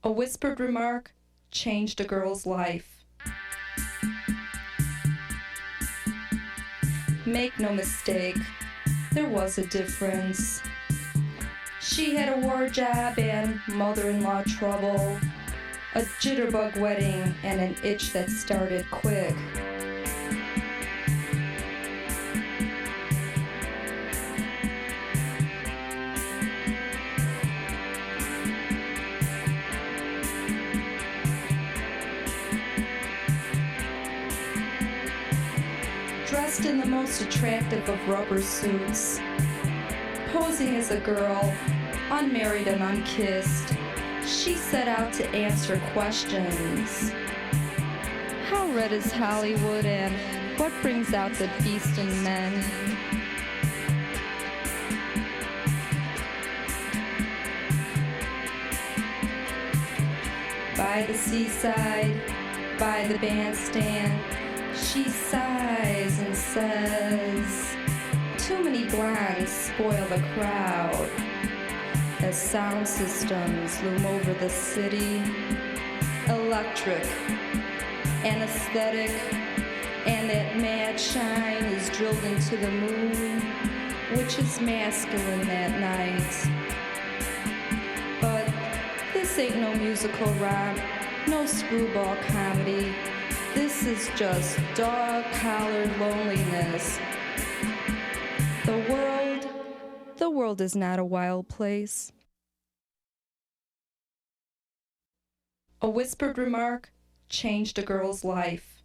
A whispered remark changed a girl's life. Make no mistake, there was a difference. She had a war job and mother-in-law trouble, a jitterbug wedding and an itch that started quick. Dressed in the most attractive of rubber suits, posing as a girl, unmarried and unkissed, she set out to answer questions. How red is Hollywood and what brings out the beast in men? By the seaside, by the bandstand, she sighs and says, too many blondes spoil the crowd. As sound systems loom over the city, electric, anesthetic, and that mad shine is drilled into the moon, which is masculine that night. But this ain't no musical romp, no screwball comedy. This is just dog-collared loneliness. The world is not a wild place. A whispered remark changed a girl's life.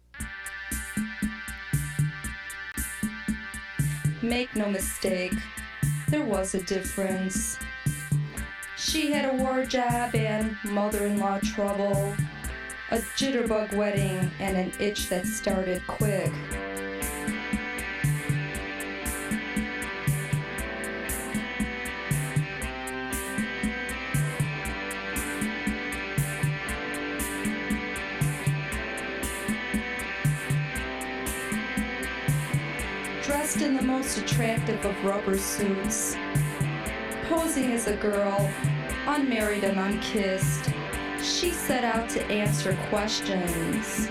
Make no mistake, there was a difference. She had a war job and mother-in-law trouble, a jitterbug wedding and an itch that started quick. Dressed in the most attractive of rubber suits, posing as a girl, unmarried and unkissed, she set out to answer questions.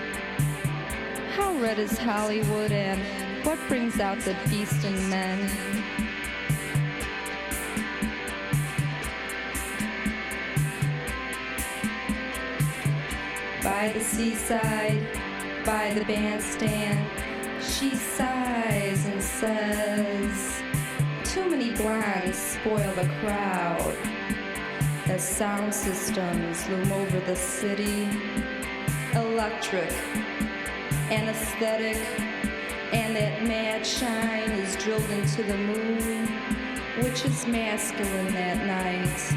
How red is Hollywood and what brings out the beast in men? By the seaside, by the bandstand, she sighs and says, too many blondes spoil the crowd. As sound systems loom over the city, electric, anesthetic, and that mad shine is drilled into the moon, which is masculine that night.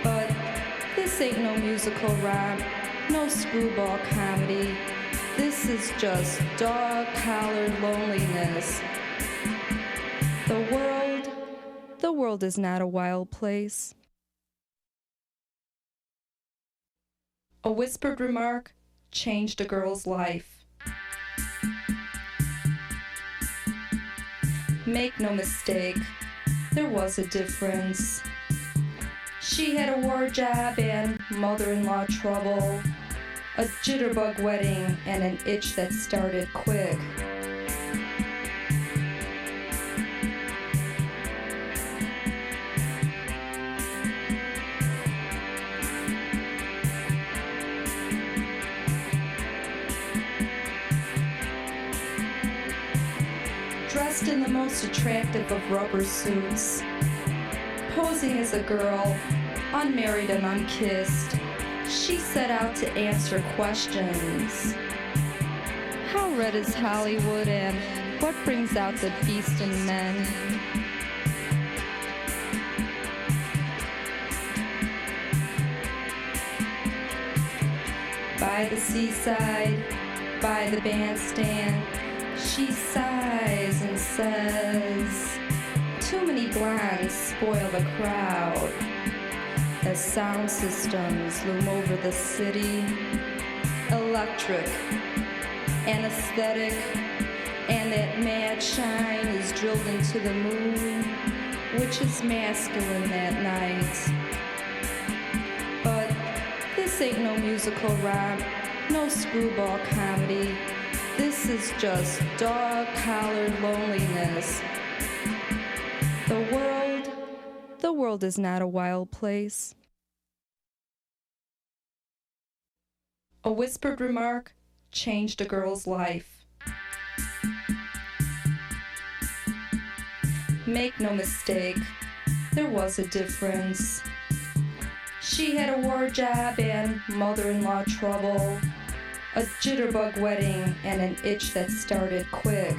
But this ain't no musical romp, no screwball comedy. This is just dog-collared loneliness. The world is not a wild place. A whispered remark changed a girl's life. Make no mistake, there was a difference. She had a war job and mother-in-law trouble, a jitterbug wedding and an itch that started quick. Dressed in the most attractive of rubber suits, posing as a girl, unmarried and unkissed, she set out to answer questions. How red is Hollywood and what brings out the beast in men? By the seaside, by the bandstand, she sighs and says, too many blondes spoil the crowd. As sound systems loom over the city, electric, anesthetic, and that mad shine is drilled into the moon, which is masculine that night. But This ain't no musical rap, no screwball comedy. This is just dog-collared loneliness. The world is not a wild place. A whispered remark changed a girl's life. Make no mistake, there was a difference. She had a war job and mother-in-law trouble, a jitterbug wedding and an itch that started quick.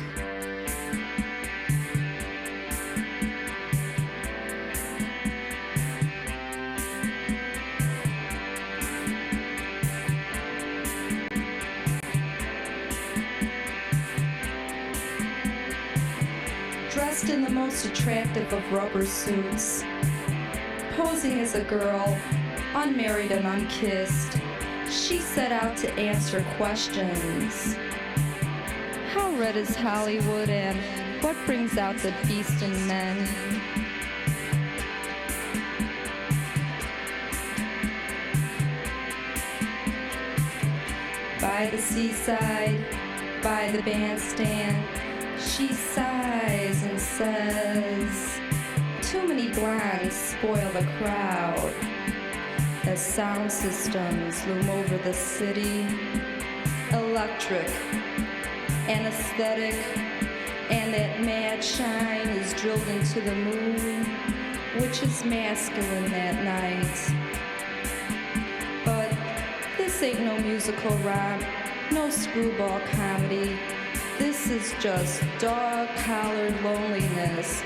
Dressed in the most attractive of rubber suits, posing as a girl, unmarried and unkissed, she set out to answer questions. How red is Hollywood and what brings out the beast in men? By the seaside, by the bandstand, she sighs and says, too many blondes spoil the crowd. As sound systems loom over the city, electric, anesthetic, and that mad shine is drilled into the moon, which is masculine that night. But this ain't no musical rap, no screwball comedy. This is just dog-collared loneliness.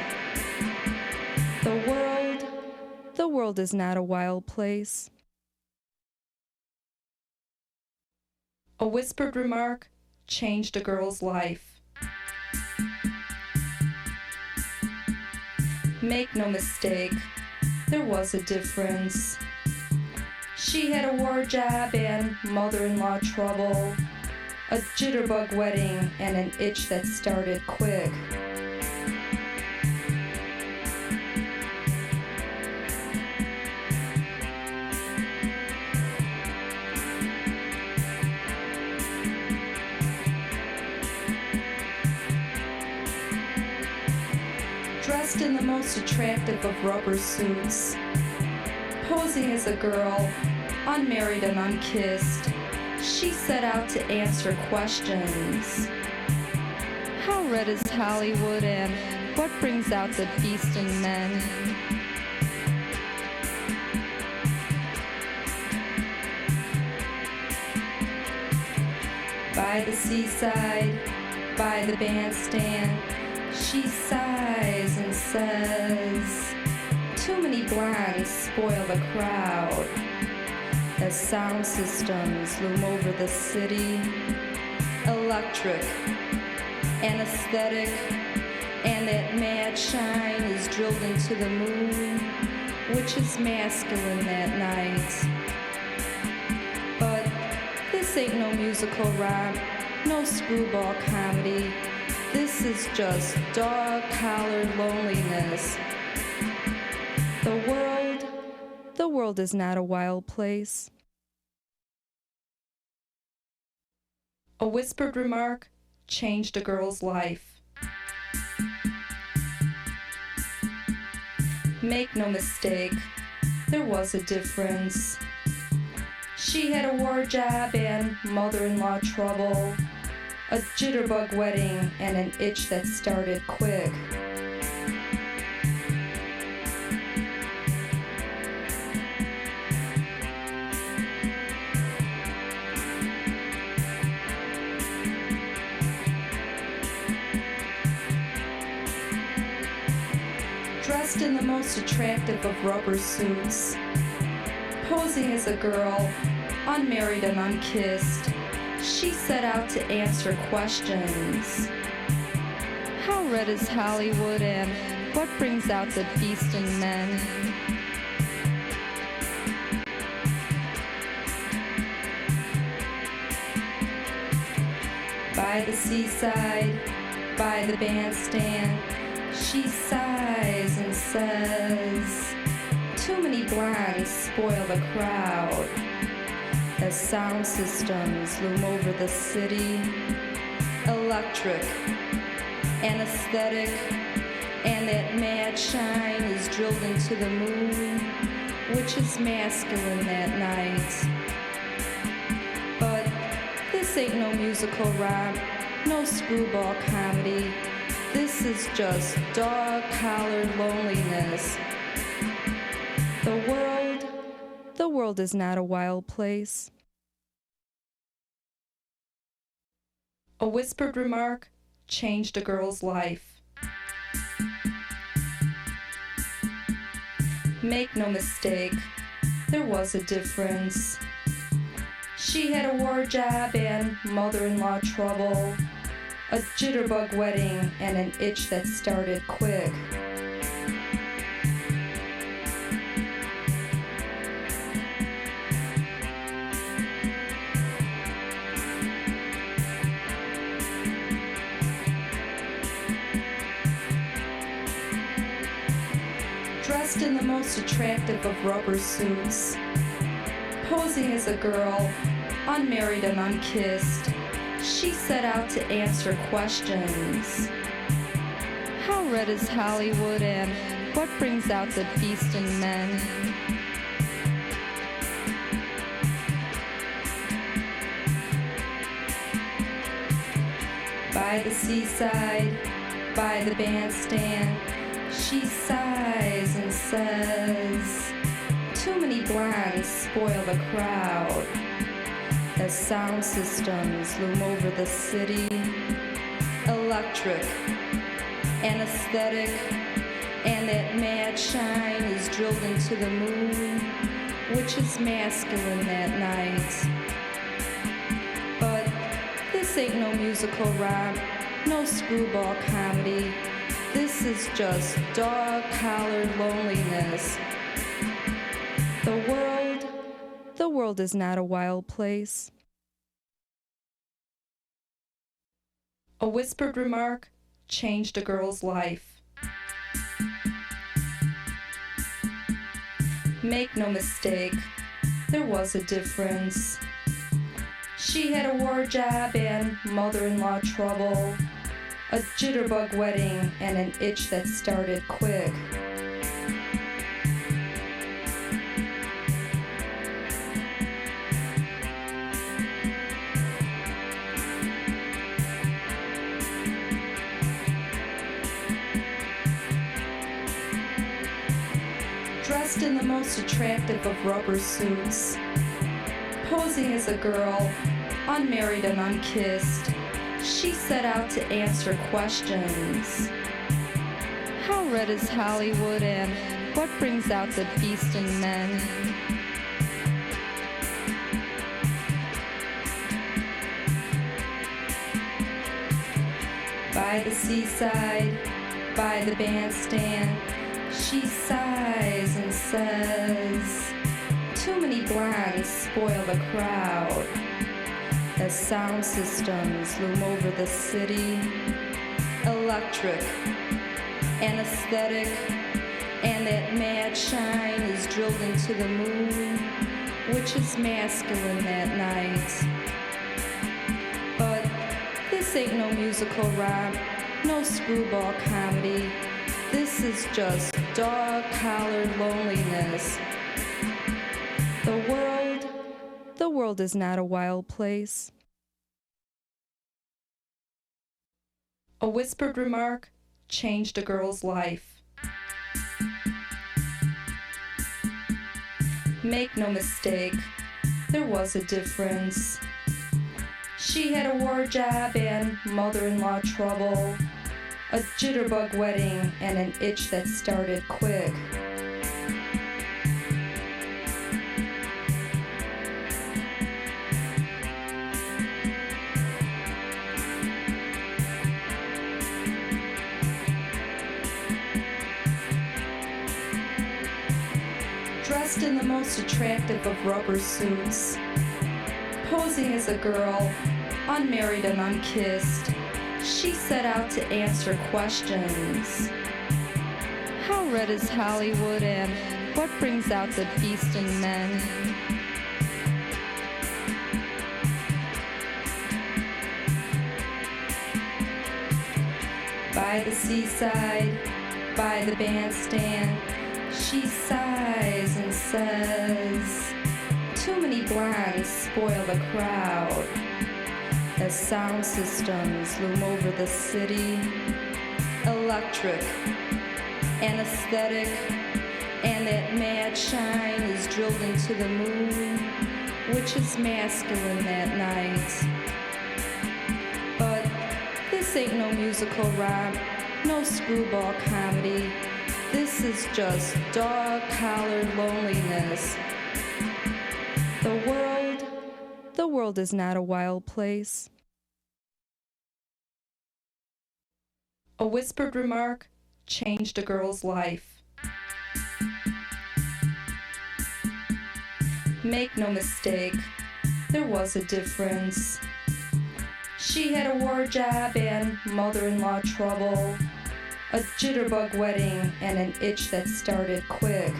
The world is not a wild place. A whispered remark changed a girl's life. Make no mistake, there was a difference. She had a war job and mother-in-law trouble, a jitterbug wedding and an itch that started quick. Dressed in the most attractive of rubber suits, posing as a girl, unmarried and unkissed, she set out to answer questions. How red is Hollywood and what brings out the beast in men? By the seaside, by the bandstand, she sighs and says, too many blondes spoil the crowd. As sound systems loom over the city, electric, anesthetic, and that mad shine is drilled into the moon, which is masculine that night. But this ain't no musical rap, no screwball comedy. This is just dog-collared loneliness. The world is not a wild place. A whispered remark changed a girl's life. Make no mistake, there was a difference. She had a war job and mother-in-law trouble, a jitterbug wedding and an itch that started quick. Dressed in the most attractive of rubber suits, posing as a girl, unmarried and unkissed, she set out to answer questions. How red is Hollywood and what brings out the beast in men? By the seaside, by the bandstand, she sighs and says, too many blondes spoil the crowd. as sound systems loom over the city. Electric, anesthetic, and that mad shine is drilled into the moon, which is masculine that night. But this ain't no musical romp, no screwball comedy. This is just dog-collared loneliness. The world is not a wild place. A whispered remark changed a girl's life. Make no mistake, there was a difference. She had a war job and mother-in-law trouble, a jitterbug wedding and an itch that started quick. Dressed in the most attractive of rubber suits, posing as a girl, unmarried and unkissed, she set out to answer questions. How red is Hollywood and what brings out the beast in men? By the seaside, by the bandstand, she sighs and says, too many blondes spoil the crowd. As sound systems loom over the city, electric, anesthetic, and that mad shine is drilled into the moon, which is masculine that night. But this ain't no musical romp, no screwball comedy. This is just dog-collared loneliness. The world is not a wild place. A whispered remark changed a girl's life. Make no mistake, there was a difference. She had a war job and mother-in-law trouble, a jitterbug wedding and an itch that started quick. Dressed in the most attractive of rubber suits, posing as a girl, unmarried and unkissed, she set out to answer questions. How red is Hollywood and what brings out the beast in men? By the seaside, by the bandstand, she sighs and says, too many blondes spoil the crowd. As sound systems loom over the city, electric, anesthetic, and that mad shine is drilled into the moon, which is masculine that night. But this ain't no musical romp, no screwball comedy. This is just dog-collared loneliness. The world is not a wild place. A whispered remark changed a girl's life. Make no mistake, there was a difference. She had a war job and mother-in-law trouble, a jitterbug wedding and an itch that started quick. Dressed in the most attractive of rubber suits, posing as a girl, unmarried and unkissed, she set out to answer questions. How red is Hollywood and what brings out the beast in men? By the seaside, by the bandstand, she sighs and says, too many blondes spoil the crowd. As sound systems loom over the city, electric, anesthetic, and that mad shine is drilled into the moon, which is masculine that night. But this ain't no musical rock, no screwball comedy. This is just dog-collared loneliness. The world is not a wild place. A whispered remark changed a girl's life. Make no mistake, there was a difference. She had a war job and mother-in-law trouble, a jitterbug wedding and an itch that started quick.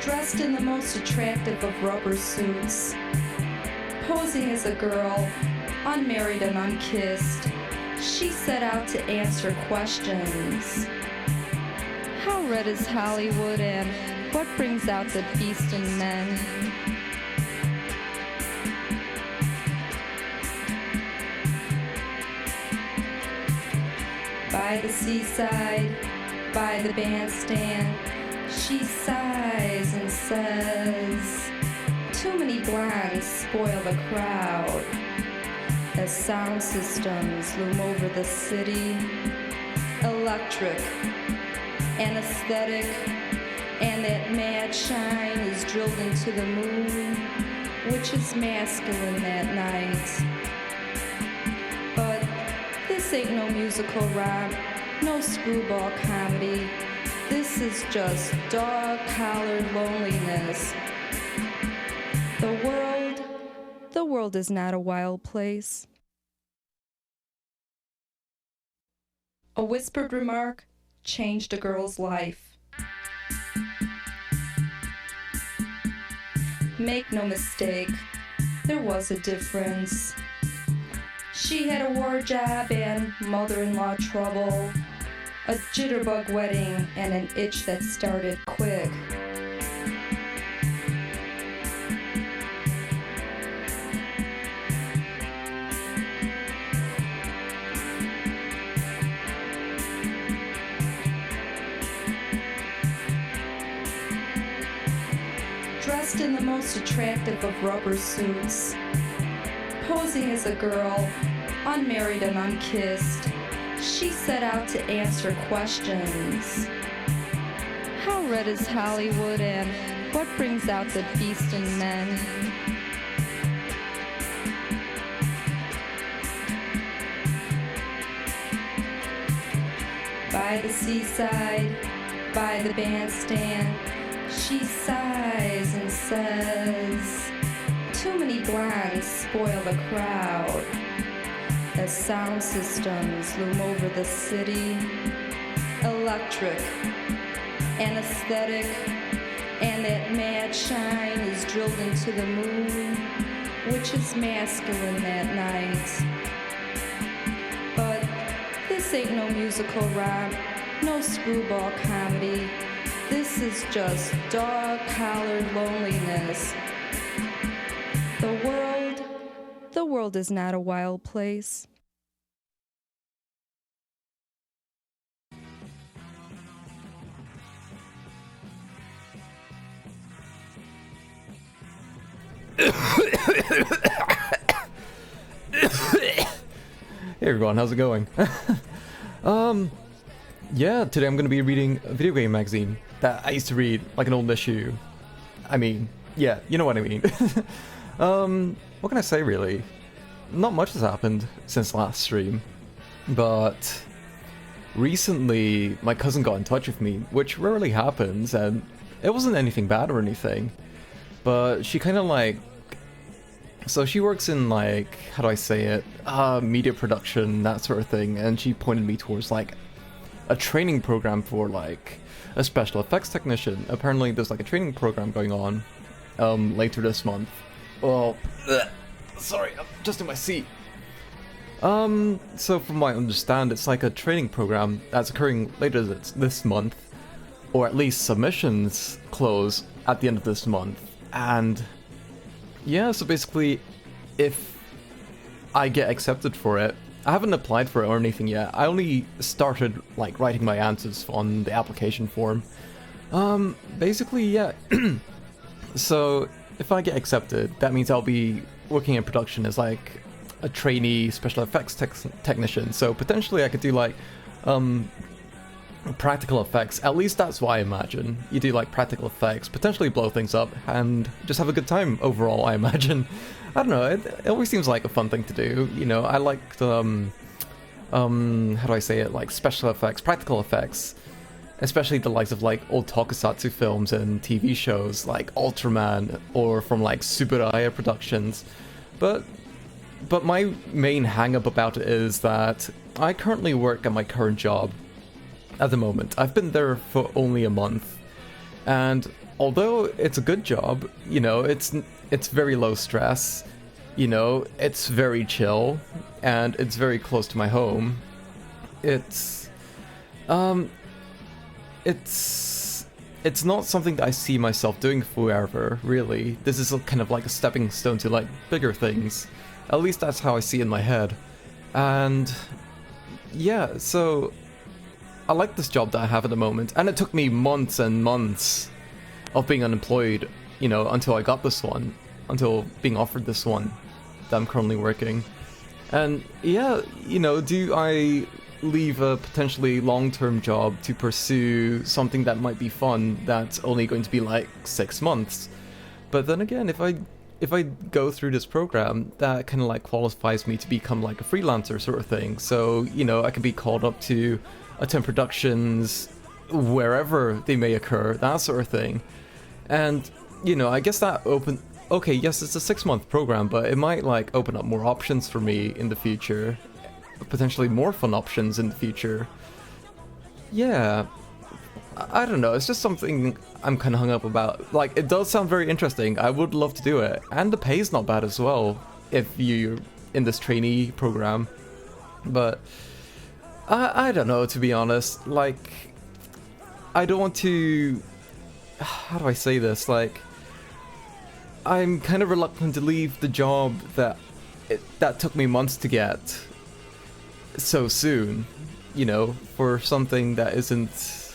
Dressed in the most attractive of rubber suits, posing as a girl, unmarried and unkissed, she set out to answer questions. How red is Hollywood and what brings out the beast in men? By the seaside, by the bandstand, she sighs and says, too many blondes spoil the crowd. As sound systems loom over the city, electric, anesthetic, and that mad shine is drilled into the moon, which is masculine that night. But this ain't no musical rock, no screwball comedy. This is just dog-collared loneliness. The world is not a wild place. A whispered remark changed a girl's life. Make no mistake, there was a difference. She had a war job and mother-in-law trouble, a jitterbug wedding and an itch that started quick. Dressed in the most attractive of rubber suits, posing as a girl, unmarried and unkissed, she set out to answer questions. How red is Hollywood and what brings out the beast in men? By the seaside, by the bandstand, she sighs and says, too many blondes spoil the crowd. As sound systems loom over the city, electric, anesthetic, and that mad shine is drilled into the moon, which is masculine that night. But this ain't no musical rock, no screwball comedy. This is just dog-collared loneliness. The world is not a wild place. Hey everyone, how's it going? Yeah, today I'm gonna be reading a video game magazine that I used to read, like an old issue. I mean, yeah, you know what I mean. What can I say really? Not much has happened since last stream, but recently my cousin got in touch with me, which rarely happens, and it wasn't anything bad or anything, but she kind of like So she works in like, how do I say it, media production, that sort of thing, and she pointed me towards like a training program for like a special effects technician. Apparently there's like a training program going on later this month. Well, sorry, I'm just in my seat. So from what I understand, it's like a training program that's occurring later this month, or at least submissions close at the end of this month. And yeah, so basically, if I get accepted for it, I haven't applied for it or anything yet. I only started like writing my answers on the application form. Basically, yeah. So if I get accepted, that means I'll be working in production as like a trainee special effects technician. So potentially I could do like practical effects. At least that's what I imagine. You do like practical effects, potentially blow things up, and just have a good time overall, I imagine. I don't know, it always seems like a fun thing to do. You know, I like how do I say it, like special effects, practical effects, especially the likes of like old tokusatsu films and TV shows like Ultraman or from like Subaraya Productions. But my main hang-up about it is that I currently work at my current job at the moment. I've been there for only a month, and although it's a good job, you know, it's very low stress, you know, it's very chill, and it's very close to my home. It's not something that I see myself doing forever, really. This is kind of like a stepping stone to like bigger things. At least that's how I see it in my head. And yeah, so I like this job that I have at the moment, and it took me months and months of being unemployed, you know, until I got this one, until being offered this one that I'm currently working. And yeah, you know, do I leave a potentially long-term job to pursue something that might be fun that's only going to be like 6 months? But then again, if I go through this program, that kind of like qualifies me to become like a freelancer sort of thing. So, you know, I can be called up to attend productions wherever they may occur, that sort of thing. And, you know, I guess that okay, yes, it's a 6-month program, but it might like open up more options for me in the future, potentially more fun options in the future. Yeah, I don't know, it's just something I'm kind of hung up about. Like, it does sound very interesting, I would love to do it, and the pay's not bad as well if you're in this trainee program. But I don't know, to be honest. Like, I don't want to, how do I say this, like, I'm kind of reluctant to leave the job that took me months to get so soon, you know, for something that isn't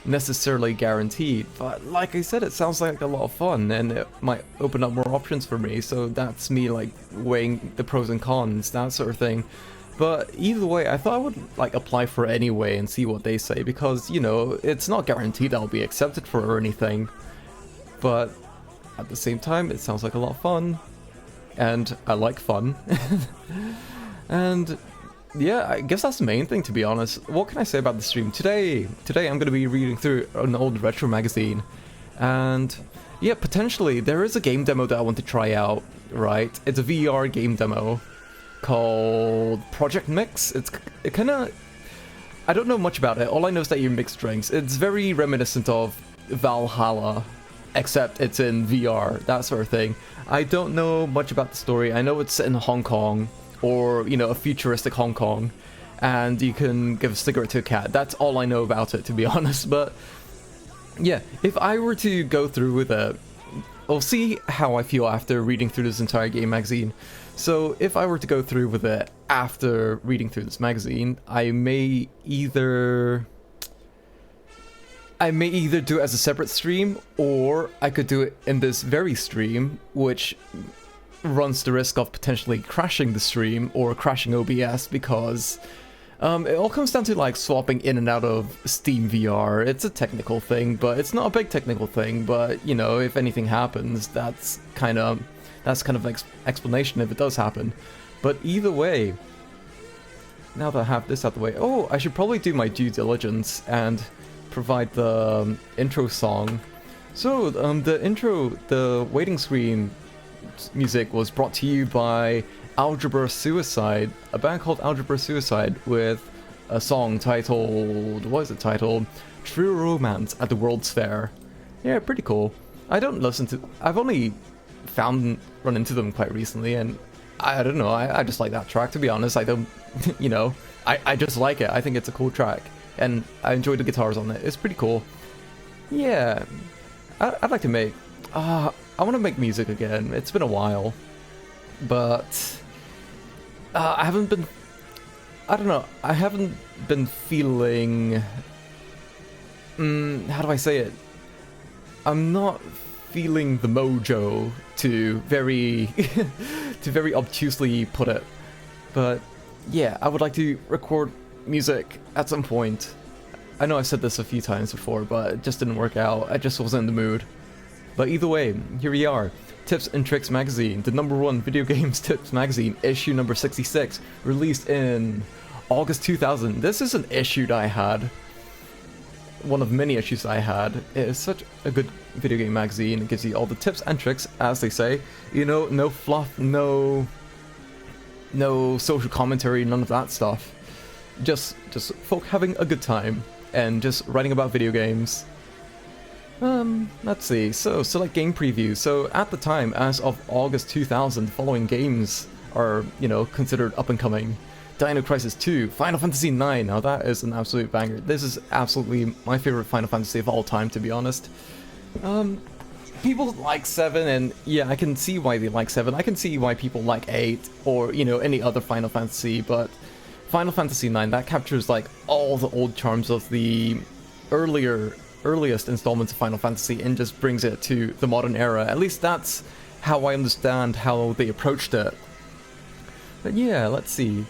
necessarily guaranteed. But like I said, it sounds like a lot of fun, and it might open up more options for me, so that's me like weighing the pros and cons, that sort of thing. But either way, I thought I would like apply for it anyway and see what they say, because, you know, it's not guaranteed I'll be accepted for it or anything, but at the same time, it sounds like a lot of fun, and I like fun. And yeah, I guess that's the main thing, to be honest. What can I say about the stream? Today I'm going to be reading through an old retro magazine, and yeah, potentially there is a game demo that I want to try out, right? It's a VR game demo called Project Mix. It kind of, I don't know much about it. All I know is that you mix drinks. It's very reminiscent of Valhalla, except it's in VR, that sort of thing. I don't know much about the story. I know it's in Hong Kong, or, you know, a futuristic Hong Kong, and you can give a cigarette to a cat. That's all I know about it, to be honest. But yeah, if I were to go through with it, I'll see how I feel after reading through this entire game magazine. So if I were to go through with it after reading through this magazine, I may either do it as a separate stream, or I could do it in this very stream, which runs the risk of potentially crashing the stream or crashing OBS, because it all comes down to like swapping in and out of Steam VR. It's a technical thing, but it's not a big technical thing. But, you know, if anything happens, that's kind of explanation if it does happen. But either way, now that I have this out the way, oh, I should probably do my due diligence and provide the intro song. So the intro, the waiting screen music was brought to you by Algebra Suicide, a band called Algebra Suicide with a song titled, what is it titled? True Romance at the World's Fair. Yeah, pretty cool. I've only run into them quite recently, and I don't know, I just like that track, to be honest. I don't, you know, I just like it. I think it's a cool track, and I enjoy the guitars on it. It's pretty cool. Yeah, I'd like to make, I want to make music again. It's been a while, but I haven't been, I don't know, I haven't been feeling, how do I say it? I'm not feeling the mojo to very to very obtusely put it, but yeah, I would like to record music at some point. I know I've said this a few times before, but it just didn't work out. I just wasn't in the mood. But either way, here we are. Tips and Tricks Magazine, the #1 video games tips magazine, issue number 66, released in August 2000. This is an issue that I had. One of many issues I had. It is such a good video game magazine. It gives you all the tips and tricks, as they say. You know, no fluff, no social commentary, none of that stuff. Just folk having a good time and just writing about video games. Let's see. So, select game previews. So, at the time, as of August 2000, the following games are, you know, considered up and coming. Dino Crisis 2, Final Fantasy 9. Now that is an absolute banger. This is absolutely my favorite Final Fantasy of all time, to be honest. People like 7, and yeah, I can see why they like 7. I can see why people like 8, or, you know, any other Final Fantasy, but Final Fantasy 9, that captures, like, all the old charms of the earliest installments of Final Fantasy and just brings it to the modern era. At least that's how I understand how they approached it. But yeah, let's see.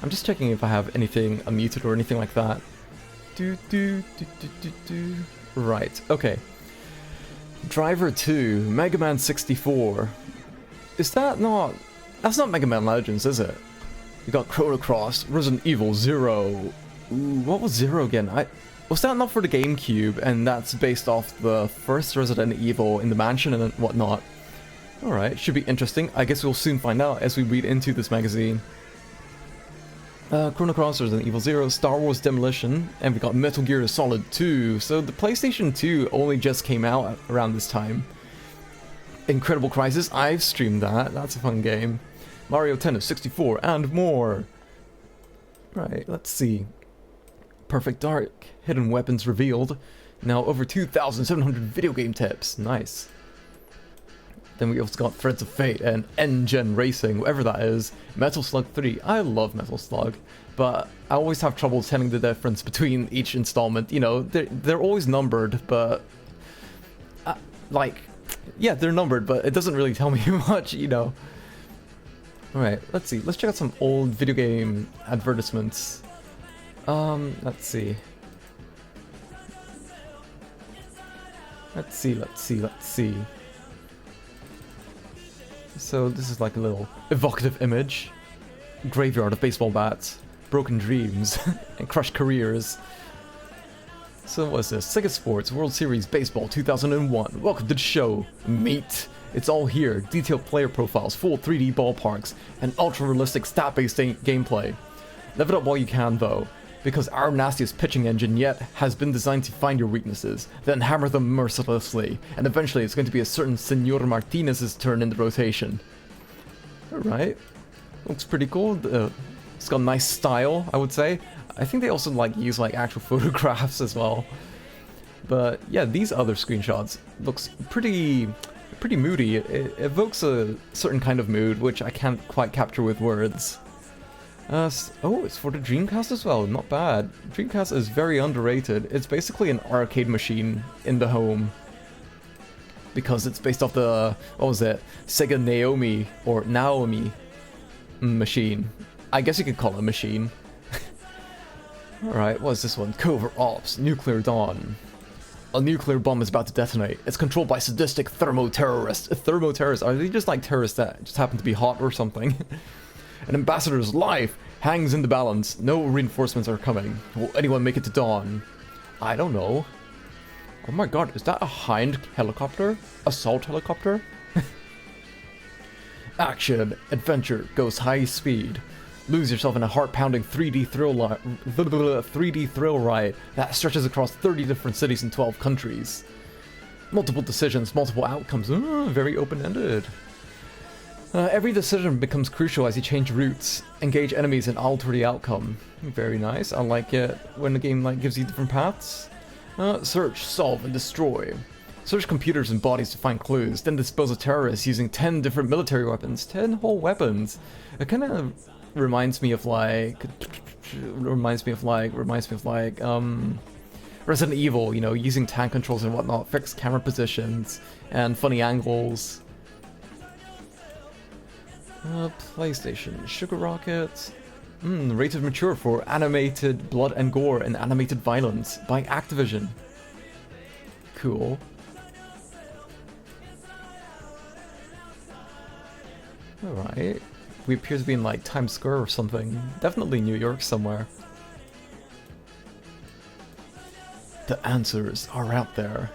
I'm just checking if I have anything unmuted or anything like that. Right, okay. Driver 2, Mega Man 64. Is that not... That's not Mega Man Legends, is it? We got Chrono Cross, Resident Evil 0. Ooh, what was 0 again? Was that not for the GameCube, and that's based off the first Resident Evil in the mansion and whatnot? Alright, should be interesting. I guess we'll soon find out as we read into this magazine. Chrono Cross, Resident Evil 0, Star Wars Demolition, and we got Metal Gear Solid 2. So the PlayStation 2 only just came out around this time. Incredible Crisis, I've streamed that. That's a fun game. Mario Tennis 64, and more. Right, let's see. Perfect Dark, hidden weapons revealed. Now over 2,700 video game tips. Nice. Then we also got Threads of Fate and N-Gen Racing, whatever that is. Metal Slug 3. I love Metal Slug, but I always have trouble telling the difference between each installment. You know, they're always numbered, but... like, yeah, they're numbered, but it doesn't really tell me much, you know. Alright, let's see. Let's check out some old video game advertisements. Let's see. Let's see. So this is like a little evocative image. Graveyard of baseball bats, broken dreams, and crushed careers. So what's this? Sega Sports World Series Baseball 2001. Welcome to the show, mate. It's all here. Detailed player profiles, full 3D ballparks, and ultra-realistic stat-based gameplay. Live it up while you can, though, because our nastiest pitching engine yet has been designed to find your weaknesses, then hammer them mercilessly, and eventually it's going to be a certain Senor Martinez's turn in the rotation. Alright. Looks pretty cool. It's got a nice style, I would say. I think they also use actual photographs as well. But yeah, these other screenshots looks pretty moody. It evokes a certain kind of mood, which I can't quite capture with words. Oh, it's for the Dreamcast as well. Not bad. Dreamcast is very underrated. It's basically an arcade machine in the home. Because it's based off the, what was it? Sega Naomi machine. I guess you could call it a machine. Alright, what is this one? Covert Ops, Nuclear Dawn. A nuclear bomb is about to detonate. It's controlled by sadistic thermo-terrorists. Thermo-terrorists, are they just like terrorists that just happen to be hot or something? An ambassador's life hangs in the balance. No reinforcements are coming. Will anyone make it to Dawn? I don't know. Oh my god, is that a Hind helicopter? Assault helicopter? Action, adventure, goes high speed. Lose yourself in a heart-pounding 3D thrill ride that stretches across 30 different cities in 12 countries. Multiple decisions, multiple outcomes, very open-ended. Every decision becomes crucial as you change routes, engage enemies, and alter the outcome. Very nice. I like it when the game gives you different paths. Search, solve, and destroy. Search computers and bodies to find clues, then dispose of terrorists using 10 different military weapons. 10 whole weapons. It kind of reminds me of Resident Evil, you know, using tank controls and whatnot, fixed camera positions, and funny angles. PlayStation, Sugar Rocket. Rated mature for animated blood and gore and animated violence by Activision. Cool. Alright. We appear to be in like Times Square or something. Definitely New York somewhere. The answers are out there.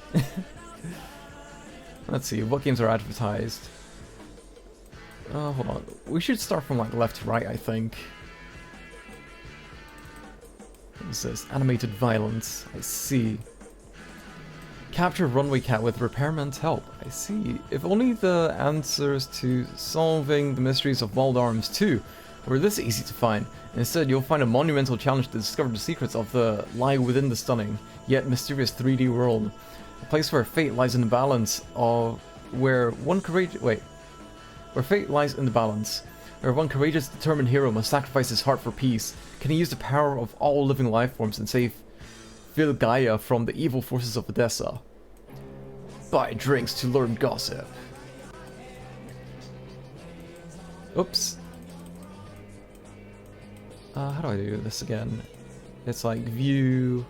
Let's see, what games are advertised? Hold on. We should start from like left to right, I think. What is this? Animated violence. I see. Capture Runway Cat with Repairman's help. I see. If only the answers to solving the mysteries of Wild Arms 2 were this easy to find. Instead, you'll find a monumental challenge to discover the secrets of the lie within the stunning, yet mysterious 3D world. A place where fate lies in the balance of where one fate lies in the balance, where one courageous, determined hero must sacrifice his heart for peace. Can he use the power of all living life forms and save Vilgaia from the evil forces of Odessa? Buy drinks to learn gossip. Oops. How do I do this again? It's like view,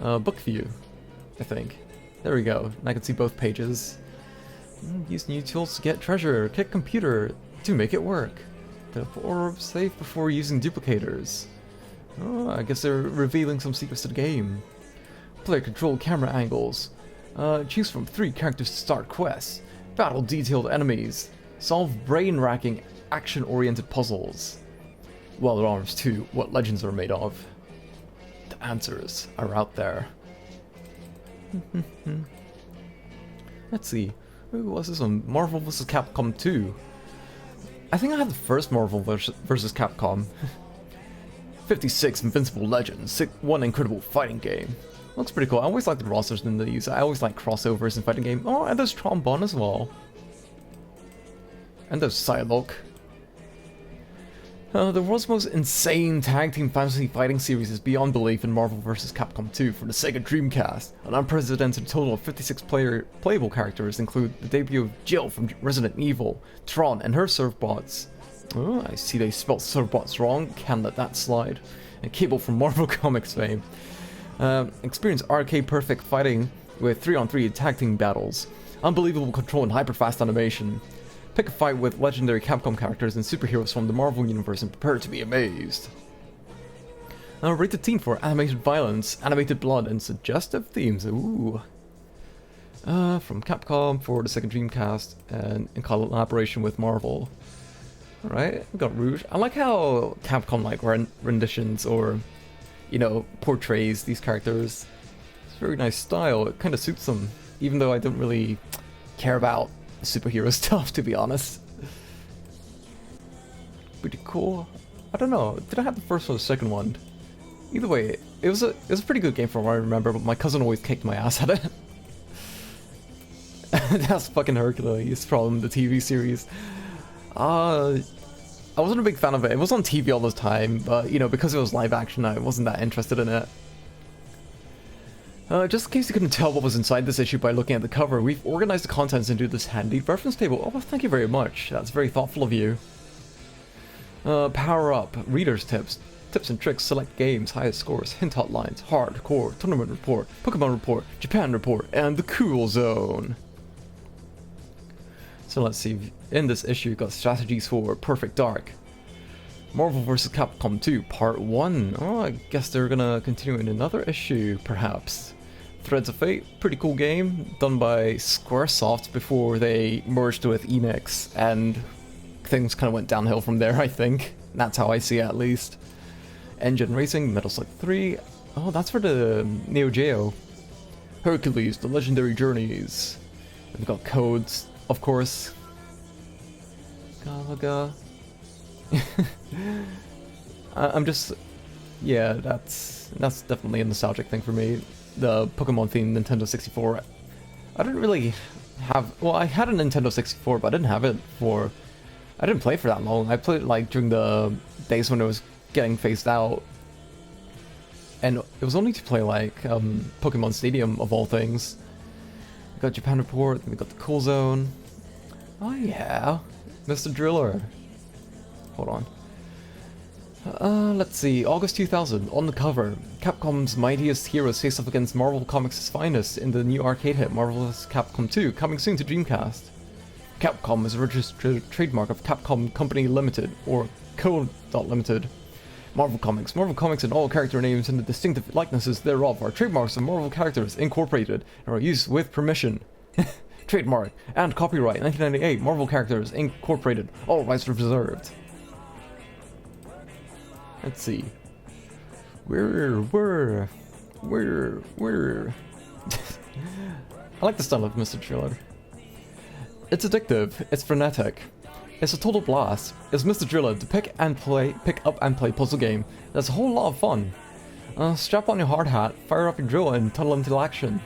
book view, I think. There we go. And I can see both pages. Use new tools to get treasure. Kick computer to make it work. The orb safe before using duplicators. Oh, I guess they're revealing some secrets to the game. Player control camera angles. Choose from 3 characters to start quests. Battle detailed enemies. Solve brain-racking, action-oriented puzzles. Wild Arms 2, what legends are made of. The answers are out there. Let's see. Ooh, what's this one? Marvel vs. Capcom 2. I think I had the first Marvel vs. Capcom. 56 Invincible Legends, 1 incredible fighting game. Looks pretty cool. I always like the rosters in these. I always like crossovers in fighting game. Oh, and there's Trombone as well. And there's Psylocke. The world's most insane tag team fantasy fighting series is beyond belief in Marvel vs. Capcom 2 for the Sega Dreamcast. An unprecedented total of 56 playable characters include the debut of Jill from Resident Evil, Tron and her Servbots. Oh, I see they spelled Servbots wrong, can't let that slide. And Cable from Marvel Comics fame. Experience arcade perfect fighting with 3-on-3 tag team battles. Unbelievable control and hyper-fast animation. Pick a fight with legendary Capcom characters and superheroes from the Marvel Universe and prepare to be amazed. Rated teen for animated violence, animated blood, and suggestive themes. Ooh. From Capcom for the Sega Dreamcast and in collaboration with Marvel. Alright, we got Rouge. I like how Capcom renditions or, you know, portrays these characters. It's a very nice style. It kind of suits them, even though I don't really care about superhero stuff, to be honest. Pretty cool. I don't know. Did I have the first or the second one? Either way, it was a pretty good game from what I remember, but my cousin always kicked my ass at it. That's fucking Hercules from the TV series. I wasn't a big fan of it. It was on TV all the time, but you know, because it was live action, I wasn't that interested in it. Just in case you couldn't tell what was inside this issue by looking at the cover, we've organized the contents into this handy reference table. Oh, thank you very much. That's very thoughtful of you. Power up, reader's tips, tips and tricks, select games, highest scores, hint hotlines, hardcore, tournament report, Pokemon report, Japan report, and the cool zone. So let's see, in this issue we've got strategies for Perfect Dark. Marvel vs. Capcom 2 Part 1. Oh, I guess they're gonna continue in another issue, perhaps. Threads of Fate, pretty cool game, done by Squaresoft before they merged with Enix and things kind of went downhill from there, I think. That's how I see it, at least. Engine Racing, Metal Slug 3. Oh, that's for the Neo Geo. Hercules, The Legendary Journeys. We've got codes, of course. Galaga. I'm just... Yeah, that's definitely a nostalgic thing for me. The Pokemon themed Nintendo 64. I didn't really have... Well, I had a Nintendo 64, but I didn't have it for... I didn't play for that long. I played like during the days when it was getting phased out. And it was only to play like Pokemon Stadium of all things. We got Japan Report, then we got the Cool Zone. Oh yeah, Mr. Driller. Hold on. Let's see, August 2000, on the cover, Capcom's mightiest heroes face off against Marvel Comics' finest in the new arcade hit Marvel vs. Capcom 2, coming soon to Dreamcast. Capcom is a registered trademark of Capcom Company Limited, or Co.Limited. Marvel Comics and all character names and the distinctive likenesses thereof are trademarks of Marvel characters incorporated and are used with permission. Trademark and copyright 1998 Marvel Characters Incorporated, all rights reserved. Let's see. Where? I like the style of Mr. Driller. It's addictive, it's frenetic, it's a total blast. It's Mr. Driller, the pick up and play puzzle game that's a whole lot of fun. Strap on your hard hat, fire up your drill and tunnel into action.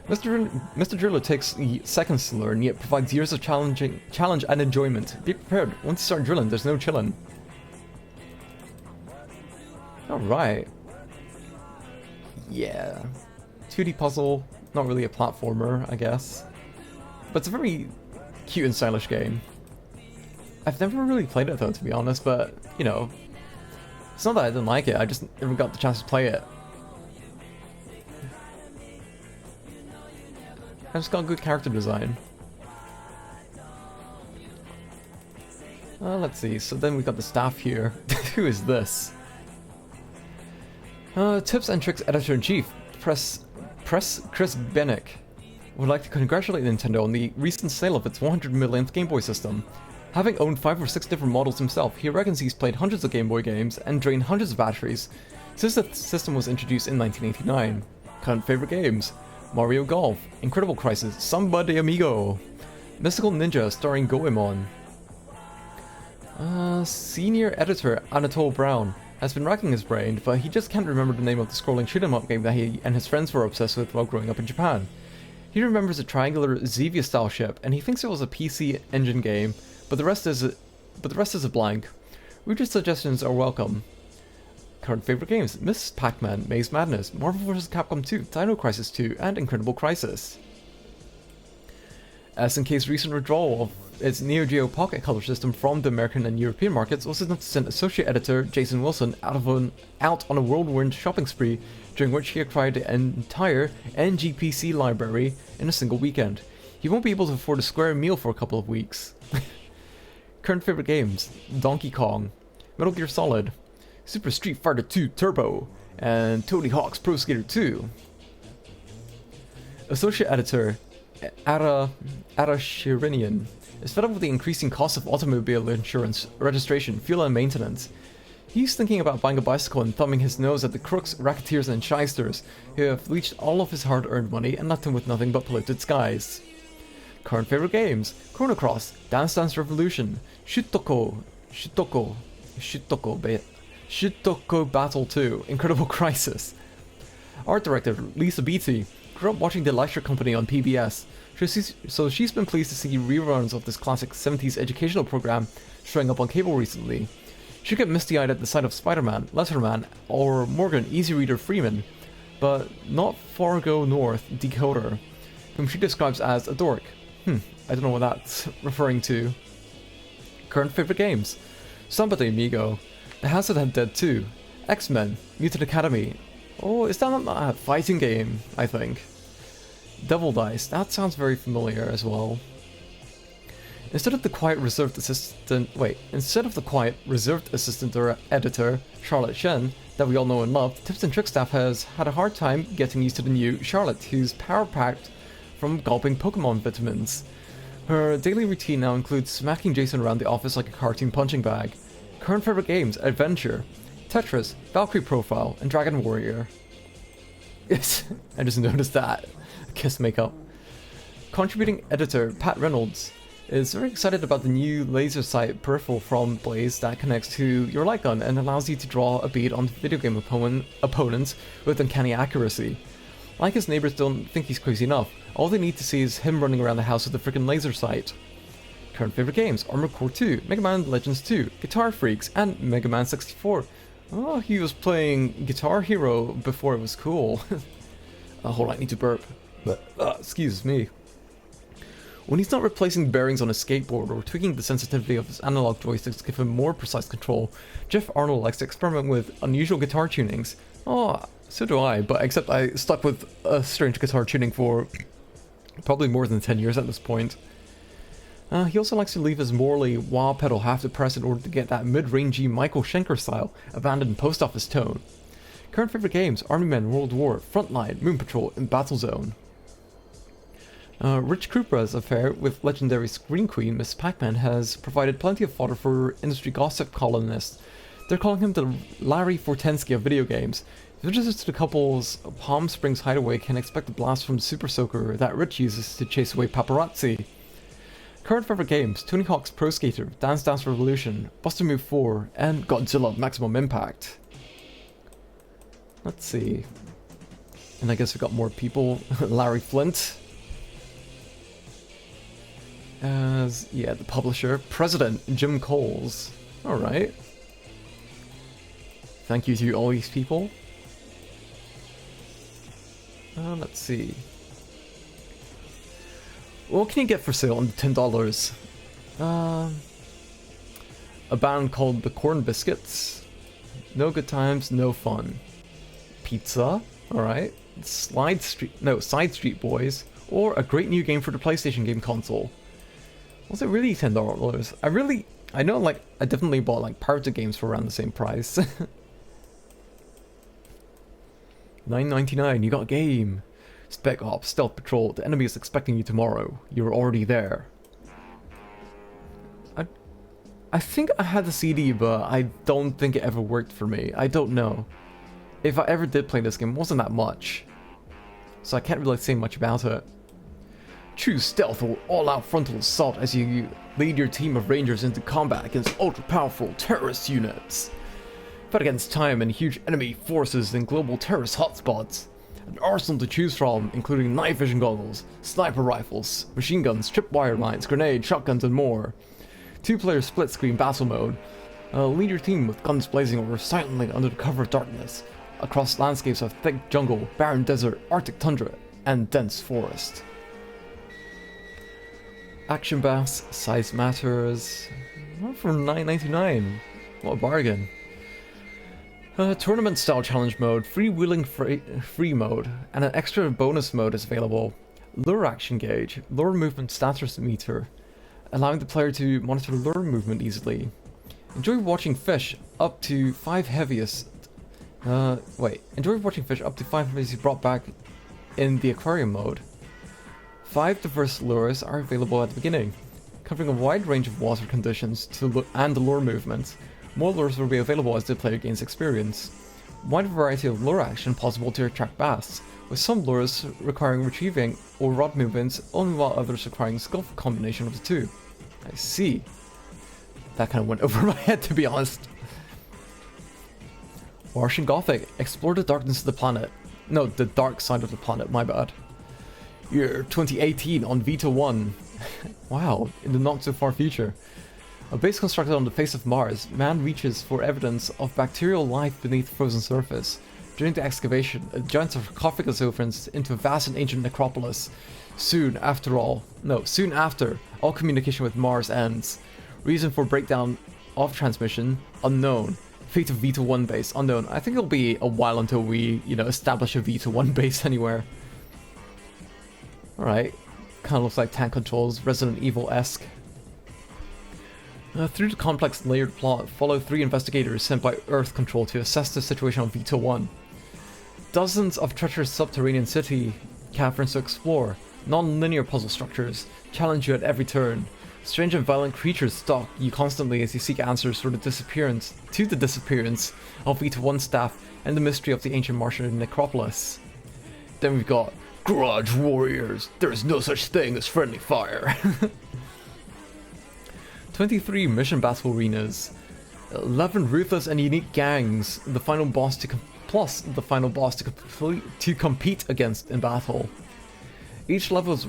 Mr. Driller takes seconds to learn, yet provides years of challenge and enjoyment. Be prepared, once you start drilling, there's no chillin'. Alright. Yeah. 2D puzzle, not really a platformer, I guess. But it's a very cute and stylish game. I've never really played it though, to be honest, but, you know, it's not that I didn't like it, I just never got the chance to play it. I just got good character design. Let's see, so then we got the staff here. Who is this? Tips and Tricks Editor-in-Chief, Chris Bennick, would like to congratulate Nintendo on the recent sale of its 100 millionth Game Boy system. Having owned 5 or 6 different models himself, he reckons he's played hundreds of Game Boy games and drained hundreds of batteries since the system was introduced in 1989. Current favorite games: Mario Golf, Incredible Crisis, Samba de Amigo, Mystical Ninja starring Goemon. Senior editor Anatole Brown has been racking his brain, but he just can't remember the name of the scrolling shoot-'em-up game that he and his friends were obsessed with while growing up in Japan. He remembers a triangular Zevia-style ship, and he thinks it was a PC Engine game, but the rest is a blank. Reader suggestions are welcome. Current favorite games: Miss Pac-Man, Maze Madness, Marvel vs. Capcom 2, Dino Crisis 2, and Incredible Crisis. SNK's recent withdrawal of its Neo Geo Pocket Color system from the American and European markets was enough to send associate editor Jason Wilson out on a whirlwind shopping spree, during which he acquired the entire NGPC library in a single weekend. He won't be able to afford a square meal for a couple of weeks. Current favorite games: Donkey Kong, Metal Gear Solid, Super Street Fighter 2 Turbo, and Tony Hawk's Pro Skater 2. Associate editor Ada Shirinian is fed up with the increasing cost of automobile insurance, registration, fuel and maintenance. He's thinking about buying a bicycle and thumbing his nose at the crooks, racketeers and shysters who have leached all of his hard-earned money and left him with nothing but polluted skies. Current favorite games: Chrono Cross, Dance Dance Revolution, Shutoko Battle 2, Incredible Crisis. Art director Lisa Beatty grew up watching The Electric Company on PBS, so she's been pleased to see reruns of this classic 70s educational program showing up on cable recently. She got misty-eyed at the sight of Spider-Man, Letterman, or Morgan Easy Reader Freeman, but not Fargo North Decoder, whom she describes as a dork. I don't know what that's referring to. Current favorite games: Samba de Amigo, The House of the Dead 2, X-Men, Mutant Academy. Oh, is that not a fighting game, I think? Devil Dice, that sounds very familiar as well. Instead of the quiet reserved assistant or editor, Charlotte Shen, that we all know and love, Tips and Trick staff has had a hard time getting used to the new Charlotte, who's power-packed from gulping Pokemon vitamins. Her daily routine now includes smacking Jason around the office like a cartoon punching bag. Current favorite games: Adventure, Tetris, Valkyrie Profile, and Dragon Warrior. Yes, I just noticed that. Kiss makeup. Contributing editor Pat Reynolds is very excited about the new laser sight peripheral from Blaze that connects to your light gun and allows you to draw a bead on video game opponents with uncanny accuracy. Like his neighbors don't think he's crazy enough. All they need to see is him running around the house with a freaking laser sight. Current favorite games: Armored Core 2, Mega Man Legends 2, Guitar Freaks, and Mega Man 64. Oh, he was playing Guitar Hero before it was cool. Hold on, I need to burp. Excuse me. When he's not replacing bearings on his skateboard or tweaking the sensitivity of his analog joysticks to give him more precise control, Jeff Arnold likes to experiment with unusual guitar tunings. Oh, so do I, but except I stuck with a strange guitar tuning for probably more than 10 years at this point. He also likes to leave his morally wah pedal half depressed in order to get that mid-rangey Michael Schenker style abandoned post office tone. Current favorite games: Army Men, World War, Frontline, Moon Patrol, and Battlezone. Rich Krupa's affair with legendary Screen Queen Miss Pac-Man has provided plenty of fodder for industry gossip columnists. They're calling him the Larry Fortensky of video games. Visitors to the couple's Palm Springs hideaway can expect a blast from Super Soaker that Rich uses to chase away paparazzi. Current favorite games: Tony Hawk's Pro Skater, Dance Dance Revolution, Buster Move 4, and Godzilla Maximum Impact. Let's see. And I guess we got more people. Larry Flint as, yeah, the publisher. President Jim Coles. Alright. Thank you to all these people. Let's see. What can you get for sale on $10? A band called the Corn Biscuits. No good times, no fun. Pizza. Alright. Side Street Boys. Or a great new game for the PlayStation game console. Was it really $10? I know, like, I definitely bought, like, parts of games for around the same price. $9.99, you got a game. Spec Ops, Stealth Patrol, the enemy is expecting you tomorrow. You're already there. I think I had the CD, but I don't think it ever worked for me. I don't know. If I ever did play this game, it wasn't that much. So I can't really say much about it. Choose stealth or all-out frontal assault as you lead your team of rangers into combat against ultra-powerful terrorist units. Fight against time and huge enemy forces in global terrorist hotspots. An arsenal to choose from, including night vision goggles, sniper rifles, machine guns, tripwire mines, grenades, shotguns, and more. 2-player split-screen battle mode. Lead your team with guns blazing or silently under the cover of darkness, across landscapes of thick jungle, barren desert, arctic tundra, and dense forest. Action Bass, size matters. Not for $9.99. What a bargain. Tournament style challenge mode, freewheeling free mode, and an extra bonus mode is available. Lure action gauge, lure movement status meter, allowing the player to monitor lure movement easily. Enjoy watching fish up to 5 heaviest. Enjoy watching fish up to 5 heaviest brought back in the aquarium mode. 5 diverse lures are available at the beginning, covering a wide range of water conditions and lure movements. More lures will be available as the player gains experience. Wide variety of lure action possible to attract bass, with some lures requiring retrieving or rod movements only while others requiring skillful combination of the two. I see. That kind of went over my head, to be honest. Martian Gothic, explore the darkness of the planet. No, the dark side of the planet, my bad. Year 2018 on Vita 1. Wow, in the not so far future. A base constructed on the face of Mars, man reaches for evidence of bacterial life beneath the frozen surface. During the excavation, a giant sarcophagus opens into a vast and ancient necropolis. Soon after, all communication with Mars ends. Reason for breakdown of transmission, unknown. Fate of Vita 1 base, unknown. I think it'll be a while until we, establish a Vita 1 base anywhere. Alright. Kind of looks like tank controls, Resident Evil-esque. Through the complex layered plot, follow 3 investigators sent by Earth Control to assess the situation on Vita 1. Dozens of treacherous subterranean city caverns to explore. Non-linear puzzle structures challenge you at every turn. Strange and violent creatures stalk you constantly as you seek answers for the disappearance of Vita-1 staff and the mystery of the ancient Martian necropolis. Then we've got Garage Warriors. There is no such thing as friendly fire. 23 mission battle arenas. 11 ruthless and unique gangs. The final boss to compete against in battle. Each level is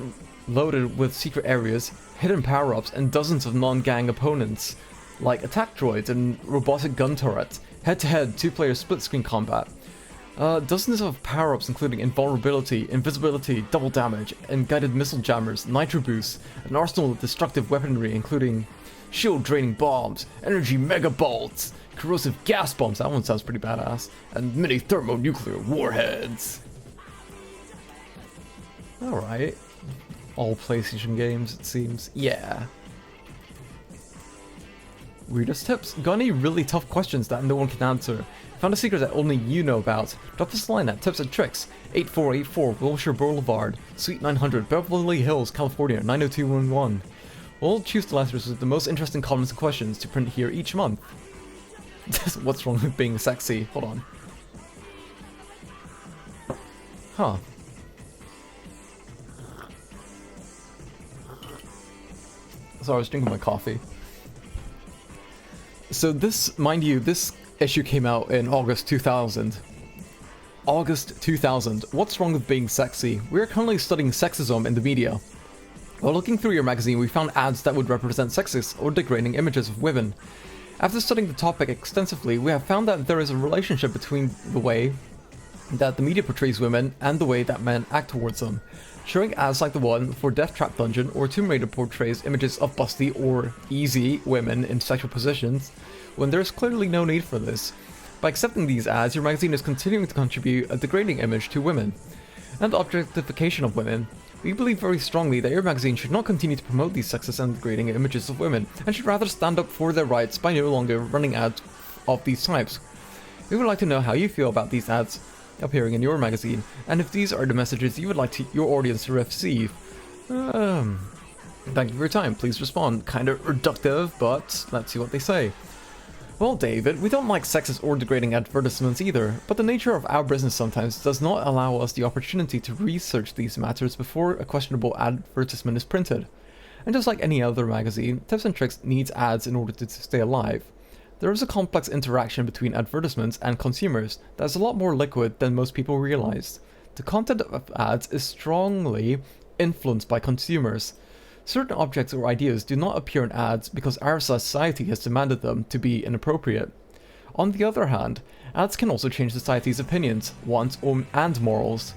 loaded with secret areas, hidden power-ups, and dozens of non-gang opponents, like attack droids and robotic gun turrets, head-to-head 2-player split-screen combat. Dozens of power-ups including invulnerability, invisibility, double damage, and guided missile jammers, nitro boosts, an arsenal of destructive weaponry including shield-draining bombs, energy mega bolts, corrosive gas bombs, that one sounds pretty badass, and mini thermonuclear warheads. Alright. All PlayStation games, it seems. Yeah. Weirdest tips? Got any really tough questions that no one can answer? Found a secret that only you know about? Drop us a line at Tips and Tricks, 8484 Wilshire Boulevard, Suite 900, Beverly Hills, California, 90211. We'll choose the letters with the most interesting comments and questions to print here each month. What's wrong with being sexy? Hold on. Huh. Sorry, I was drinking my coffee. So this, mind you, this issue came out in August 2000. August 2000. What's wrong with being sexy? We are currently studying sexism in the media. While looking through your magazine, we found ads that would represent sexist or degrading images of women. After studying the topic extensively, we have found that there is a relationship between the way that the media portrays women and the way that men act towards them. Showing ads like the one for Death Trap Dungeon or Tomb Raider portrays images of busty or easy women in sexual positions, when there is clearly no need for this. By accepting these ads, your magazine is continuing to contribute a degrading image to women and the objectification of women. We believe very strongly that your magazine should not continue to promote these sexist and degrading images of women, and should rather stand up for their rights by no longer running ads of these types. We would like to know how you feel about these ads appearing in your magazine, and if these are the messages you would like your audience to receive. Thank you for your time. Please respond. Kinda reductive, but let's see what they say. Well, David, we don't like sexist or degrading advertisements either, but the nature of our business sometimes does not allow us the opportunity to research these matters before a questionable advertisement is printed. And just like any other magazine, Tips and Tricks needs ads in order to stay alive. There is a complex interaction between advertisements and consumers that is a lot more liquid than most people realize. The content of ads is strongly influenced by consumers. Certain objects or ideas do not appear in ads because our society has demanded them to be inappropriate. On the other hand, ads can also change society's opinions, wants, and morals.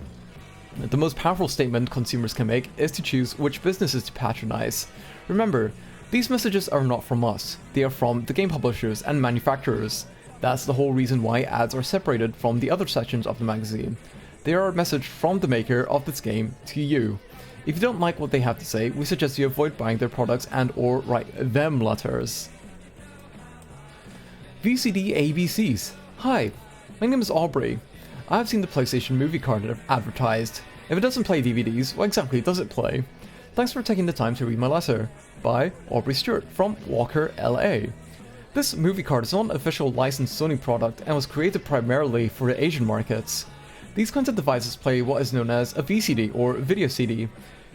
The most powerful statement consumers can make is to choose which businesses to patronize. Remember, these messages are not from us, they are from the game publishers and manufacturers. That's the whole reason why ads are separated from the other sections of the magazine. They are a message from the maker of this game to you. If you don't like what they have to say, we suggest you avoid buying their products and or write them letters. VCD ABCs. Hi, my name is Aubrey. I've seen the PlayStation movie card advertised. If it doesn't play DVDs, what exactly does it play? Thanks for taking the time to read my letter. By Aubrey Stewart from Walker, LA. This movie card is not an official licensed Sony product and was created primarily for the Asian markets. These kinds of devices play what is known as a VCD or video CD.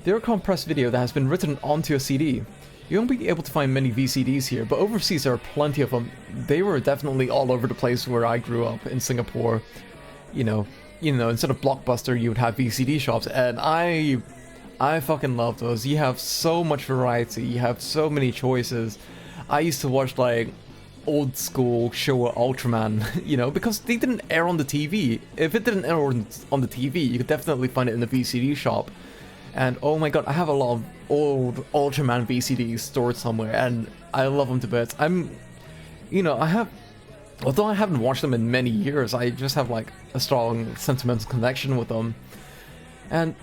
They are compressed video that has been written onto a CD. You won't be able to find many VCDs here, but overseas there are plenty of them. They were definitely all over the place where I grew up in Singapore. You know, instead of Blockbuster you would have VCD shops, and I fucking love those. You have so much variety, you have so many choices. I used to watch like old school Showa Ultraman, because they didn't air on the TV. If it didn't air on the TV, you could definitely find it in the VCD shop. And oh my god, I have a lot of old Ultraman VCDs stored somewhere, and I love them to bits. Although I haven't watched them in many years, I just have like a strong sentimental connection with them. And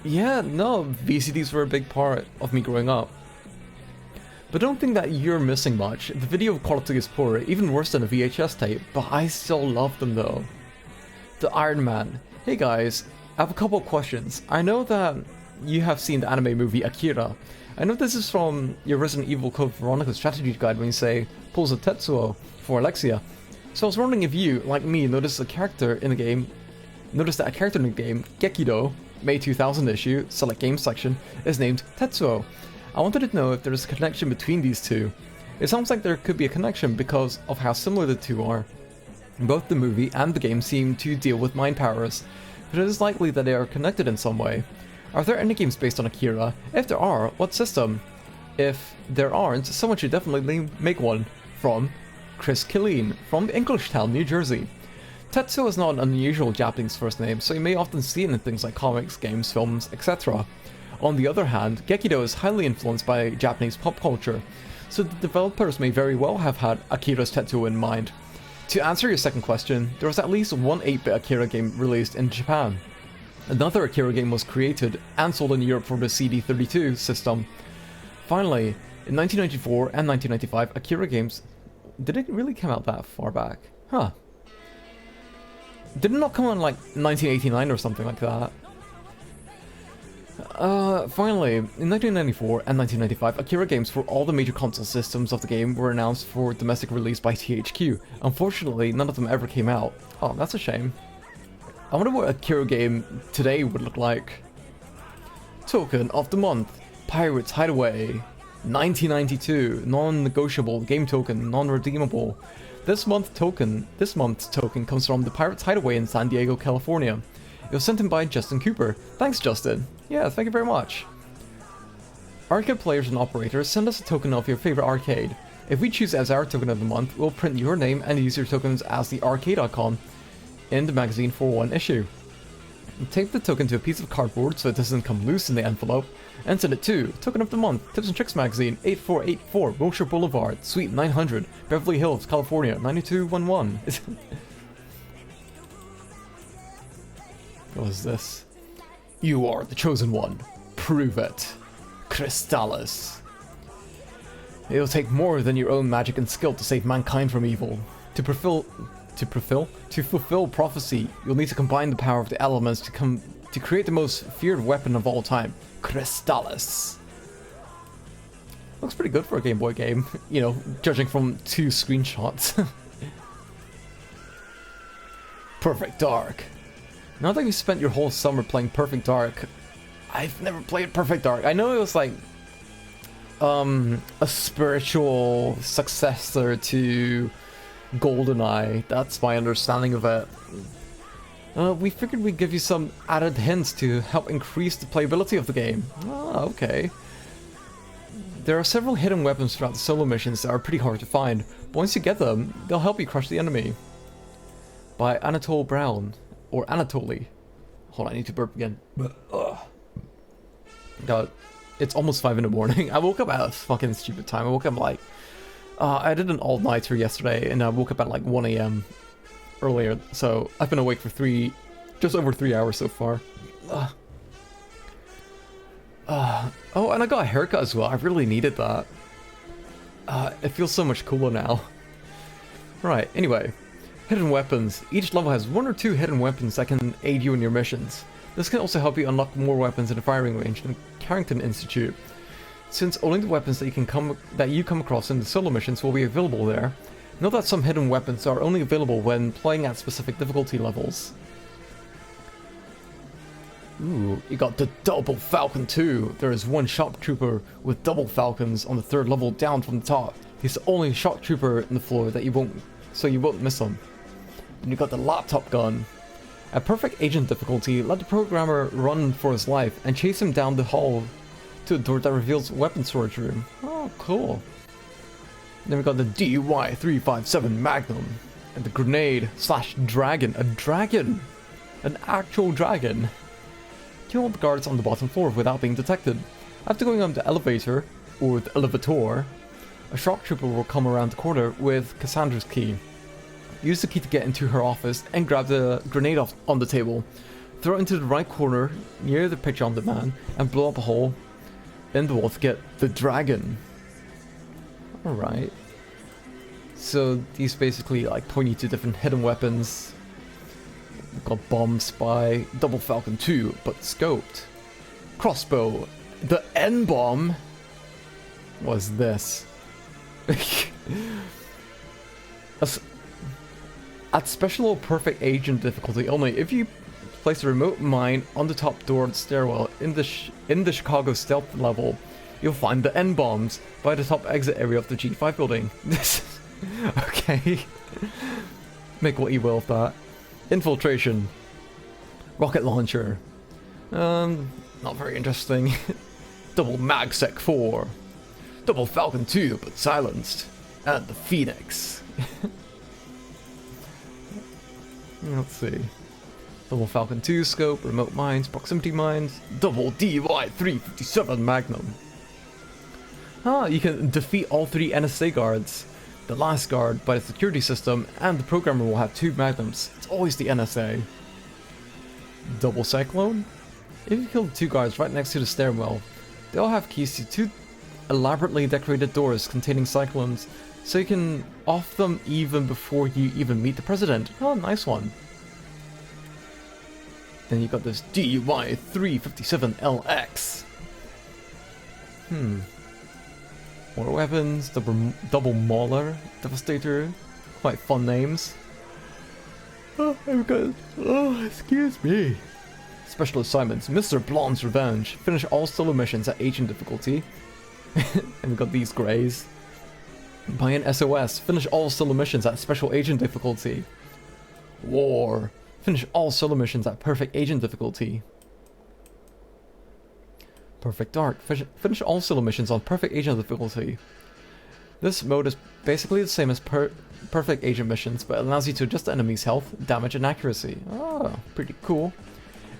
yeah, no, VCDs were a big part of me growing up. But don't think that you're missing much. The video quality is poor, even worse than a VHS tape, but I still love them though. The Iron Man. Hey guys, I have a couple of questions. I know that you have seen the anime movie Akira. I know this is from your Resident Evil Code Veronica strategy guide when you say, pulls a Tetsuo for Alexia. So I was wondering if you, like me, noticed that a character in the game, Gekido, May 2000 issue, select game section, is named Tetsuo. I wanted to know if there's a connection between these two. It sounds like there could be a connection because of how similar the two are. Both the movie and the game seem to deal with mind powers, but it is likely that they are connected in some way. Are there any games based on Akira? If there are, what system? If there aren't, someone should definitely make one. From Chris Killeen, from Englishtown, New Jersey. Tetsuo is not an unusual Japanese first name, so you may often see it in things like comics, games, films, etc. On the other hand, Gekido is highly influenced by Japanese pop culture, so the developers may very well have had Akira's Tetsuo in mind. To answer your second question, there was at least one 8-bit Akira game released in Japan. Another Akira game was created and sold in Europe for the CD32 system. Finally, in 1994 and 1995, Akira games... Did it really come out that far back? Huh. Did it not come out in like 1989 or something like that? Finally, in 1994 and 1995, Akira games for all the major console systems of the game were announced for domestic release by THQ. Unfortunately, none of them ever came out. Oh, that's a shame. I wonder what a Akira game today would look like. Token of the month, Pirates Hideaway. 1992, non-negotiable, game token, non-redeemable. This month's token comes from the Pirates Hideaway in San Diego, California. It was sent in by Justin Cooper. Thanks, Justin. Yeah, thank you very much. Arcade players and operators, send us a token of your favorite arcade. If we choose as our token of the month, we'll print your name and use your tokens as the arcade icon in the magazine for one issue. Tape the token to a piece of cardboard so it doesn't come loose in the envelope, and send it to Token of the Month, Tips and Tricks Magazine, 8484 Wilshire Boulevard, Suite 900, Beverly Hills, California, 92211. What is this? You are the chosen one. Prove it. Crystallis. It'll take more than your own magic and skill to save mankind from evil. To fulfill prophecy, you'll need to combine the power of the elements to create the most feared weapon of all time, Crystallis. Looks pretty good for a Game Boy game, you know, judging from 2 screenshots. Perfect Dark. Now that you've spent your whole summer playing Perfect Dark, I've never played Perfect Dark. I know it was like a spiritual successor to GoldenEye. That's my understanding of it. We figured we'd give you some added hints to help increase the playability of the game. Ah, okay. There are several hidden weapons throughout the solo missions that are pretty hard to find, but once you get them, they'll help you crush the enemy. By Anatole Brown. Or Anatoly. Hold on, I need to burp again. God, it's almost 5 in the morning. I woke up at a fucking stupid time. I woke up like... I did an all-nighter yesterday, and I woke up at like 1 AM earlier, so I've been awake for just over 3 hours so far. Oh, and I got a haircut as well. I really needed that. It feels so much cooler now. Right, anyway. Hidden weapons. Each level has 1 or 2 hidden weapons that can aid you in your missions. This can also help you unlock more weapons in the firing range in Carrington Institute. Since only the weapons that you come across in the solo missions will be available there, note that some hidden weapons are only available when playing at specific difficulty levels. Ooh, you got the Double Falcon too. There is one shock trooper with double falcons on the 3rd level down from the top. He's the only shock trooper in the floor that you won't miss him. Then you got the laptop gun. At perfect agent difficulty, let the programmer run for his life and chase him down the hall to a door that reveals weapon storage room. Oh, cool. Then we got the DY-357 Magnum and the grenade/dragon. A dragon! An actual dragon! Kill the guards on the bottom floor without being detected. After going up the elevator, or the elevator, a shock trooper will come around the corner with Cassandra's key. Use the key to get into her office and grab the grenade off on the table. Throw it into the right corner near the picture on the man and blow up a hole in the wall to get the dragon. Alright. So these basically like point you to different hidden weapons. We've got Bomb, Spy, Double Falcon 2, but scoped. crossbow. The N-bomb was this. At special or perfect agent difficulty only, if you place a remote mine on the top door of the stairwell in the Chicago stealth level, you'll find the N-bombs by the top exit area of the G5 building. Okay. Make what you will of that. Infiltration. Rocket launcher. Not very interesting. Double MagSec 4. Double Falcon 2, but silenced. And the Phoenix. Let's see. Double Falcon 2 scope, remote mines, proximity mines, double DY-357 Magnum. You can defeat all 3 NSA guards. The last guard by the security system, and the programmer will have 2 Magnums. It's always the NSA. Double Cyclone? If you kill the 2 guards right next to the stairwell, they all have keys to 2 elaborately decorated doors containing cyclones, so you can off them even before you even meet the president. Oh, nice one. Then you got this DY-357LX. More weapons, double Mauler, Devastator, quite fun names. Excuse me. Special assignments, Mr. Blonde's Revenge. Finish all solo missions at agent difficulty. And we got these greys. Buy an SOS. Finish all solo missions at special agent difficulty. War. Finish all solo missions at perfect agent difficulty. Perfect Dark. Finish all solo missions on perfect agent difficulty. This mode is basically the same as perfect agent missions, but allows you to adjust the enemy's health, damage, and accuracy. Oh, pretty cool.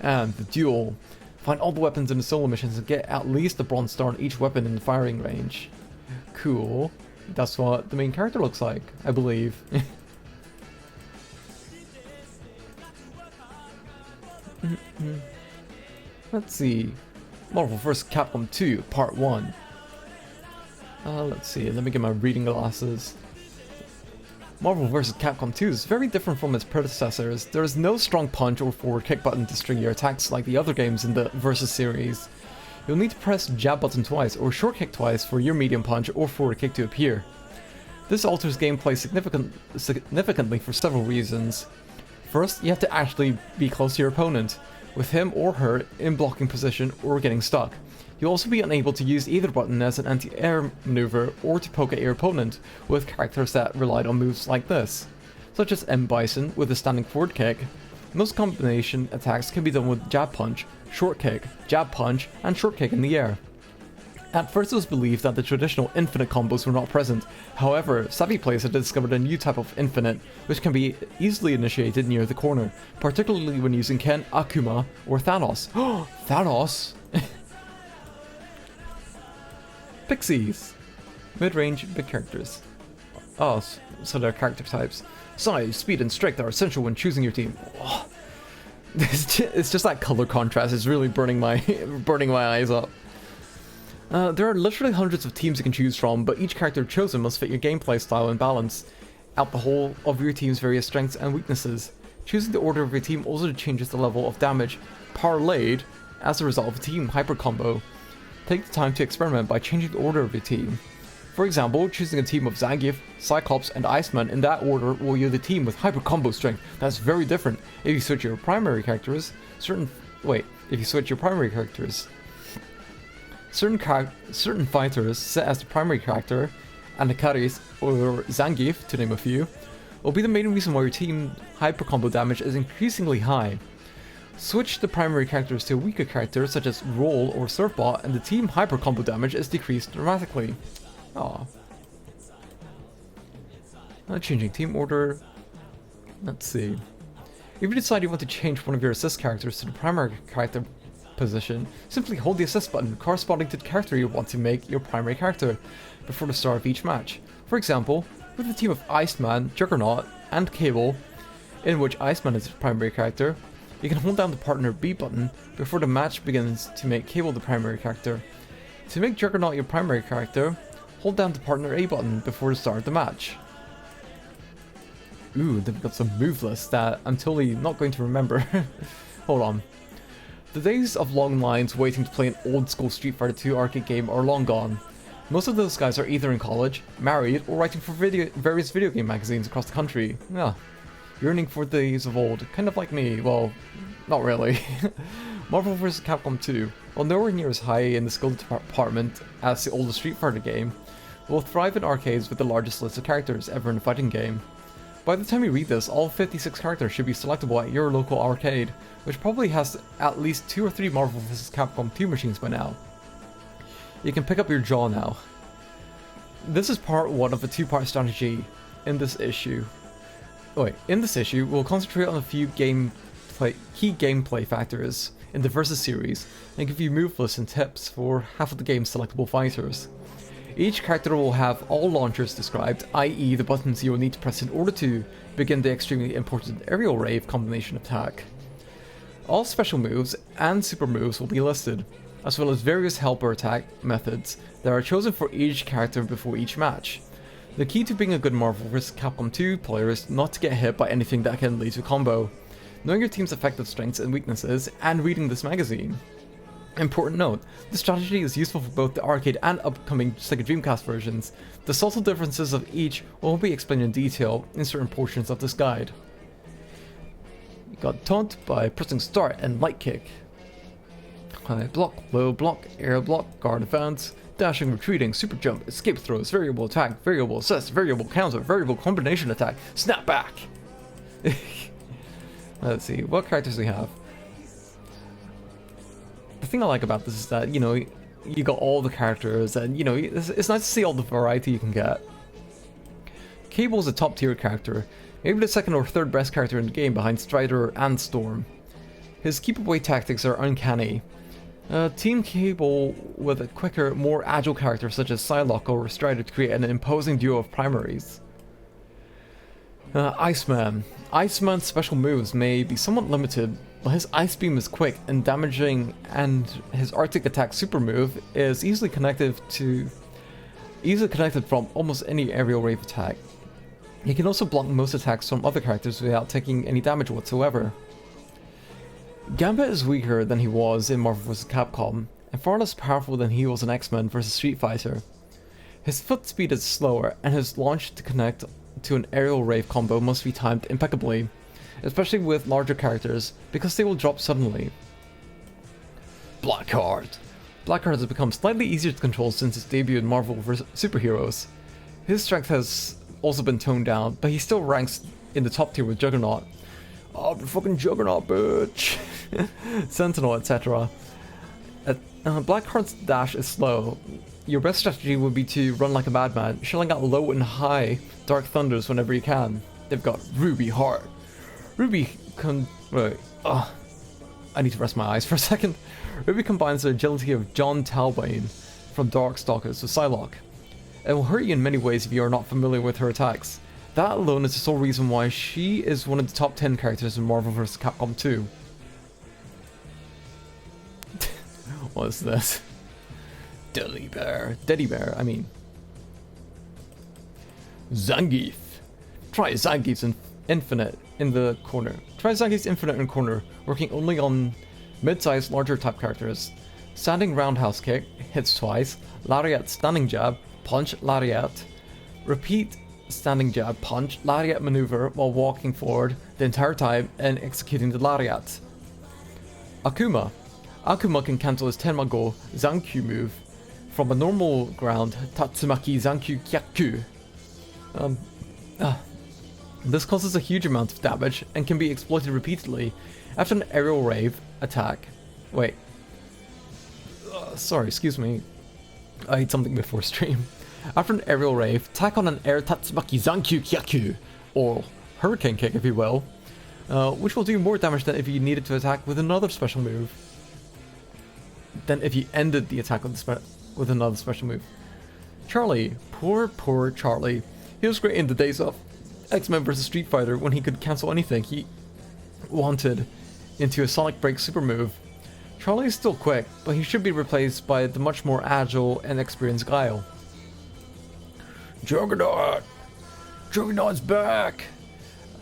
And the Duel. Find all the weapons in the solo missions and get at least a bronze star on each weapon in the firing range. Cool. That's what the main character looks like, I believe. Let's see. Marvel vs. Capcom 2, Part 1. Let's see, let me get my reading glasses. Marvel vs. Capcom 2 is very different from its predecessors. There is no strong punch or forward kick button to string your attacks like the other games in the Versus series. You'll need to press jab button twice or short kick twice for your medium punch or forward kick to appear. This alters gameplay significantly for several reasons. First, you have to actually be close to your opponent, with him or her in blocking position or getting stuck. You'll also be unable to use either button as an anti-air maneuver or to poke at your opponent with characters that relied on moves like this, such as M. Bison with a standing forward kick. Most combination attacks can be done with jab punch, short kick, jab punch, and short kick in the air. At first it was believed that the traditional infinite combos were not present. However, savvy players had discovered a new type of infinite, which can be easily initiated near the corner, particularly when using Ken, Akuma, or Thanos. Oh, Thanos! Pixies. Mid-range big characters. Oh, so they're character types. Size, speed, and strength are essential when choosing your team. Oh. It's just that color contrast is really burning my eyes up. There are literally hundreds of teams you can choose from, but each character chosen must fit your gameplay style and balance out the whole of your team's various strengths and weaknesses. Choosing the order of your team also changes the level of damage parlayed as a result of a team hyper combo. Take the time to experiment by changing the order of your team. For example, choosing a team of Zangief, Cyclops, and Iceman in that order will yield a team with hyper combo strength that's very different. If you switch your primary characters, certain fighters set as the primary character, and Ikaris or Zangief, to name a few, will be the main reason why your team hyper combo damage is increasingly high. Switch the primary characters to a weaker character such as Roll or Surfbot, and the team hyper combo damage is decreased dramatically. Aww. Changing team order. Let's see. If you decide you want to change one of your assist characters to the primary character position, simply hold the assist button corresponding to the character you want to make your primary character before the start of each match. For example, with a team of Iceman, Juggernaut, and Cable, in which Iceman is the primary character, you can hold down the partner B button before the match begins to make Cable the primary character. To make Juggernaut your primary character, hold down the partner A button before the start of the match. Ooh, they've got some move lists that I'm totally not going to remember. Hold on. The days of long lines waiting to play an old school Street Fighter 2 arcade game are long gone. Most of those guys are either in college, married, or writing for various video game magazines across the country. Yeah, yearning for the days of old, kind of like me. Well, not really. Marvel vs. Capcom 2, while nowhere near as high in the skill department as the oldest Street Fighter game, will thrive in arcades with the largest list of characters ever in a fighting game. By the time you read this, all 56 characters should be selectable at your local arcade, which probably has at least 2 or 3 Marvel vs. Capcom 2 machines by now. You can pick up your jaw now. This is part 1 of a 2-part strategy in this issue. In this issue, we'll concentrate on a few key gameplay factors in the Versus series and give you move lists and tips for half of the game's selectable fighters. Each character will have all launchers described, i.e. the buttons you will need to press in order to begin the extremely important Aerial Rave combination attack. All special moves and super moves will be listed, as well as various helper attack methods that are chosen for each character before each match. The key to being a good Marvel vs. Capcom 2 player is not to get hit by anything that can lead to a combo, knowing your team's effective strengths and weaknesses, and reading this magazine. Important note, this strategy is useful for both the arcade and upcoming Sega Dreamcast versions. The subtle differences of each will be explained in detail in certain portions of this guide. You got taunt by pressing start and light kick. High block, low block, air block, guard advance, dashing, retreating, super jump, escape throws, variable attack, variable assist, variable counter, variable combination attack, snap back! Let's see, what characters we have. The thing I like about this is that, you know, you got all the characters and, you know, it's nice to see all the variety you can get. Cable's a top tier character, maybe the second or third best character in the game behind Strider and Storm. His keep away tactics are uncanny. Team Cable with a quicker, more agile character such as Psylocke or Strider to create an imposing duo of primaries. Iceman. Iceman's special moves may be somewhat limited, but his Ice Beam is quick and damaging, and his Arctic Attack super move is easily connected from almost any aerial rave attack. He can also block most attacks from other characters without taking any damage whatsoever. Gambit is weaker than he was in Marvel vs. Capcom, and far less powerful than he was in X-Men vs. Street Fighter. His foot speed is slower, and his launch to connect to an aerial rave combo must be timed impeccably, especially with larger characters, because they will drop suddenly. Blackheart. Blackheart has become slightly easier to control since his debut in Marvel vs. Superheroes. His strength has also been toned down, but he still ranks in the top tier with Juggernaut. Oh, the fucking Juggernaut, bitch! Sentinel, etc. Blackheart's dash is slow. Your best strategy would be to run like a madman, shelling out low and high Dark Thunders whenever you can. They've got Ruby Heart. I need to rest my eyes for a second. Ruby combines the agility of John Talbane from Darkstalkers with Psylocke. It will hurt you in many ways if you are not familiar with her attacks. That alone is the sole reason why she is one of the top 10 characters in Marvel vs. Capcom 2. What is this? Teddy bear, I mean. Zangief. Try Zangief's Infinite in the corner. Try Zangief's Infinite in corner, working only on mid-sized, larger type characters. Standing roundhouse kick, hits twice, lariat standing jab, punch, lariat. Repeat standing jab, punch, lariat maneuver while walking forward the entire time and executing the lariat. Akuma. Akuma can cancel his Tenmago Zankyu move from a normal ground Tatsumaki Zankyu Kyaku. This causes a huge amount of damage and can be exploited repeatedly after an aerial rave attack. Wait. Sorry, excuse me. I ate something before stream. After an aerial rave, attack on an air Tatsumaki Zankyu Kyaku, or Hurricane Kick if you will, which will do more damage than if you needed to attack with another special move. Than if you ended the attack with another special move. Charlie. Poor Charlie. He was great in the days of X-Men vs. Street Fighter when he could cancel anything he wanted into a Sonic Break super move. Charlie is still quick, but he should be replaced by the much more agile and experienced Guile. Juggernaut! Juggernaut's back!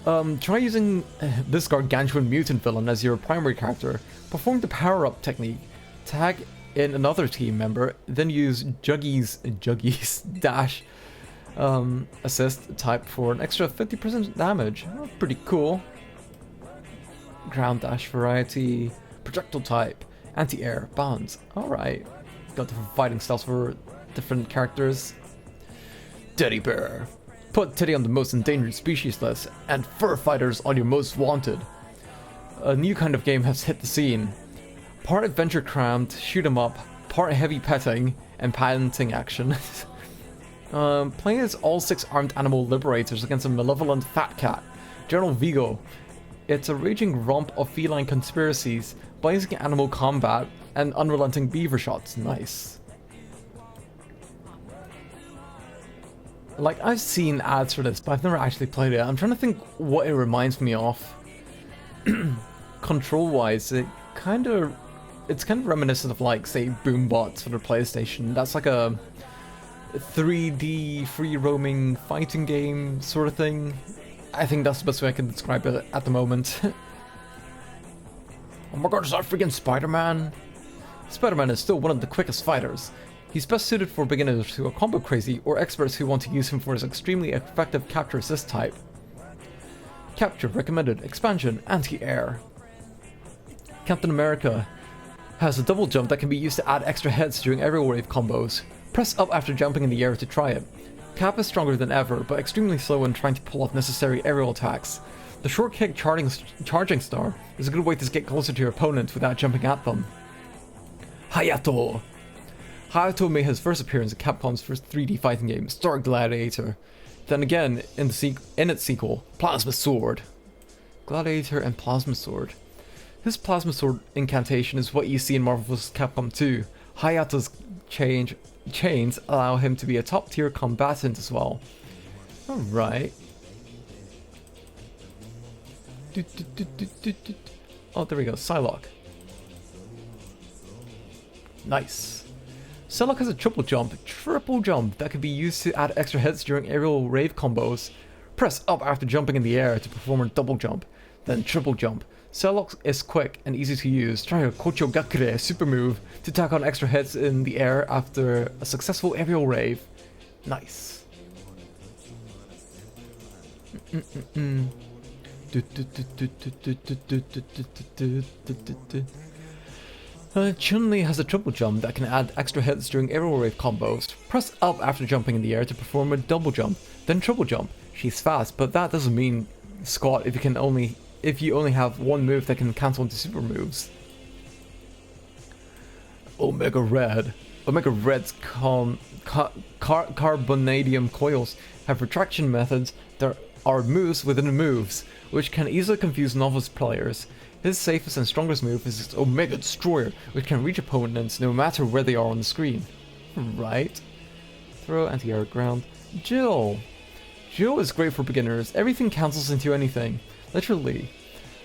Try using this gargantuan mutant villain as your primary character. Perform the power-up technique. Tag in another team member, then use Juggy's dash assist type for an extra 50% damage. Oh, pretty cool. Ground dash variety, projectile type, anti-air, balance. Alright. Got different fighting styles for different characters. Teddy bear. Put Teddy on the most endangered species list, and fur fighters on your most wanted. A new kind of game has hit the scene. Part adventure crammed, shoot 'em up, part heavy petting, and patenting action. Playing as all 6 armed animal liberators against a malevolent fat cat, General Vigo. It's a raging romp of feline conspiracies, blazing animal combat, and unrelenting beaver shots. Nice. Like, I've seen ads for this, but I've never actually played it. I'm trying to think what it reminds me of. Control-wise, it's kind of reminiscent of, like, say, Boombots for the PlayStation. That's like a 3D free-roaming fighting game sort of thing. I think that's the best way I can describe it at the moment. Oh my god, is that freaking Spider-Man? Spider-Man is still one of the quickest fighters. He's best suited for beginners who are combo crazy or experts who want to use him for his extremely effective capture assist type. Capture recommended, expansion, anti-air. Captain America has a double jump that can be used to add extra heads during aerial wave combos. Press up after jumping in the air to try it. Cap is stronger than ever, but extremely slow when trying to pull off necessary aerial attacks. The short kick charging star is a good way to get closer to your opponent without jumping at them. Hayato! Hayato made his first appearance in Capcom's first 3D fighting game, Star Gladiator. Then again, in its sequel, Plasma Sword. Gladiator and Plasma Sword. His Plasma Sword incantation is what you see in Marvel vs. Capcom 2. Hayato's chains allow him to be a top tier combatant as well. Alright. Oh, there we go, Psylocke. Nice. Psylocke has a triple jump that can be used to add extra hits during aerial rave combos. Press up after jumping in the air to perform a double jump, then triple jump. Psylocke is quick and easy to use. Try a Kocho Gakure super move to tack on extra hits in the air after a successful aerial rave. Nice. Chun-Li has a triple jump that can add extra hits during aerial rave combos. Press up after jumping in the air to perform a double jump, then triple jump. She's fast, but that doesn't mean squat if you only have one move that can cancel into super moves. Omega Red. Omega Red's carbonadium coils have retraction methods that are moves within moves, which can easily confuse novice players. His safest and strongest move is his Omega Destroyer, which can reach opponents no matter where they are on the screen. Right. Throw, anti-air, ground. Jill. Jill is great for beginners. Everything cancels into anything. Literally.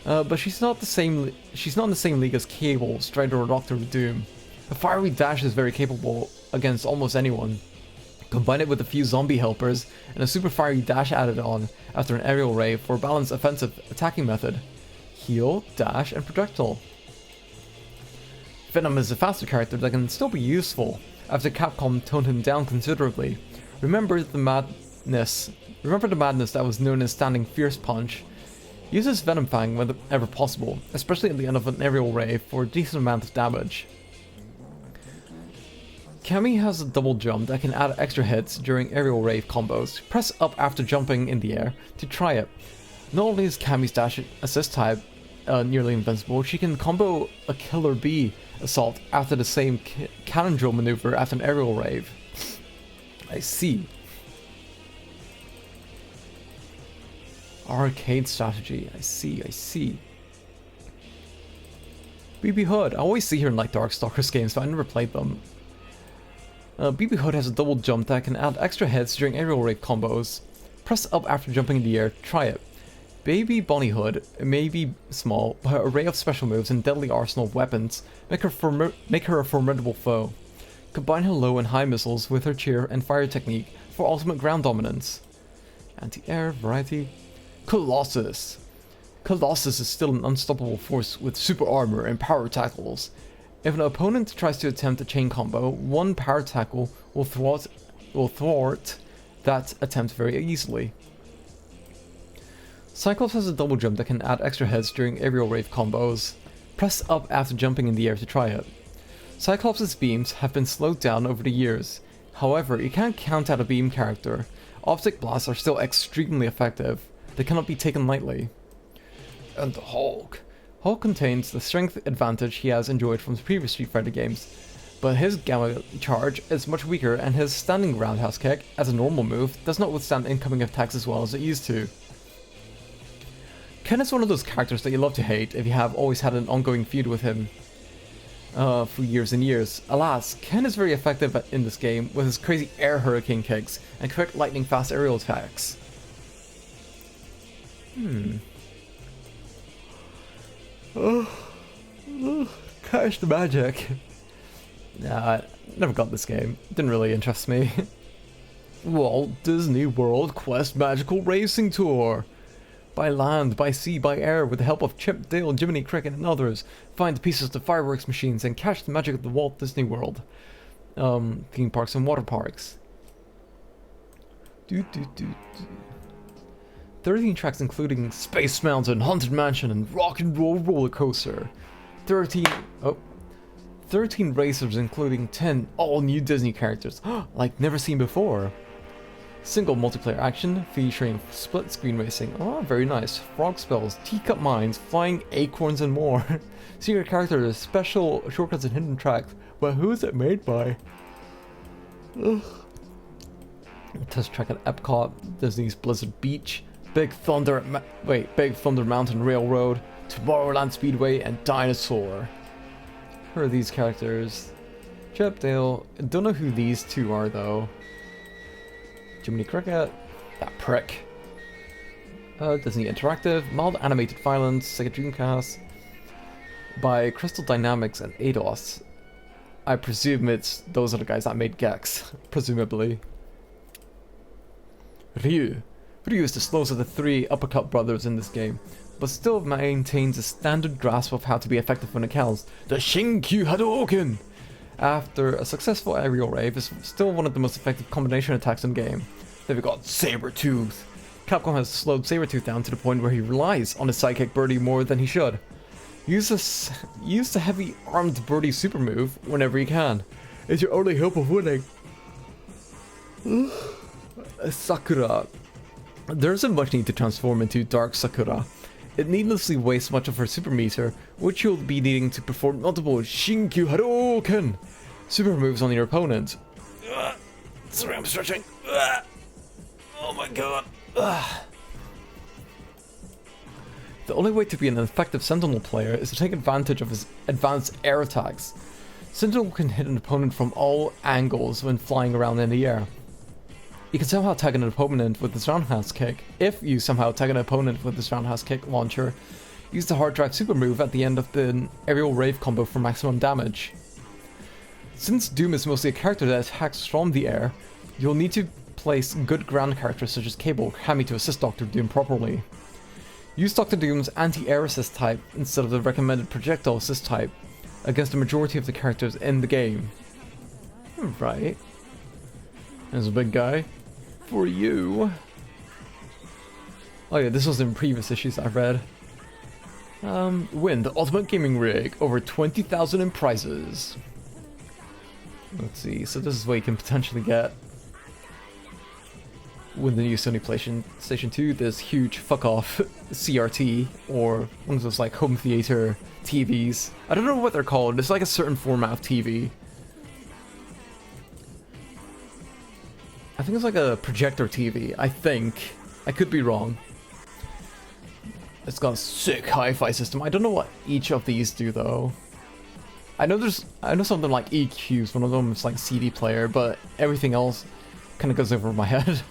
But she's not in the same league as Cable, Strider, or Doctor Doom. A fiery dash is very capable against almost anyone. Combine it with a few zombie helpers and a super fiery dash added on after an aerial rave for a balanced offensive attacking method. Heal, dash, and projectile. Venom is a faster character that can still be useful after Capcom toned him down considerably. Remember the madness that was known as Standing Fierce Punch. Use his Venom Fang whenever possible, especially at the end of an aerial rave for a decent amount of damage. Cammy has a double jump that can add extra hits during aerial rave combos. Press up after jumping in the air to try it. Not only is Cammy's dash assist type nearly invincible, she can combo a Killer Bee assault after the same cannon drill maneuver after an aerial rave. I see. Arcade strategy. I see. BB Hood. I always see her in like Darkstalkers games, but I never played them. BB Hood has a double jump that can add extra hits during aerial rave combos. Press up after jumping in the air to try it. Baby Bonnie Hood may be small, but her array of special moves and deadly arsenal of weapons make her a formidable foe. Combine her low and high missiles with her cheer and fire technique for ultimate ground dominance. Anti-air, variety. Colossus. Colossus is still an unstoppable force with super armor and power tackles. If an opponent tries to attempt a chain combo, one power tackle will thwart that attempt very easily. Cyclops has a double jump that can add extra hits during aerial rave combos. Press up after jumping in the air to try it. Cyclops' beams have been slowed down over the years. However, you can't count out a beam character. Optic blasts are still extremely effective. They cannot be taken lightly. And the Hulk. Hulk contains the strength advantage he has enjoyed from the previous Street Fighter games, but his Gamma Charge is much weaker and his standing roundhouse kick, as a normal move, does not withstand incoming attacks as well as it used to. Ken is one of those characters that you love to hate if you have always had an ongoing feud with him for years and years. Alas, Ken is very effective in this game with his crazy air hurricane kicks and quick lightning fast aerial attacks. Catch the magic. Nah, never got this game. Didn't really interest me. Walt Disney World Quest Magical Racing Tour. By land, by sea, by air, with the help of Chip, Dale, Jiminy Cricket and others, find the pieces of fireworks machines and catch the magic of the Walt Disney World. Theme parks and water parks. 13 tracks including Space Mountain, Haunted Mansion, and Rock and Roll Roller Coaster. 13 racers including 10 all-new Disney characters, like never seen before. Single multiplayer action featuring split screen racing. Oh, very nice. Frog spells, teacup mines, flying acorns, and more. Secret characters, special shortcuts, and hidden tracks. But who is it made by? Test track at Epcot, Disney's Blizzard Beach, Big Thunder Mountain Railroad, Tomorrowland Speedway, and Dinosaur. Who are these characters? Chip, Dale. Don't know who these two are though. Jiminy Cricket, that prick. Disney Interactive, mild animated violence, Sega Dreamcast, by Crystal Dynamics and Eidos. I presume those are the guys that made Gex, presumably. Ryu. Ryu is the slowest of the three uppercut brothers in this game, but still maintains a standard grasp of how to be effective when it counts. The Shinkyu Hadouken! After a successful aerial rave, is still one of the most effective combination attacks in the game. Then we got Sabretooth. Capcom has slowed Sabretooth down to the point where he relies on his sidekick Birdie more than he should. Use the heavy armed Birdie super move whenever you can. It's your only hope of winning. Sakura. There isn't much need to transform into Dark Sakura. It needlessly wastes much of her super meter, which you'll be needing to perform multiple Shinkyu Hadouken super moves on your opponent. Sorry, I'm stretching. Oh my god. The only way to be an effective Sentinel player is to take advantage of his advanced air attacks. Sentinel can hit an opponent from all angles when flying around in the air. You can somehow tag an opponent with this roundhouse kick. If you somehow tag an opponent with this roundhouse kick launcher, use the hard drive super move at the end of the aerial rave combo for maximum damage. Since Doom is mostly a character that attacks from the air, you'll need to place good ground characters such as Cable, Cammy to assist Dr. Doom properly. Use Dr. Doom's anti-air assist type instead of the recommended projectile assist type against the majority of the characters in the game. Right. There's a big guy. For you. Oh yeah, this was in previous issues I've read. Win the Ultimate Gaming Rig. Over 20,000 in prizes. Let's see, so this is what you can potentially get with the new Sony PlayStation 2, this huge fuck-off CRT, or one of those like home theater TVs. I don't know what they're called, it's like a certain format of TV. I think it's like a projector TV, I think. I could be wrong. It's got a sick hi-fi system. I don't know what each of these do though. I know something like EQs, one of them is like CD player, but everything else kind of goes over my head.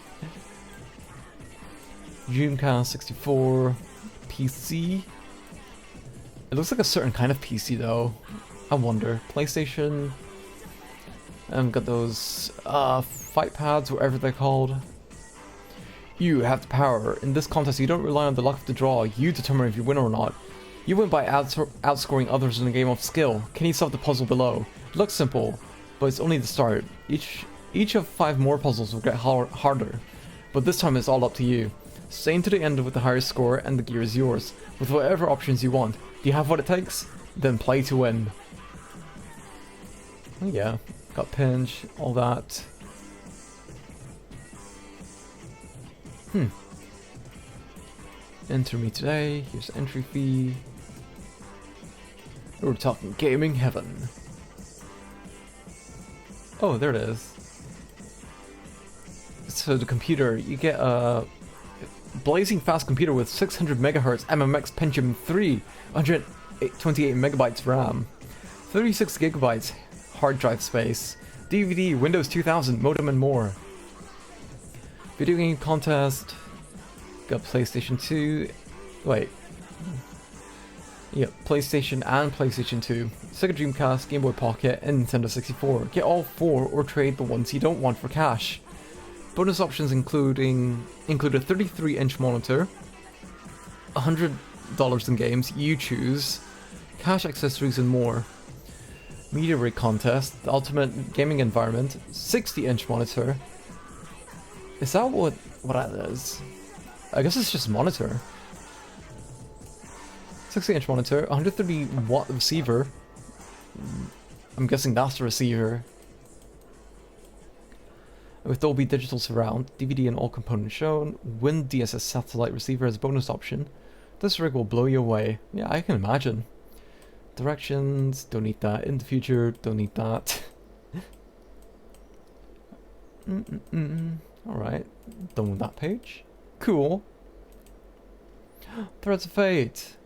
Dreamcast 64, PC. It looks like a certain kind of PC though. I wonder. PlayStation. Got those fight pads, whatever they're called. You have the power. In this contest, you don't rely on the luck of the draw. You determine if you win or not. You win by outscoring others in a game of skill. Can you solve the puzzle below? It looks simple, but it's only the start. Each of 5 more puzzles will get harder, but this time it's all up to you. Stay to the end with the highest score and the gear is yours, with whatever options you want. Do you have what it takes? Then play to win. Oh yeah, got pinch, all that. Enter me today, here's entry fee. We're talking gaming heaven. Oh, there it is. So the computer, you get a blazing fast computer with 600 MHz MMX Pentium 3, 128 megabytes RAM, 36 gigabytes hard drive space, DVD, Windows 2000, modem and more. Video game contest, got PlayStation 2, wait. Yep, PlayStation and PlayStation 2, Sega Dreamcast, Game Boy Pocket, and Nintendo 64. Get all 4 or trade the ones you don't want for cash. Bonus options include a 33-inch monitor, $100 in games, you choose, cash accessories and more. Media rig contest, the ultimate gaming environment, 60-inch monitor. Is that what that is? I guess it's just monitor. 60-inch monitor, 130 watt receiver. I'm guessing that's the receiver. With Dolby Digital Surround, DVD and all components shown, Wind DSS satellite receiver as a bonus option. This rig will blow you away. Yeah, I can imagine. Directions, don't need that. In the future, don't need that. Alright, done with that page. Cool. Threads of Fate.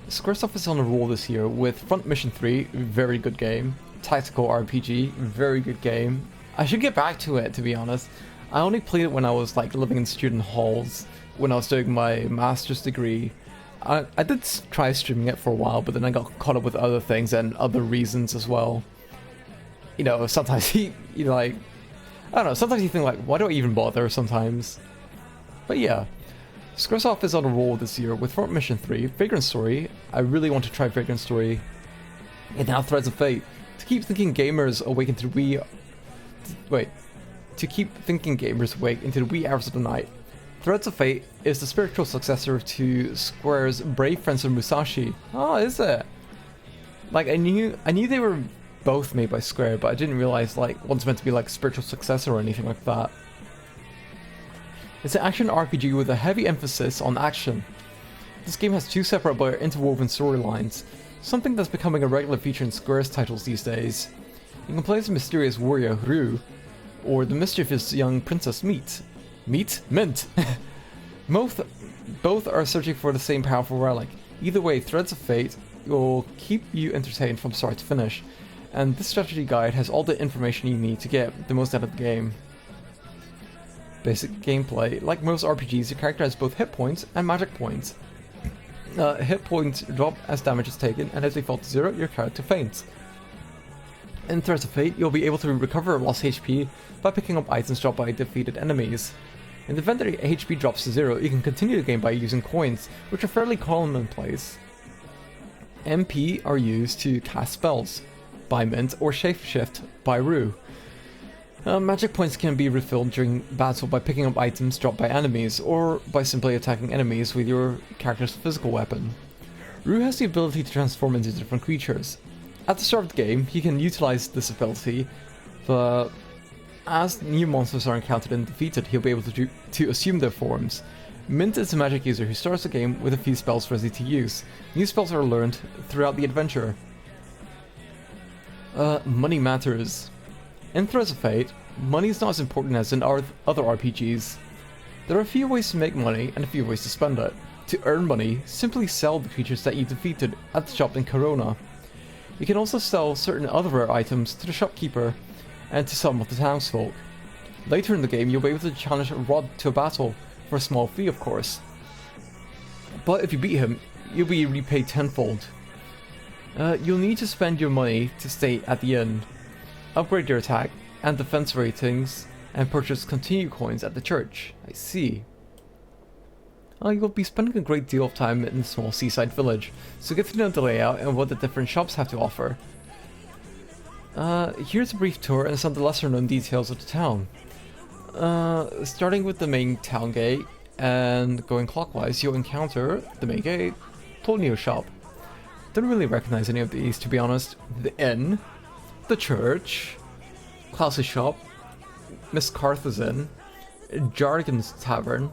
Squaresoft is on a roll this year with Front Mission 3, very good game. Tactical RPG, very good game. I should get back to it, to be honest. I only played it when I was like living in student halls, when I was doing my master's degree. I did try streaming it for a while, but then I got caught up with other things and other reasons as well. You know, sometimes you like, I don't know, sometimes you think like, why do I even bother sometimes? But yeah, Squaresoft is on a roll this year with Front Mission 3, Vagrant Story. I really want to try Vagrant Story. And now Threads of Fate. To keep thinking gamers awake into the wee hours of the night. Threads of Fate is the spiritual successor to Square's Brave Fencer Musashi. Oh, is it? Like I knew they were both made by Square, but I didn't realize like one's meant to be like spiritual successor or anything like that. It's an action RPG with a heavy emphasis on action. This game has 2 separate but interwoven storylines, something that's becoming a regular feature in Square's titles these days. You can play as the mysterious warrior Ryu, or the mischievous young princess Mint. Both are searching for the same powerful relic. Either way, Threads of Fate will keep you entertained from start to finish, and this strategy guide has all the information you need to get the most out of the game. Basic gameplay. Like most RPGs, your character has both hit points and magic points. Hit points drop as damage is taken, and as they fall to 0, your character faints. In Threads of Fate, you'll be able to recover lost HP by picking up items dropped by defeated enemies. In the event that your HP drops to 0, you can continue the game by using coins, which are fairly commonplace. MP are used to cast spells by Mint or Shapeshift by Rue. Magic points can be refilled during battle by picking up items dropped by enemies, or by simply attacking enemies with your character's physical weapon. Rue has the ability to transform into different creatures. At the start of the game, he can utilize this ability, but as new monsters are encountered and defeated, he'll be able to assume their forms. Mint is a magic user who starts the game with a few spells ready to use. New spells are learned throughout the adventure. Money matters. In Threads of Fate, money is not as important as in other RPGs. There are a few ways to make money and a few ways to spend it. To earn money, simply sell the creatures that you defeated at the shop in Corona. You can also sell certain other rare items to the shopkeeper and to some of the townsfolk. Later in the game, you'll be able to challenge Rod to a battle, for a small fee of course. But if you beat him, you'll be repaid tenfold. You'll need to spend your money to stay at the inn, upgrade your attack and defense ratings, and purchase continue coins at the church. I see. You'll be spending a great deal of time in a small seaside village, so get to know the layout and what the different shops have to offer. Here's a brief tour and some of the lesser known details of the town. Starting with the main town gate and going clockwise, you'll encounter the main gate, Tonio shop. Don't really recognize any of these, to be honest. The inn, the church, Klaus's shop, Miss Cartha's inn, Jargon's tavern,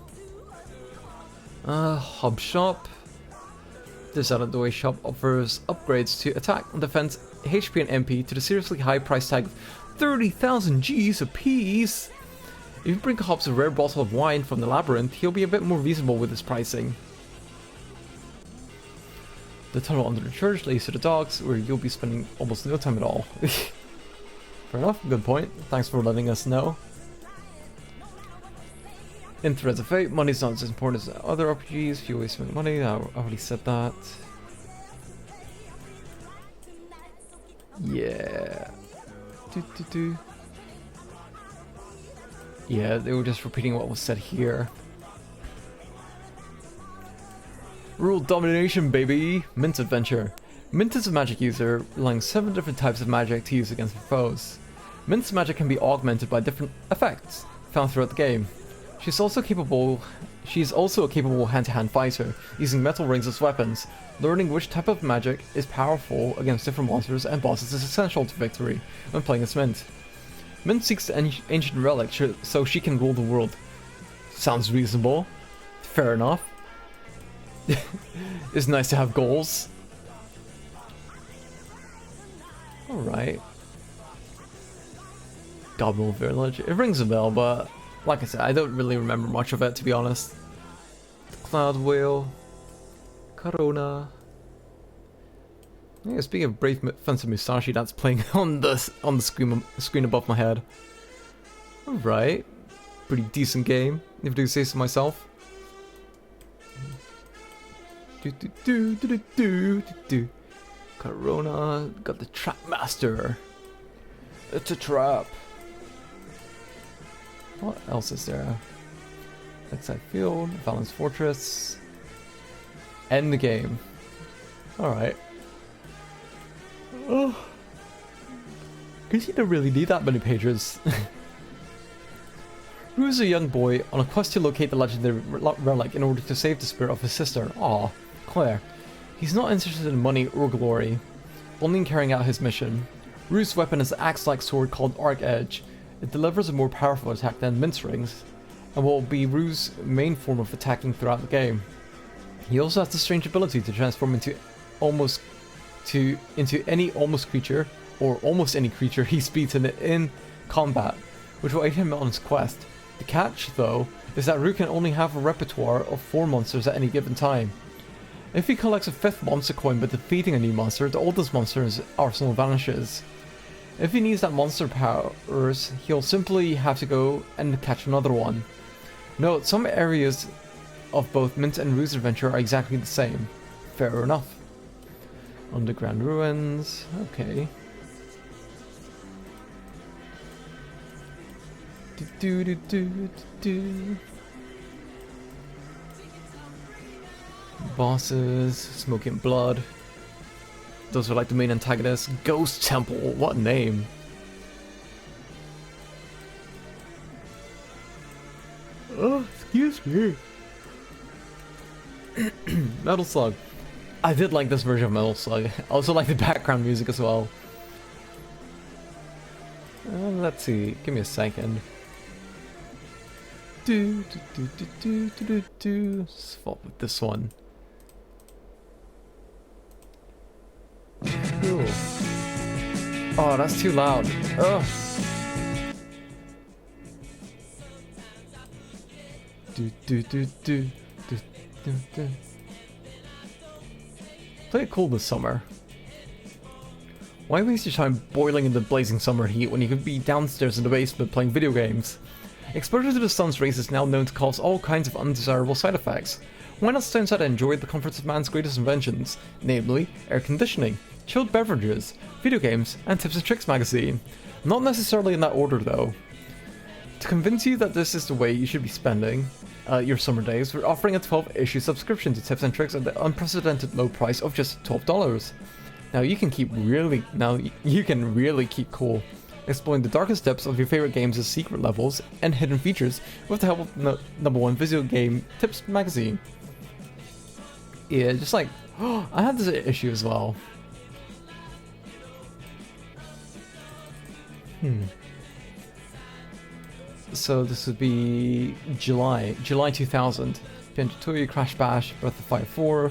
hub shop. This out-of-the-way shop offers upgrades to attack, defense, HP and MP to the seriously high price tag of 30,000 Gs apiece. If you bring Hobbs a rare bottle of wine from the labyrinth, he'll be a bit more reasonable with his pricing. The tunnel under the church leads to the docks, where you'll be spending almost no time at all. Fair enough, good point. Thanks for letting us know. In Threads of Fate, money's not as important as other RPGs. If you always spend money, I already said that. Yeah. Yeah, they were just repeating what was said here. Rule domination, baby! Mint Adventure. Mint is a magic user, relying on 7 different types of magic to use against her foes. Mint's magic can be augmented by different effects found throughout the game. She's also a capable hand-to-hand fighter, using metal rings as weapons. Learning which type of magic is powerful against different monsters and bosses is essential to victory when playing as Mint. Mint seeks the ancient relic so she can rule the world. Sounds reasonable. Fair enough. It's nice to have goals. Alright. Goblin Village. It rings a bell, but like I said, I don't really remember much of it, to be honest. The Cloud Whale. Corona. Yeah, speaking of Brave Fencer Musashi, that's playing on the screen above my head. Alright. Pretty decent game, if I do say so myself. Corona, got the Trap Master. It's a trap. What else is there? Lakeside Field, Valence Fortress. End the game. Alright. Oh. Guess you don't really need that many pages. Rue is a young boy on a quest to locate the legendary relic in order to save the spirit of his sister. Aw, Claire. He's not interested in money or glory, only in carrying out his mission. Rue's weapon is an axe-like sword called Arc Edge. It delivers a more powerful attack than Mint's rings, and will be Rue's main form of attacking throughout the game. He also has the strange ability to transform into any almost creature, or almost any creature he's beaten in combat, which will aid him on his quest. The catch, though, is that Rue can only have a repertoire of 4 monsters at any given time. If he collects a 5th monster coin by defeating a new monster, the oldest monster in his arsenal vanishes. If he needs that monster powers, he'll simply have to go and catch another one. Note, some areas of both Mint and Rue's adventure are exactly the same. Fair enough. Underground ruins, okay. Bosses, Smoking Blood. Those are like the main antagonists. Ghost Temple, what name? Oh, excuse me. Metal Slug. I did like this version of Metal Slug. I also like the background music as well. Let's see, give me a second. Swap with this one. Cool. Oh, that's too loud. Ugh. Play it cool this summer. Why waste your time boiling in the blazing summer heat when you could be downstairs in the basement playing video games? Exposure to the sun's rays is now known to cause all kinds of undesirable side effects. Why not stay inside and enjoy the comforts of man's greatest inventions, namely air conditioning, chilled beverages, video games, and Tips and Tricks magazine? Not necessarily in that order though. To convince you that this is the way you should be spending your summer days, we're offering a 12-issue subscription to Tips and Tricks at the unprecedented low price of just $12. Now you can really keep cool, exploring the darkest depths of your favorite games' secret levels and hidden features with the help of #1 video game tips magazine. Yeah, just like, I had this issue as well. So this would be July 2000. Banjo-Tooie, Crash Bash, Breath of Fire 4,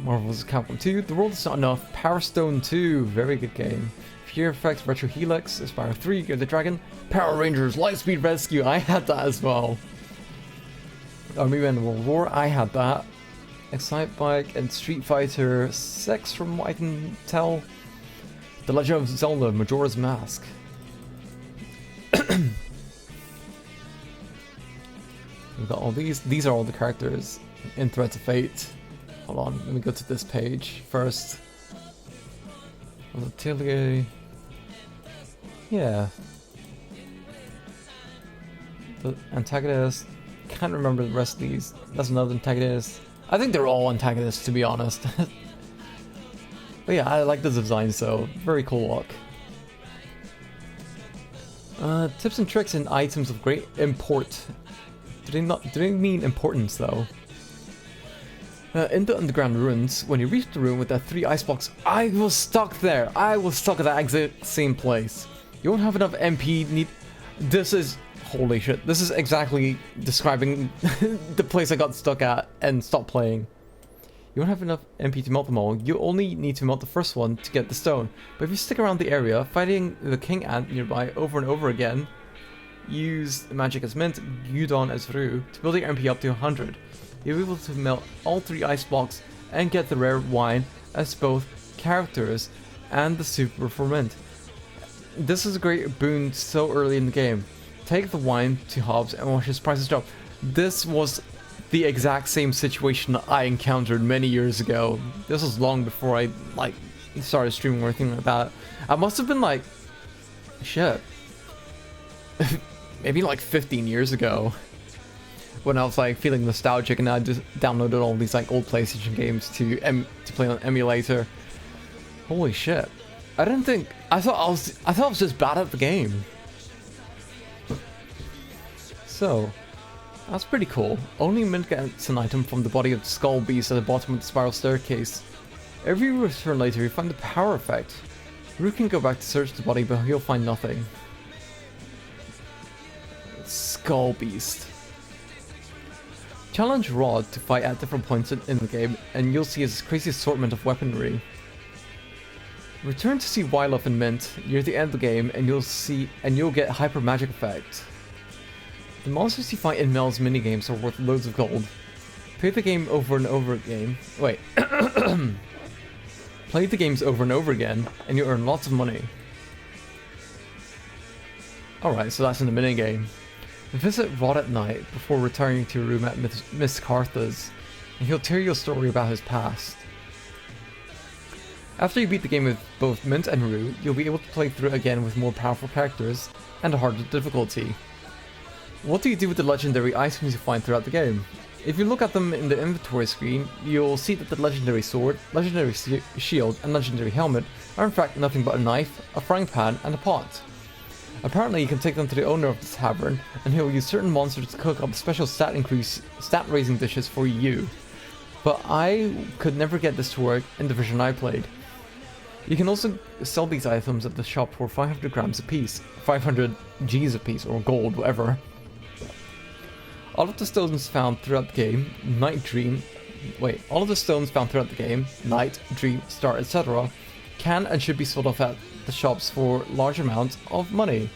Marvel's Capcom 2, The World Is Not Enough, Power Stone 2, very good game. Fear Effects, Retro Helix, Aspire 3, Gear the Dragon, Power Rangers, Lightspeed Rescue, I had that as well. Army Man World War, I had that. Excitebike and Street Fighter 6 from what I can tell. The Legend of Zelda, Majora's Mask. We've got all these are all the characters in Threads of Fate. Hold on, let me go to this page first. Atelier. Yeah. The antagonist. Can't remember the rest of these. That's another antagonist. I think they're all antagonists, to be honest. But yeah, I like the design, so very cool look. Tips and tricks and items of great import. Do they mean importance though? In the underground ruins, when you reach the room with that 3 ice blocks, I was stuck there. I was stuck at that exact same place. You won't have enough MP. This is holy shit. This is exactly describing the place I got stuck at and stopped playing. You won't have enough MP to melt them all. You only need to melt the first one to get the stone. But if you stick around the area, fighting the king ant nearby over and over again, use magic as mint, Gudon as Ru, to build your MP up to 100. You'll be able to melt all 3 ice blocks and get the rare wine as both characters and the super for mint. This is a great boon so early in the game. Take the wine to Hobbs and watch his prices drop. This was the exact same situation I encountered many years ago. This was long before I started streaming or anything like that. I must have been like, shit, maybe like 15 years ago, when I was like feeling nostalgic and I just downloaded all these like old PlayStation games to play on emulator. Holy shit! I thought I was just bad at the game. So that's pretty cool. Only Mint gets an item from the body of the Skull Beast at the bottom of the spiral staircase. Every return later, you find the power effect. Ru can go back to search the body, but he'll find nothing. Skull Beast. Challenge Rod to fight at different points in the game, and you'll see his crazy assortment of weaponry. Return to see Wyleth and Mint near the end of the game, and you'll get Hyper Magic Effect. The monsters you fight in Mel's minigames are worth loads of gold. Play the game over and over again. Wait. Play the games over and over again, and you earn lots of money. Alright, so that's in the minigame. Visit Rod at night before returning to your room at Miss Cartha's, and he'll tell you a story about his past. After you beat the game with both Mint and Ru, you'll be able to play through it again with more powerful characters and a harder difficulty. What do you do with the legendary items you find throughout the game? If you look at them in the inventory screen, you'll see that the legendary sword, legendary shield, and legendary helmet are in fact nothing but a knife, a frying pan, and a pot. Apparently you can take them to the owner of the tavern, and he will use certain monsters to cook up special stat raising dishes for you. But I could never get this to work in the version I played. You can also sell these items at the shop for 500 grams a piece, 500 Gs a piece, or gold, whatever. All of the stones found throughout the game, Night, Dream, Star, etc., can and should be sold off at the shops for large amounts of money.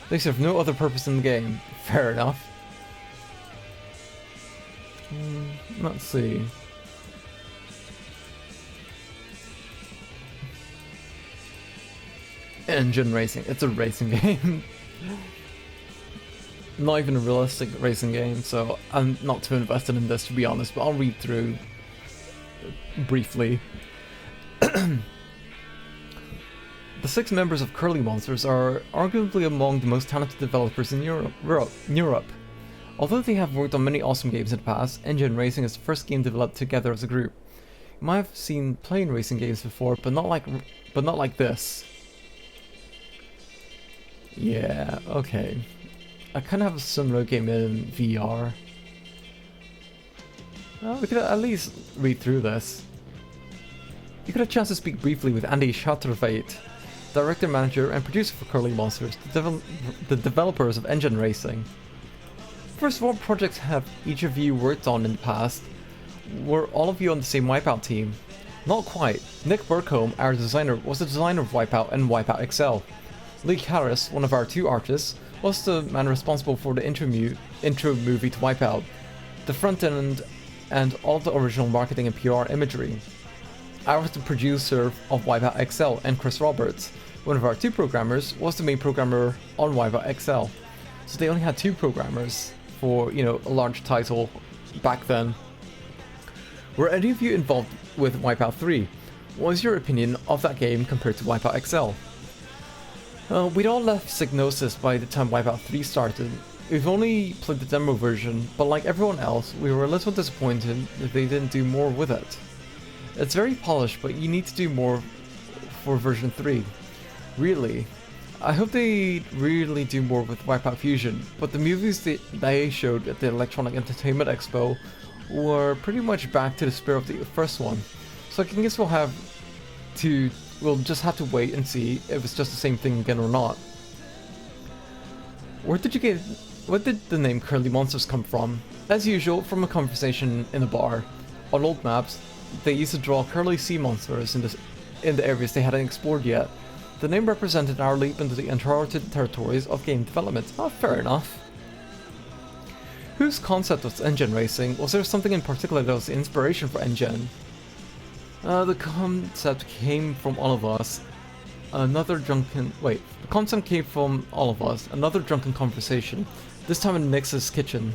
They serve no other purpose in the game. Fair enough. Let's see. Engine racing. It's a racing game. Not even a realistic racing game, so I'm not too invested in this, to be honest, but I'll read through The 6 members of Curly Monsters are arguably among the most talented developers in Europe. Although they have worked on many awesome games in the past, Engine Racing is the first game developed together as a group. You might have seen plane racing games before, but not like this. Yeah, okay. I kind of have a similar game in VR. Well, we could at least read through this. You got a chance to speak briefly with Andy Schatterveit, director, manager, and producer for Curly Monsters, the developers of Engine Racing. First, what projects have each of you worked on in the past? Were all of you on the same Wipeout team? Not quite. Nick Burkholm, our designer, was the designer of Wipeout and Wipeout XL. Lee Harris, one of our 2 artists, was the man responsible for the intro movie to Wipeout, the front end, and all the original marketing and PR imagery. I was the producer of Wipeout XL, and Chris Roberts, one of our 2 programmers, was the main programmer on Wipeout XL. So they only had 2 programmers for, you know, a large title back then. Were any of you involved with Wipeout 3? What was your opinion of that game compared to Wipeout XL? We'd all left Psygnosis by the time Wipeout 3 started. We've only played the demo version, but like everyone else, we were a little disappointed that they didn't do more with it. It's very polished, but you need to do more for version 3. Really. I hope they really do more with Wipeout Fusion, but the movies that they showed at the Electronic Entertainment Expo were pretty much back to the spirit of the first one. So I guess we'll just have to wait and see if it's just the same thing again or not. What did the name Curly Monsters come from? As usual, from a conversation in a bar. On old maps, they used to draw curly sea monsters in the areas they hadn't explored yet. The name represented our leap into the uncharted territories of game development. Oh, fair enough. Whose concept was Engine Racing? Was there something in particular that was the inspiration for Engine? The concept came from all of us. The concept came from all of us. Another drunken conversation. This time in Nick's kitchen.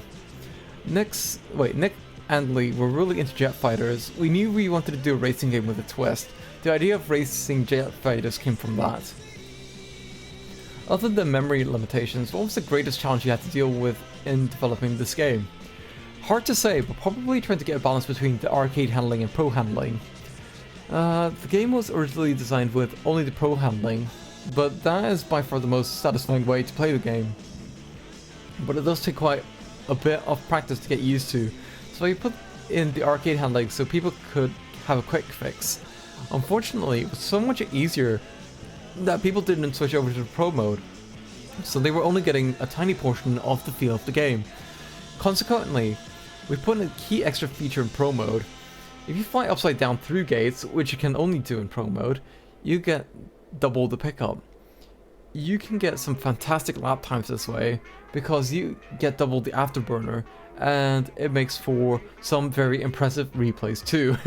Nick and Lee were really into jet fighters. We knew we wanted to do a racing game with a twist. The idea of racing jet fighters came from that. Other than memory limitations, what was the greatest challenge you had to deal with in developing this game? Hard to say, but probably trying to get a balance between the arcade handling and pro handling. The game was originally designed with only the pro handling, but that is by far the most satisfying way to play the game. But it does take quite a bit of practice to get used to, so we put in the arcade handling so people could have a quick fix. Unfortunately, it was so much easier that people didn't switch over to the pro mode, so they were only getting a tiny portion of the feel of the game. Consequently, we put in a key extra feature in pro mode. If you fly upside down through gates, which you can only do in pro mode, you get double the pickup. You can get some fantastic lap times this way, because you get double the afterburner, and it makes for some very impressive replays too.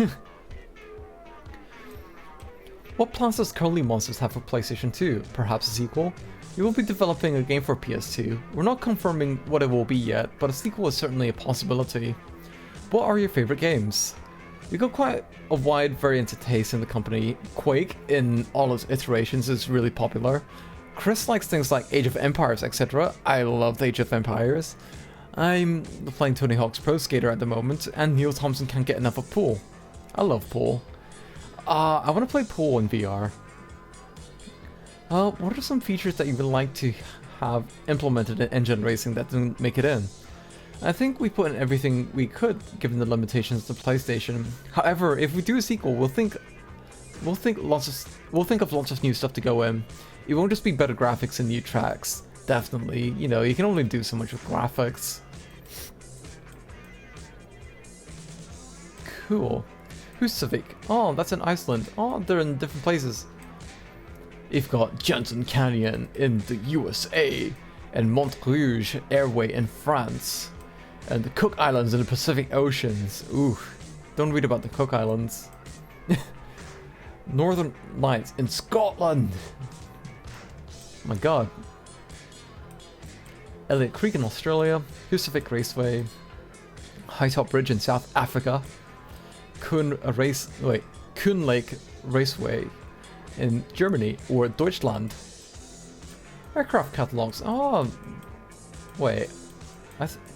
What plans does Curly Monsters have for PlayStation 2? Perhaps a sequel? We will be developing a game for PS2. We're not confirming what it will be yet, but a sequel is certainly a possibility. What are your favorite games? We got quite a wide variance of taste in the company. Quake, in all its iterations, is really popular. Chris likes things like Age of Empires, etc. I love Age of Empires. I'm playing Tony Hawk's Pro Skater at the moment, and Neil Thompson can't get enough of Pool. I love Pool. I want to play Pool in VR. What are some features that you would like to have implemented in Engine Racing that didn't make it in? I think we put in everything we could, given the limitations of the PlayStation. However, if we do a sequel, we'll think of lots of new stuff to go in. It won't just be better graphics and new tracks. Definitely, you know, you can only do so much with graphics. Cool. Who's Civic? Oh, that's in Iceland. Oh, they're in different places. You've got Jensen Canyon in the USA, and Montrouge Airway in France, and the Cook Islands in the Pacific Oceans. Ooh, don't read about the Cook Islands. Northern Lights in Scotland. Oh my god. Elliot Creek in Australia, Husavik Raceway, High Top Bridge in South Africa, Kuhn Lake Raceway, in Germany or Deutschland. Aircraft catalogs. Oh, wait.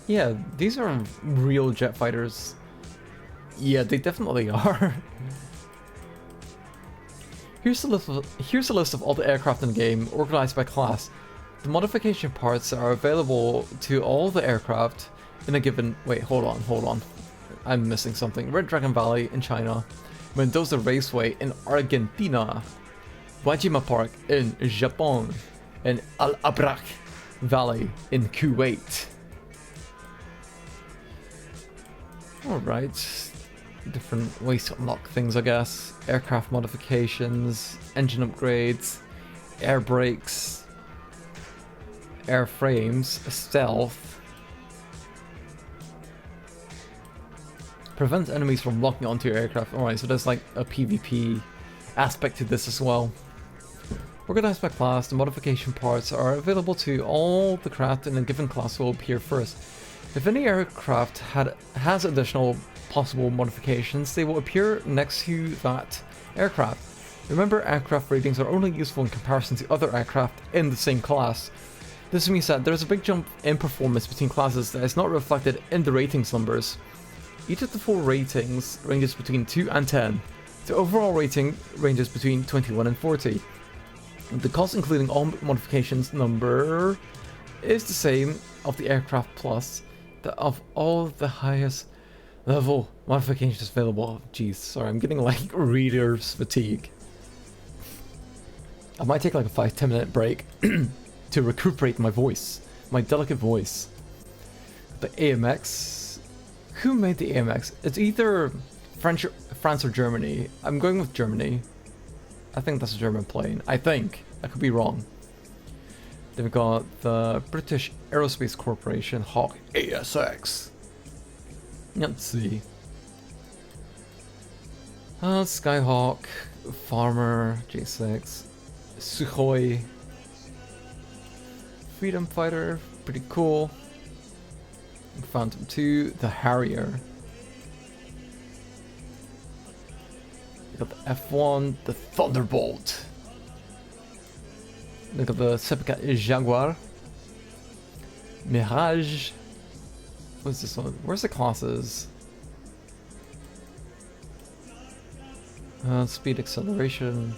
Yeah, these are real jet fighters. Yeah, they definitely are. Here's a list of all the aircraft in the game, organized by class. The modification parts are available to all the aircraft in a given... Wait, hold on. I'm missing something. Red Dragon Valley in China, Mendoza Raceway in Argentina, Wajima Park in Japan, and Al Abrak Valley in Kuwait. Alright. Different ways to unlock things, I guess. Aircraft modifications, engine upgrades, air brakes, airframes, stealth. Prevents enemies from locking onto your aircraft. Alright, so there's like a PvP aspect to this as well. Organized by class, the modification parts are available to all the craft in a given class will appear first. If any aircraft has additional possible modifications, they will appear next to that aircraft. Remember, aircraft ratings are only useful in comparison to other aircraft in the same class. This means that there's a big jump in performance between classes that is not reflected in the ratings numbers. Each of the 4 ratings ranges between 2 and 10. The overall rating ranges between 21 and 40. The cost including all modifications number is the same of the aircraft plus that of all the highest level modifications available. Jeez, sorry, I'm getting like reader's fatigue. I might take like a 5-10 minute break to recuperate my voice, my delicate voice. The AMX. Who made the AMX? It's either France or Germany. I'm going with Germany. I think that's a German plane. I think. I could be wrong. Then we've got the British Aerospace Corporation, Hawk ASX. Let's see. Skyhawk, Farmer, J6, Sukhoi, Freedom Fighter, pretty cool. Phantom 2, the Harrier. We got the F1, the Thunderbolt. Look at the Sepka Jaguar. Mirage. What's this one? Where's the classes? Speed acceleration.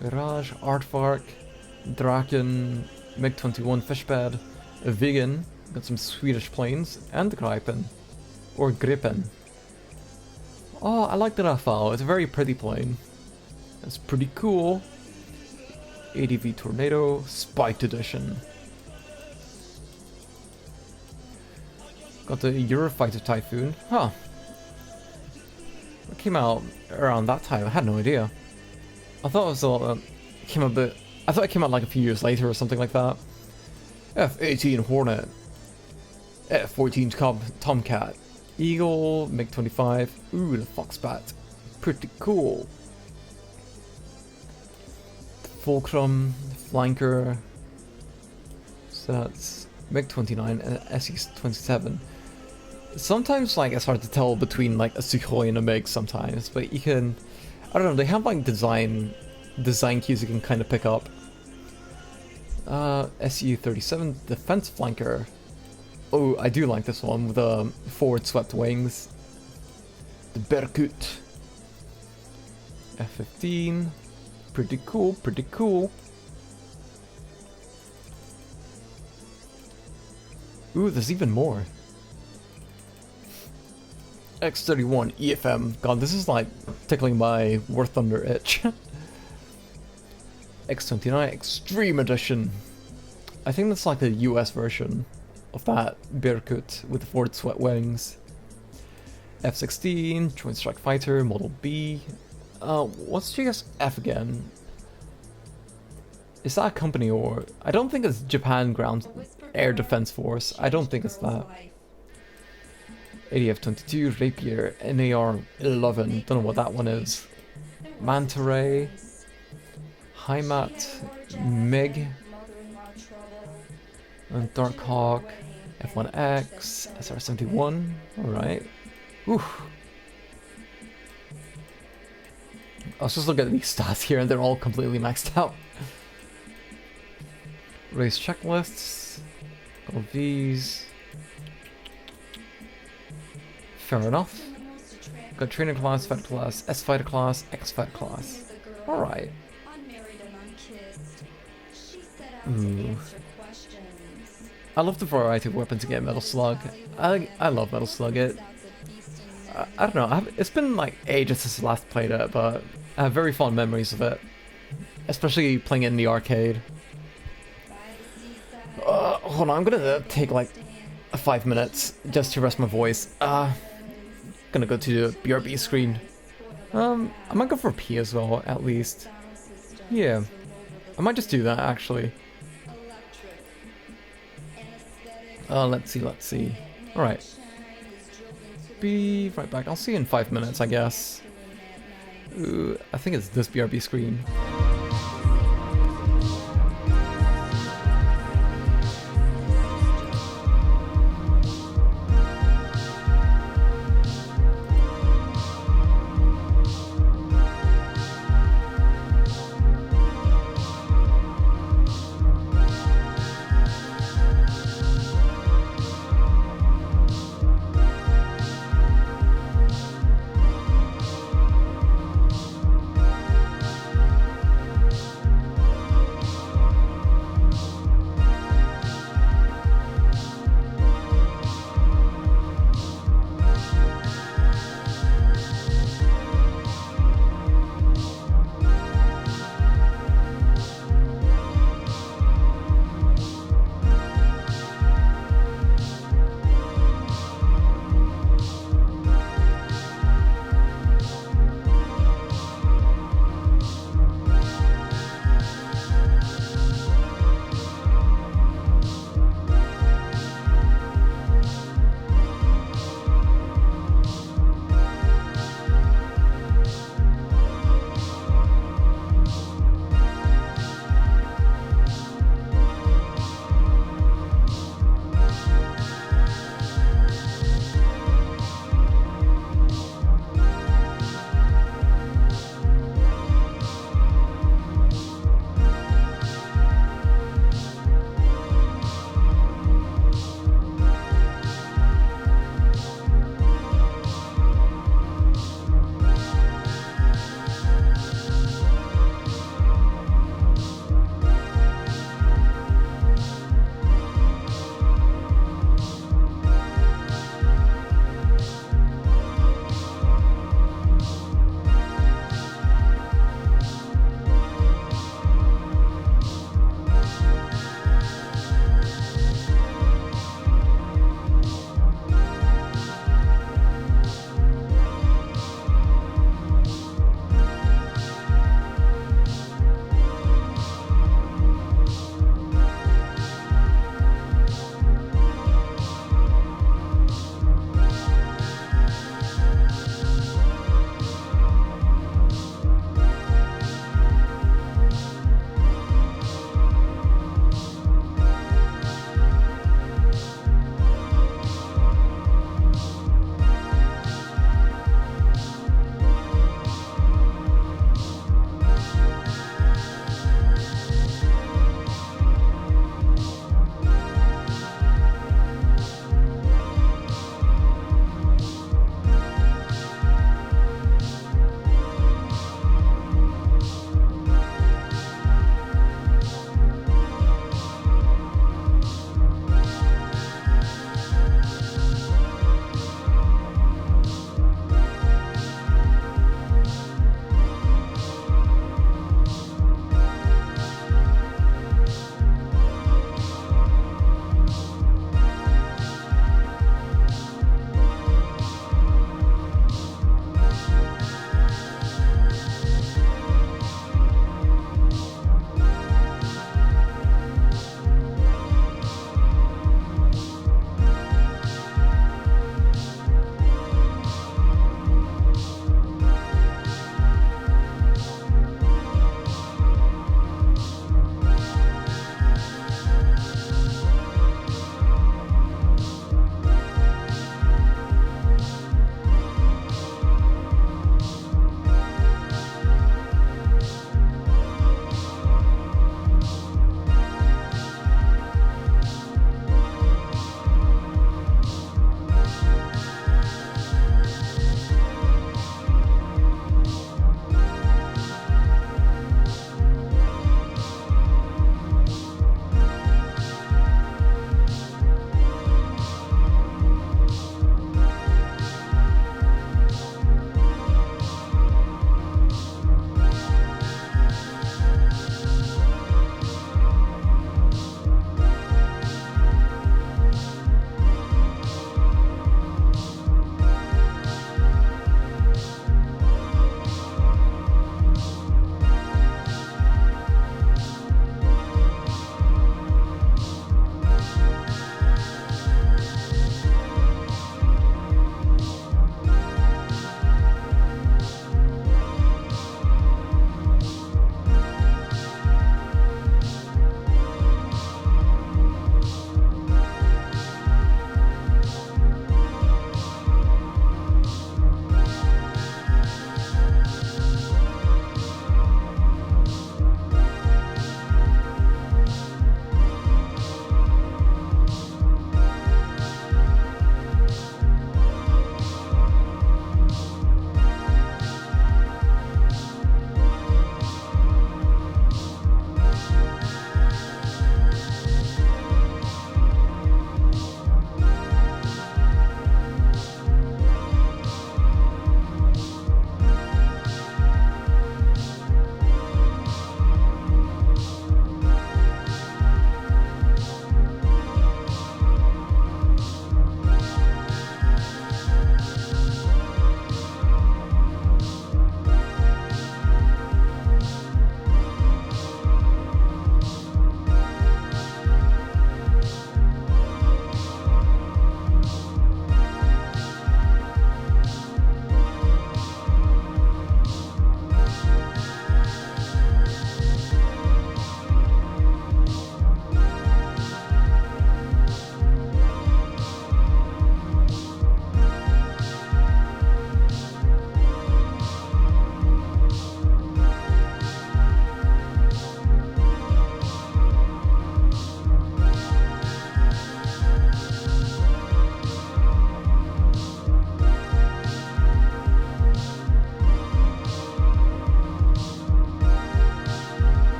Mirage, Aardvark, Draken, MiG-21 Fishpad, a Vegan. Got some Swedish planes, and the Gripen. Or Gripen. Oh, I like the Rafale. It's a very pretty plane. It's pretty cool. ADV Tornado, Spiked Edition. Got the Eurofighter Typhoon. Huh. It came out around that time. I had no idea. I thought it was came a bit. I thought it came out like a few years later or something like that. F-18 Hornet. F-14 Tomcat. Eagle, MiG-25. Ooh, the Foxbat. Pretty cool. Fulcrum, Flanker. So that's MiG-29 and SE-27. Sometimes like it's hard to tell between like a Sukhoi and a MiG sometimes, but you can, I don't know, they have like design cues you can kind of pick up. SU-37 Defense Flanker. Oh, I do like this one with the forward swept wings. The Berkut. F-15. Pretty cool, pretty cool. Ooh, there's even more. X-31 EFM. God, this is like tickling my War Thunder itch. X-29 Extreme Edition. I think that's like the US version of that Berkut with the forward swept wings. F-16 Joint Strike Fighter Model B. What's JSF again? Is that a company or... I don't think it's Japan Ground Air Defense Force. I don't think it's that. ADF-22 Rapier NAR-11. Don't know what that one is. Manta Ray. Heimat. MiG. And Darkhawk. F-1X. SR-71. Alright. Oof. I was just looking at these stats here and they're all completely maxed out. Race checklists. All of these. Fair enough. Got trainer class, fighter class, S fighter class, X fighter class. Alright. Ooh. I love the variety of weapons to get Metal Slug. I love Metal Slug. I don't know, it's been like ages since I last played it, but I have very fond memories of it. Especially playing it in the arcade. Hold on, I'm gonna take like 5 minutes just to rest my voice. Gonna go to the BRB screen. I might go for P as well, at least. Yeah, I might just do that actually. Let's see. Alright. Be right back. I'll see you in 5 minutes, I guess. Ooh, I think it's this BRB screen.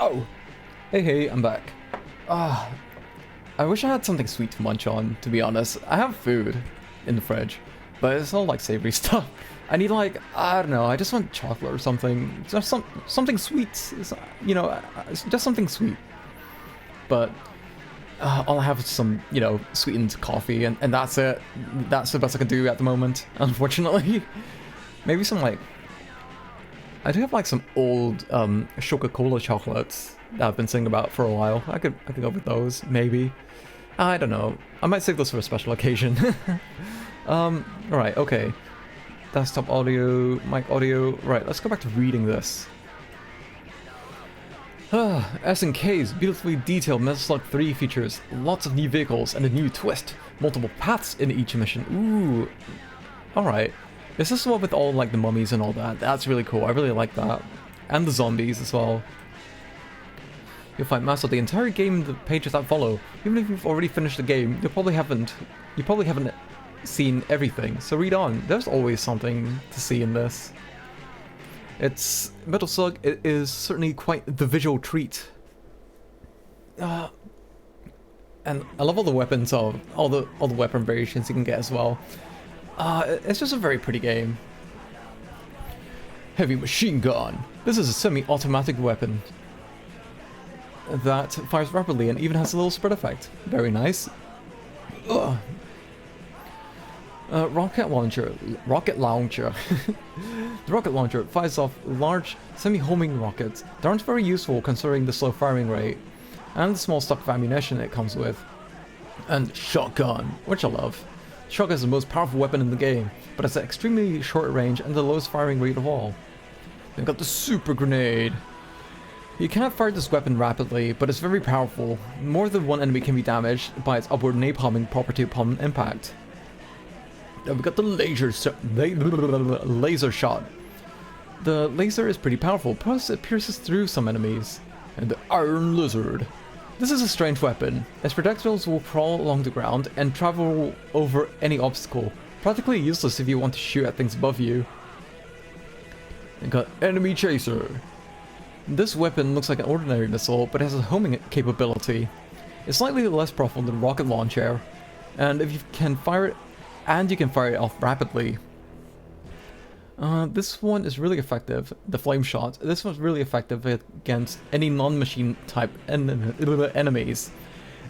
Ow! Hey, I'm back. I wish I had something sweet to munch on, to be honest. I have food in the fridge, but it's all like savory stuff. I need like, I don't know, I just want chocolate or something. Just something sweet. You know, just something sweet. But all I have is some, you know, sweetened coffee, and that's it. That's the best I can do at the moment, unfortunately. Maybe some like... I do have like some old Coca-Cola chocolates that I've been singing about for a while. I could go with those, maybe. I don't know. I might save those for a special occasion. Alright, okay. Desktop audio, mic audio. Right, let's go back to reading this. S&K's beautifully detailed Metal Slug 3 features lots of new vehicles and a new twist. Multiple paths in each mission. Ooh. Alright. Is this the one with all like the mummies and all that? That's really cool. I really like that. And the zombies as well. You'll find master the entire game in the pages that follow. Even if you've already finished the game, you probably haven't seen everything. So read on. There's always something to see in this. It's Metal Slug. It is certainly quite the visual treat. And I love all the weapons of all the weapon variations you can get as well. It's just a very pretty game. Heavy machine gun. This is a semi-automatic weapon that fires rapidly and even has a little spread effect. Very nice. Rocket launcher. The rocket launcher fires off large semi-homing rockets that aren't very useful considering the slow firing rate and the small stock of ammunition it comes with. And shotgun, which I love. Shotgun is the most powerful weapon in the game, but it's an extremely short range and the lowest firing rate of all. We've got the super grenade. You can't fire this weapon rapidly, but it's very powerful. More than one enemy can be damaged by its upward napalming property upon impact. Then we got the laser shot. The laser is pretty powerful, plus it pierces through some enemies. And the Iron Lizard. This is a strange weapon. Its projectiles will crawl along the ground and travel over any obstacle. Practically useless if you want to shoot at things above you. And got Enemy Chaser. This weapon looks like an ordinary missile, but has a homing capability. It's slightly less powerful than rocket launcher, and if you can fire it, you can fire it off rapidly. This one is really effective. The flame shot. This one's really effective against any non-machine type enemies.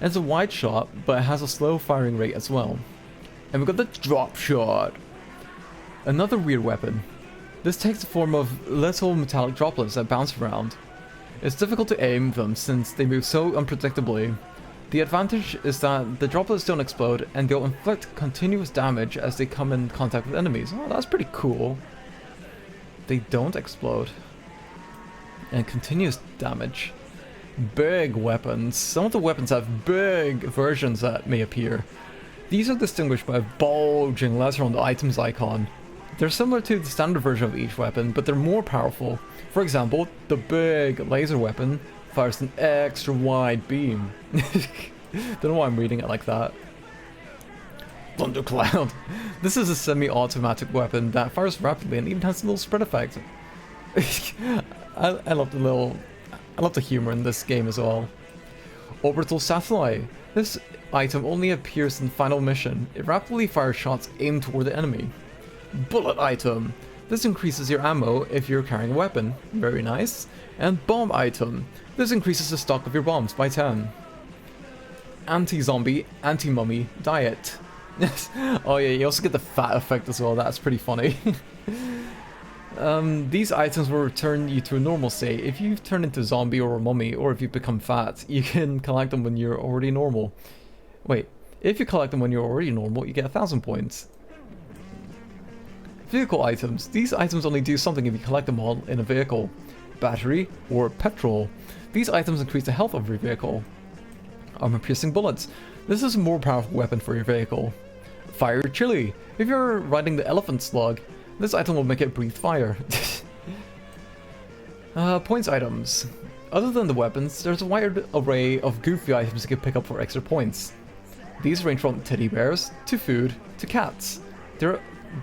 It's a wide shot, but it has a slow firing rate as well. And we've got the drop shot. Another weird weapon. This takes the form of little metallic droplets that bounce around. It's difficult to aim them since they move so unpredictably. The advantage is that the droplets don't explode and they'll inflict continuous damage as they come in contact with enemies. Oh, that's pretty cool. They don't explode. And continuous damage. Big weapons. Some of the weapons have big versions that may appear. These are distinguished by a bulging letter on the items icon. They're similar to the standard version of each weapon, but they're more powerful. For example, the big laser weapon fires an extra wide beam. Don't know why I'm reading it like that. Thundercloud. This is a semi-automatic weapon that fires rapidly and even has a little spread effect. I love the humor in this game as well. Orbital Satellite. This item only appears in final mission. It rapidly fires shots aimed toward the enemy. Bullet item. This increases your ammo if you're carrying a weapon. Very nice. And bomb item. This increases the stock of your bombs by 10. Anti-zombie, anti-mummy diet. Oh yeah, you also get the fat effect as well. That's pretty funny. These items will return you to a normal state. If you've turned into a zombie or a mummy, or if you become fat, you can collect them when you're already normal. Wait, if you collect them when you're already normal, you get 1,000 points. Vehicle items. These items only do something if you collect them all in a vehicle. Battery or petrol. These items increase the health of your vehicle. Armor-piercing bullets. This is a more powerful weapon for your vehicle. Fire chili. If you're riding the elephant slug, this item will make it breathe fire. Points items. Other than the weapons, there's a wide array of goofy items you can pick up for extra points. These range from teddy bears, to food, to cats.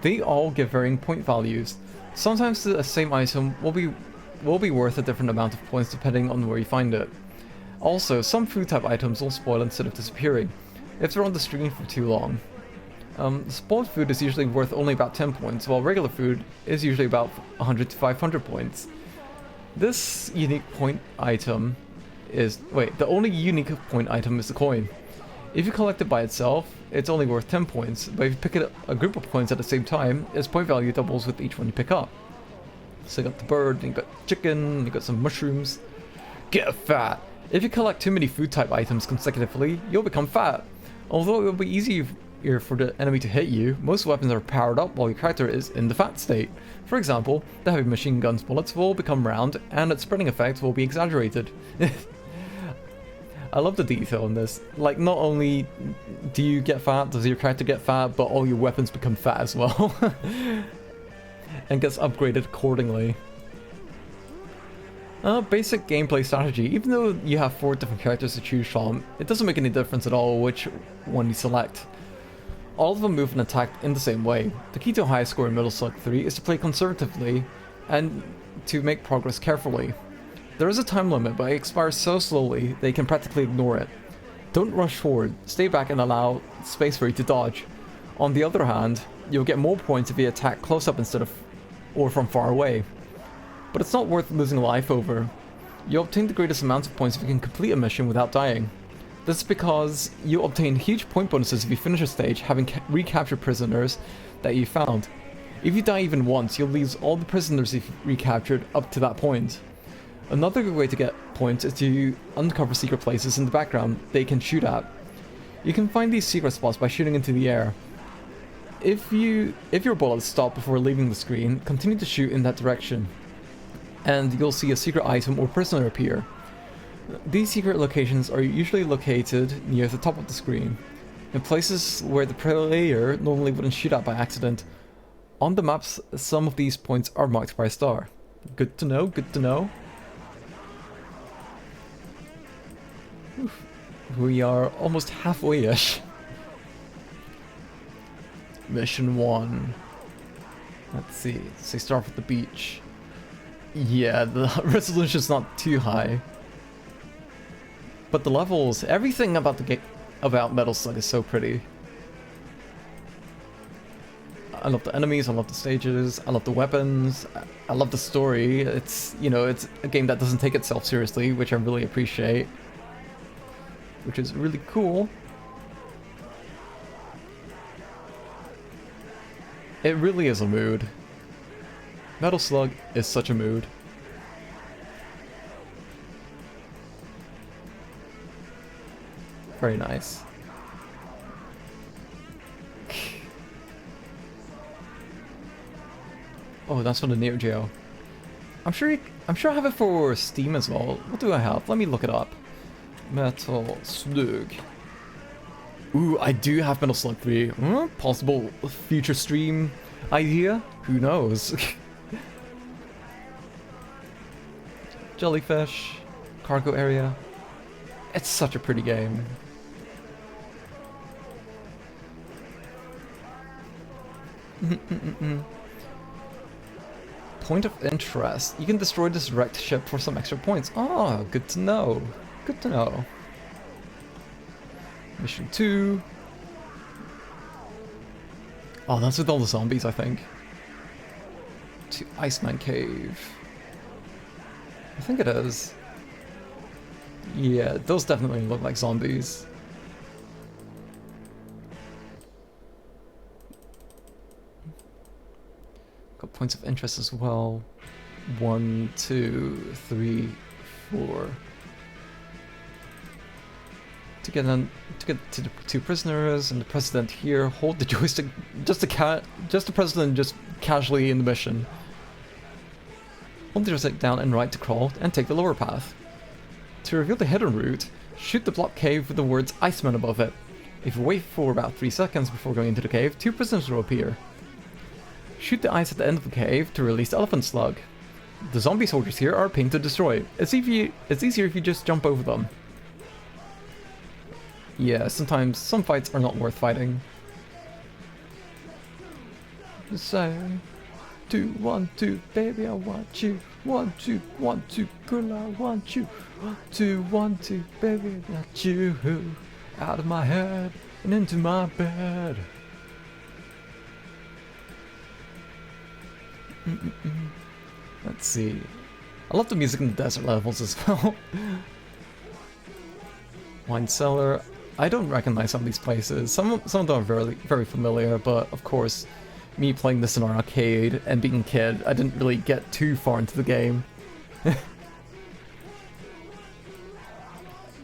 They all give varying point values. Sometimes the same item will be will be worth a different amount of points depending on where you find it. Also, some food type items will spoil instead of disappearing if they're on the screen for too long. Spoiled food is usually worth only about 10 points, while regular food is usually about 100 to 500 points. This unique point item is... wait, the only unique point item is the coin. If you collect it by itself, it's only worth 10 points, but if you pick it a group of coins at the same time, its point value doubles with each one you pick up. So you got the bird, you got chicken, you got some mushrooms. Get fat! If you collect too many food type items consecutively, you'll become fat. Although it will be easier for the enemy to hit you, most weapons are powered up while your character is in the fat state. For example, the heavy machine gun's bullets will become round, and its spreading effect will be exaggerated. I love the detail in this. Like, not only do you get fat, does your character get fat, but all your weapons become fat as well. And gets upgraded accordingly. Basic gameplay strategy. Even though you have 4 different characters to choose from, it doesn't make any difference at all which one you select. All of them move and attack in the same way. The key to a high score in Metal Slug 3 is to play conservatively and to make progress carefully. There is a time limit, but it expires so slowly they can practically ignore it. Don't rush forward, stay back and allow space for you to dodge. On the other hand, you'll get more points if you attack close up instead of or from far away. But it's not worth losing life over. You'll obtain the greatest amounts of points if you can complete a mission without dying. This is because you obtain huge point bonuses if you finish a stage having recaptured prisoners that you found. If you die even once, you'll lose all the prisoners you've recaptured up to that point. Another good way to get points is to uncover secret places in the background that you can shoot at. You can find these secret spots by shooting into the air. If your bullets stop before leaving the screen, continue to shoot in that direction, and you'll see a secret item or prisoner appear. These secret locations are usually located near the top of the screen, in places where the player normally wouldn't shoot at by accident. On the maps, some of these points are marked by a star. Good to know, good to know. Oof. We are almost halfway-ish. Mission 1. Let's see, so start with the beach. Yeah, the resolution's not too high. But the levels, everything about the game, about Metal Slug is so pretty. I love the enemies, I love the stages, I love the weapons, I love the story. It's, you know, it's a game that doesn't take itself seriously, which I really appreciate. Which is really cool. It really is a mood. Metal Slug is such a mood. Very nice. Oh, that's from the Neo Geo. I'm sure I have it for Steam as well. What do I have? Let me look it up. Metal Slug. Ooh, I do have Metal Slug 3. Possible future stream idea? Who knows? Jellyfish. Cargo area. It's such a pretty game. Point of interest. You can destroy this wrecked ship for some extra points. Oh, good to know. Good to know. Mission 2. Oh, that's with all the zombies, I think. To Iceman Cave. I think it is. Yeah, those definitely look like zombies. Got points of interest as well. 1, 2, 3, 4. To get to the 2 prisoners and the president here, hold the joystick. Just the president just casually in the mission. Hold the joystick down and right to crawl and take the lower path. To reveal the hidden route, shoot the block cave with the words Iceman above it. If you wait for about 3 seconds before going into the cave, 2 prisoners will appear. Shoot the ice at the end of the cave to release the elephant slug. The zombie soldiers here are a pain to destroy. It's easier if you just jump over them. Yeah, sometimes some fights are not worth fighting. So, 1, 2, baby, I want you. 1, 2, 1, 2, girl, I want you. 1, 2, baby, I want you. Out of my head and into my bed. Let's see. I love the music in the desert levels as well. Wine cellar. I don't recognize some of these places. Some of them are very familiar, but of course, me playing this in an arcade and being a kid, I didn't really get too far into the game.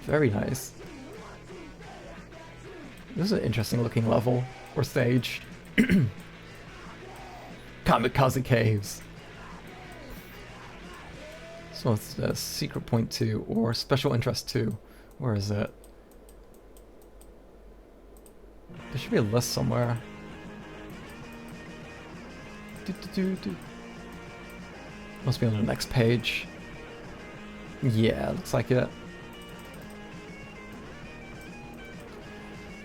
Very nice. This is an interesting looking level, or stage. Kamikaze Caves. So it's Secret Point 2, or Special Interest 2. Where is it? There should be a list somewhere. Must be on the next page. Yeah, looks like it.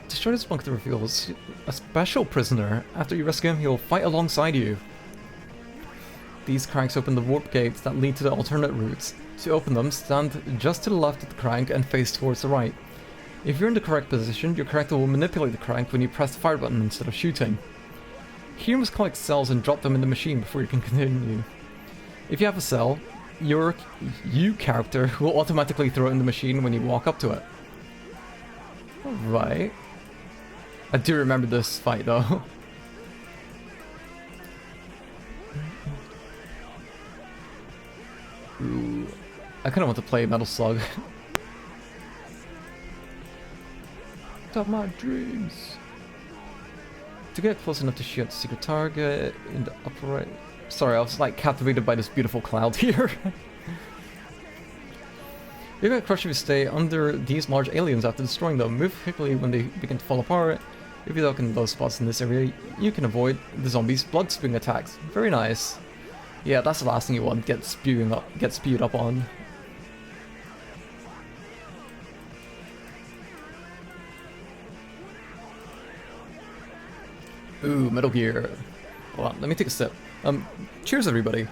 Destroy this bunker reveals a special prisoner. After you rescue him, he will fight alongside you. These cranks open the warp gates that lead to the alternate routes. To open them, stand just to the left of the crank and face towards the right. If you're in the correct position, your character will manipulate the crank when you press the fire button instead of shooting. Here you must collect cells and drop them in the machine before you can continue. If you have a cell, your character will automatically throw it in the machine when you walk up to it. Alright. I do remember this fight though. Ooh. I kinda want to play Metal Slug. Stop my dreams. To get close enough to shoot the secret target in the upper right. Sorry, I was like captivated by this beautiful cloud here. You're gonna crush if you stay under these large aliens after destroying them. Move quickly when they begin to fall apart. If you look in those spots in this area, you can avoid the zombies' blood spewing attacks. Very nice. Yeah, that's the last thing you want. Get spewed up on. Ooh, Metal Gear. Hold on, let me take a sip. Cheers everybody.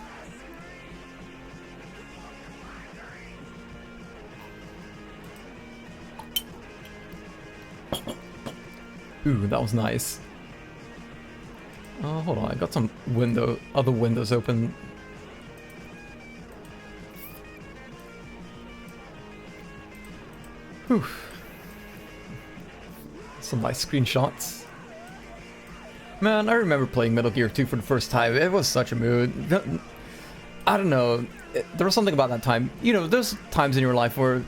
Ooh, that was nice. Oh, hold on, I got some other windows open. Whew. Some nice screenshots. Man, I remember playing Metal Gear 2 for the first time. It was such a mood. I don't know. There was something about that time. You know, there's times in your life where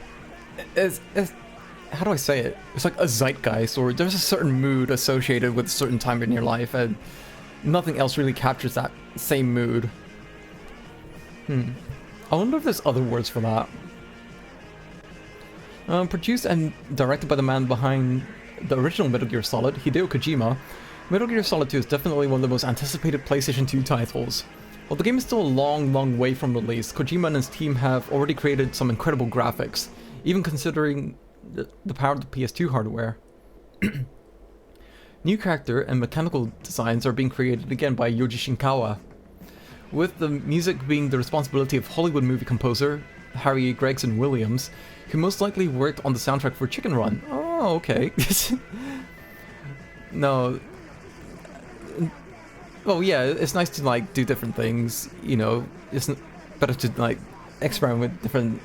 it's how do I say it? It's like a zeitgeist, or there's a certain mood associated with a certain time in your life, and nothing else really captures that same mood. I wonder if there's other words for that. Produced and directed by the man behind the original Metal Gear Solid, Hideo Kojima, Metal Gear Solid 2 is definitely one of the most anticipated PlayStation 2 titles. While the game is still a long way from release, Kojima and his team have already created some incredible graphics, even considering the power of the PS2 hardware. New character and mechanical designs are being created again by Yoji Shinkawa, with the music being the responsibility of Hollywood movie composer Harry Gregson Williams, who most likely worked on the soundtrack for Chicken Run. Oh, okay. No. Oh yeah, it's nice to like do different things, you know, it's better to like experiment with different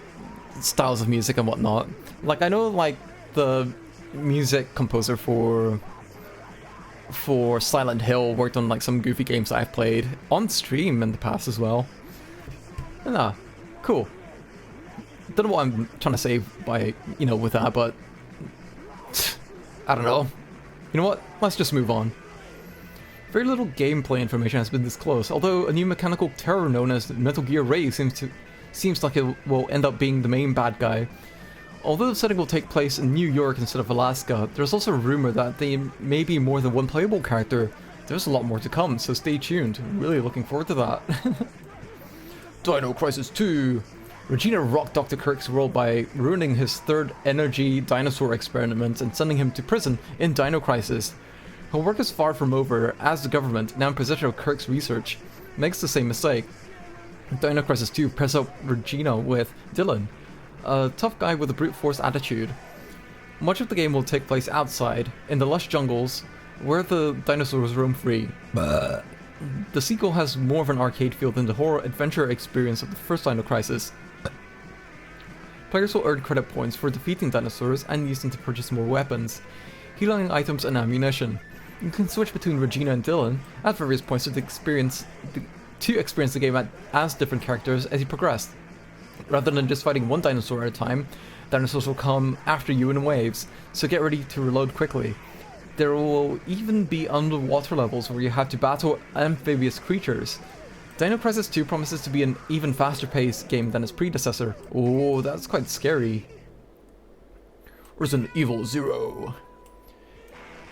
styles of music and whatnot. Like I know like the music composer for Silent Hill worked on like some goofy games that I've played on stream in the past as well. And cool. Don't know what I'm trying to say by, you know, with that, but I don't know. You know what? Let's just move on. Very little gameplay information has been disclosed, although a new mechanical terror known as Metal Gear Ray seems like it will end up being the main bad guy. Although the setting will take place in New York instead of Alaska, there's also a rumor that there may be more than one playable character. There's a lot more to come, so stay tuned. Really looking forward to that. Dino Crisis 2! Regina rocked Dr. Kirk's world by ruining his third energy dinosaur experiment and sending him to prison in Dino Crisis. Her work is far from over, as the government, now in possession of Kirk's research, makes the same mistake. Dino Crisis 2 pairs up Regina with Dylan, a tough guy with a brute force attitude. Much of the game will take place outside, in the lush jungles, where the dinosaurs roam free. The sequel has more of an arcade feel than the horror adventure experience of the first Dino Crisis. Players will earn credit points for defeating dinosaurs and use them to purchase more weapons, healing items and ammunition. You can switch between Regina and Dylan at various points to experience the game as different characters as you progress. Rather than just fighting one dinosaur at a time, dinosaurs will come after you in waves, so get ready to reload quickly. There will even be underwater levels where you have to battle amphibious creatures. Dino Crisis 2 promises to be an even faster paced game than its predecessor. Oh, that's quite scary. Resident Evil 0.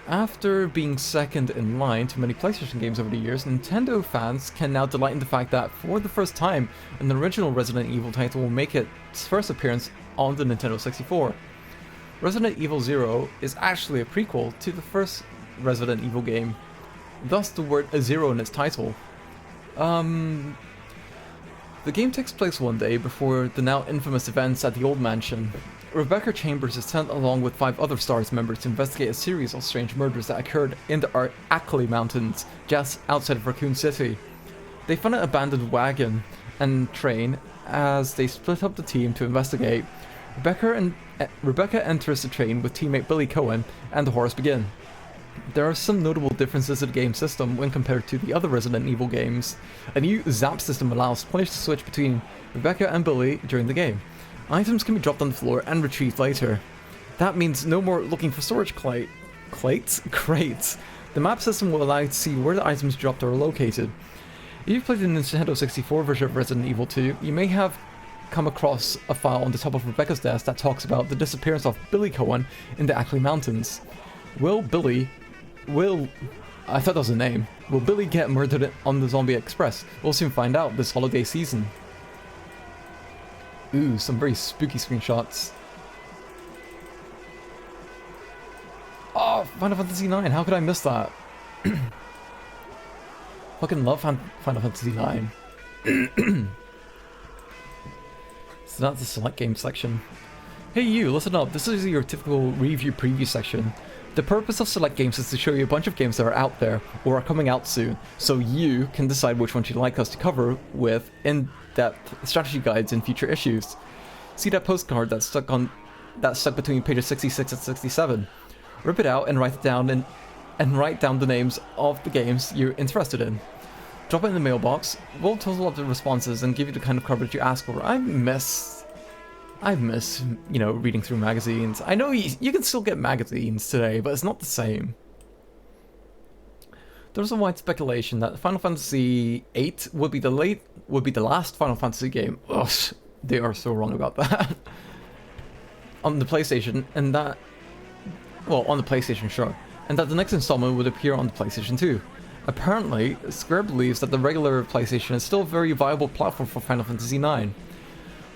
After being second in line to many PlayStation games over the years, Nintendo fans can now delight in the fact that, for the first time, an original Resident Evil title will make its first appearance on the Nintendo 64. Resident Evil 0 is actually a prequel to the first Resident Evil game, thus the word "zero" in its title. The game takes place one day before the now infamous events at the old mansion. Rebecca Chambers is sent along with 5 other STARS members to investigate a series of strange murders that occurred in the Ackley Mountains, just outside of Raccoon City. They find an abandoned wagon and train as they split up the team to investigate. Rebecca enters the train with teammate Billy Cohen, and the horrors begin. There are some notable differences in the game system when compared to the other Resident Evil games. A new zap system allows players to switch between Rebecca and Billy during the game. Items can be dropped on the floor and retrieved later. That means no more looking for storage crates. The map system will allow you to see where the items dropped are located. If you've played the Nintendo 64 version of Resident Evil 2, you may have come across a file on the top of Rebecca's desk that talks about the disappearance of Billy Cohen in the Ackley Mountains. Will Billy get murdered on the Zombie Express? We'll soon find out this holiday season. Ooh, some very spooky screenshots. Oh, Final Fantasy IX, how could I miss that? Fucking love Final Fantasy IX. So that's the select game section. Hey you, listen up, this is your typical review preview section. The purpose of select games is to show you a bunch of games that are out there or are coming out soon, so you can decide which ones you'd like us to cover with in-depth strategy guides in future issues. See that postcard that's stuck between pages 66 and 67. Rip it out and write down the names of the games you're interested in. Drop it in the mailbox. We'll total up the responses and give you the kind of coverage you ask for. I miss, reading through magazines. I know you can still get magazines today, but it's not the same. There's a wide speculation that Final Fantasy VIII would be the last Final Fantasy game. Ugh, they are so wrong about that. On the PlayStation, on the PlayStation, sure, and that the next installment would appear on the PlayStation 2. Apparently, Square believes that the regular PlayStation is still a very viable platform for Final Fantasy IX.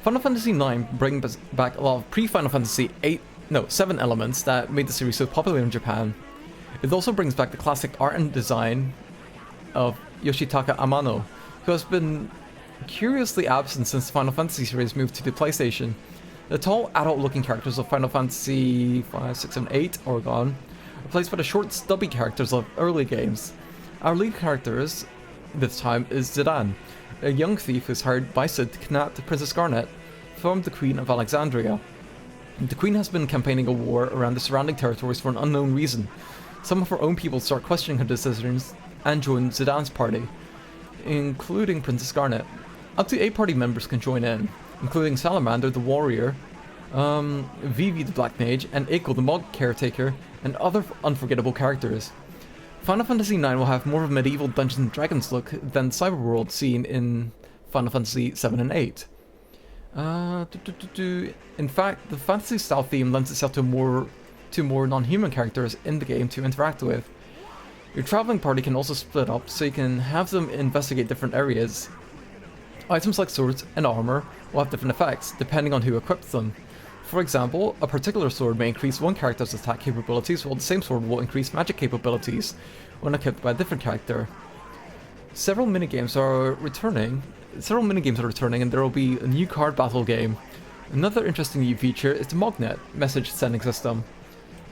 Final Fantasy IX brings back a lot of pre-Final Fantasy 7 elements that made the series so popular in Japan. It also brings back the classic art and design of Yoshitaka Amano, who has been curiously absent since the Final Fantasy series moved to the PlayStation. The tall, adult-looking characters of Final Fantasy 5, 6, and 8 are gone, replaced by the short, stubby characters of early games. Our lead characters this time is Zidane, a young thief who's hired by Cid to kidnap Princess Garnet from the Queen of Alexandria. The Queen has been campaigning a war around the surrounding territories for an unknown reason. Some of her own people start questioning her decisions and join Zidane's party, including Princess Garnet. Up to 8 party members can join in, including Salamander the Warrior, Vivi the Black Mage, and Eiko the Mod Caretaker, and other unforgettable characters. Final Fantasy IX will have more of a medieval Dungeons & Dragons look than the cyberworld seen in Final Fantasy 7 and 8. In fact, the fantasy style theme lends itself to more non-human characters in the game to interact with. Your traveling party can also split up, so you can have them investigate different areas. Items like swords and armor will have different effects, depending on who equips them. For example, a particular sword may increase one character's attack capabilities, while the same sword will increase magic capabilities when equipped by a different character. several minigames are returning. And there will be a new card battle game. Another interesting new feature is the Mognet message sending system.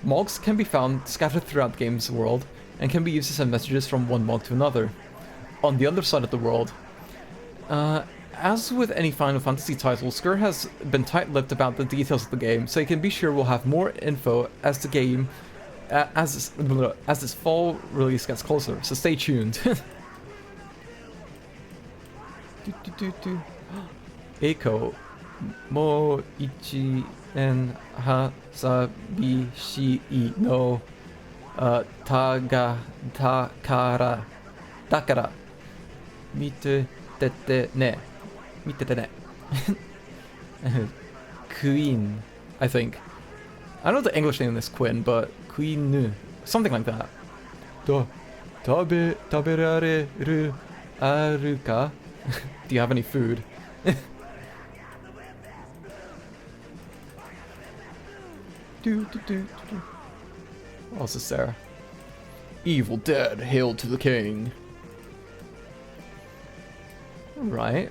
Mogs can be found scattered throughout the game's world and can be used to send messages from one Mog to another. On the other side of the world, as with any Final Fantasy title, Square has been tight-lipped about the details of the game, so you can be sure we'll have more info as the game, as this fall release gets closer. So stay tuned. Eiko, mo ichi en hasabishi no takara dakara mite tete ne. Queen, I think. I know the English name is Quinn, but Queen, something like that. Taberareru aruka? Do you have any food? What else is there? Evil Dead, hail to the king. Right.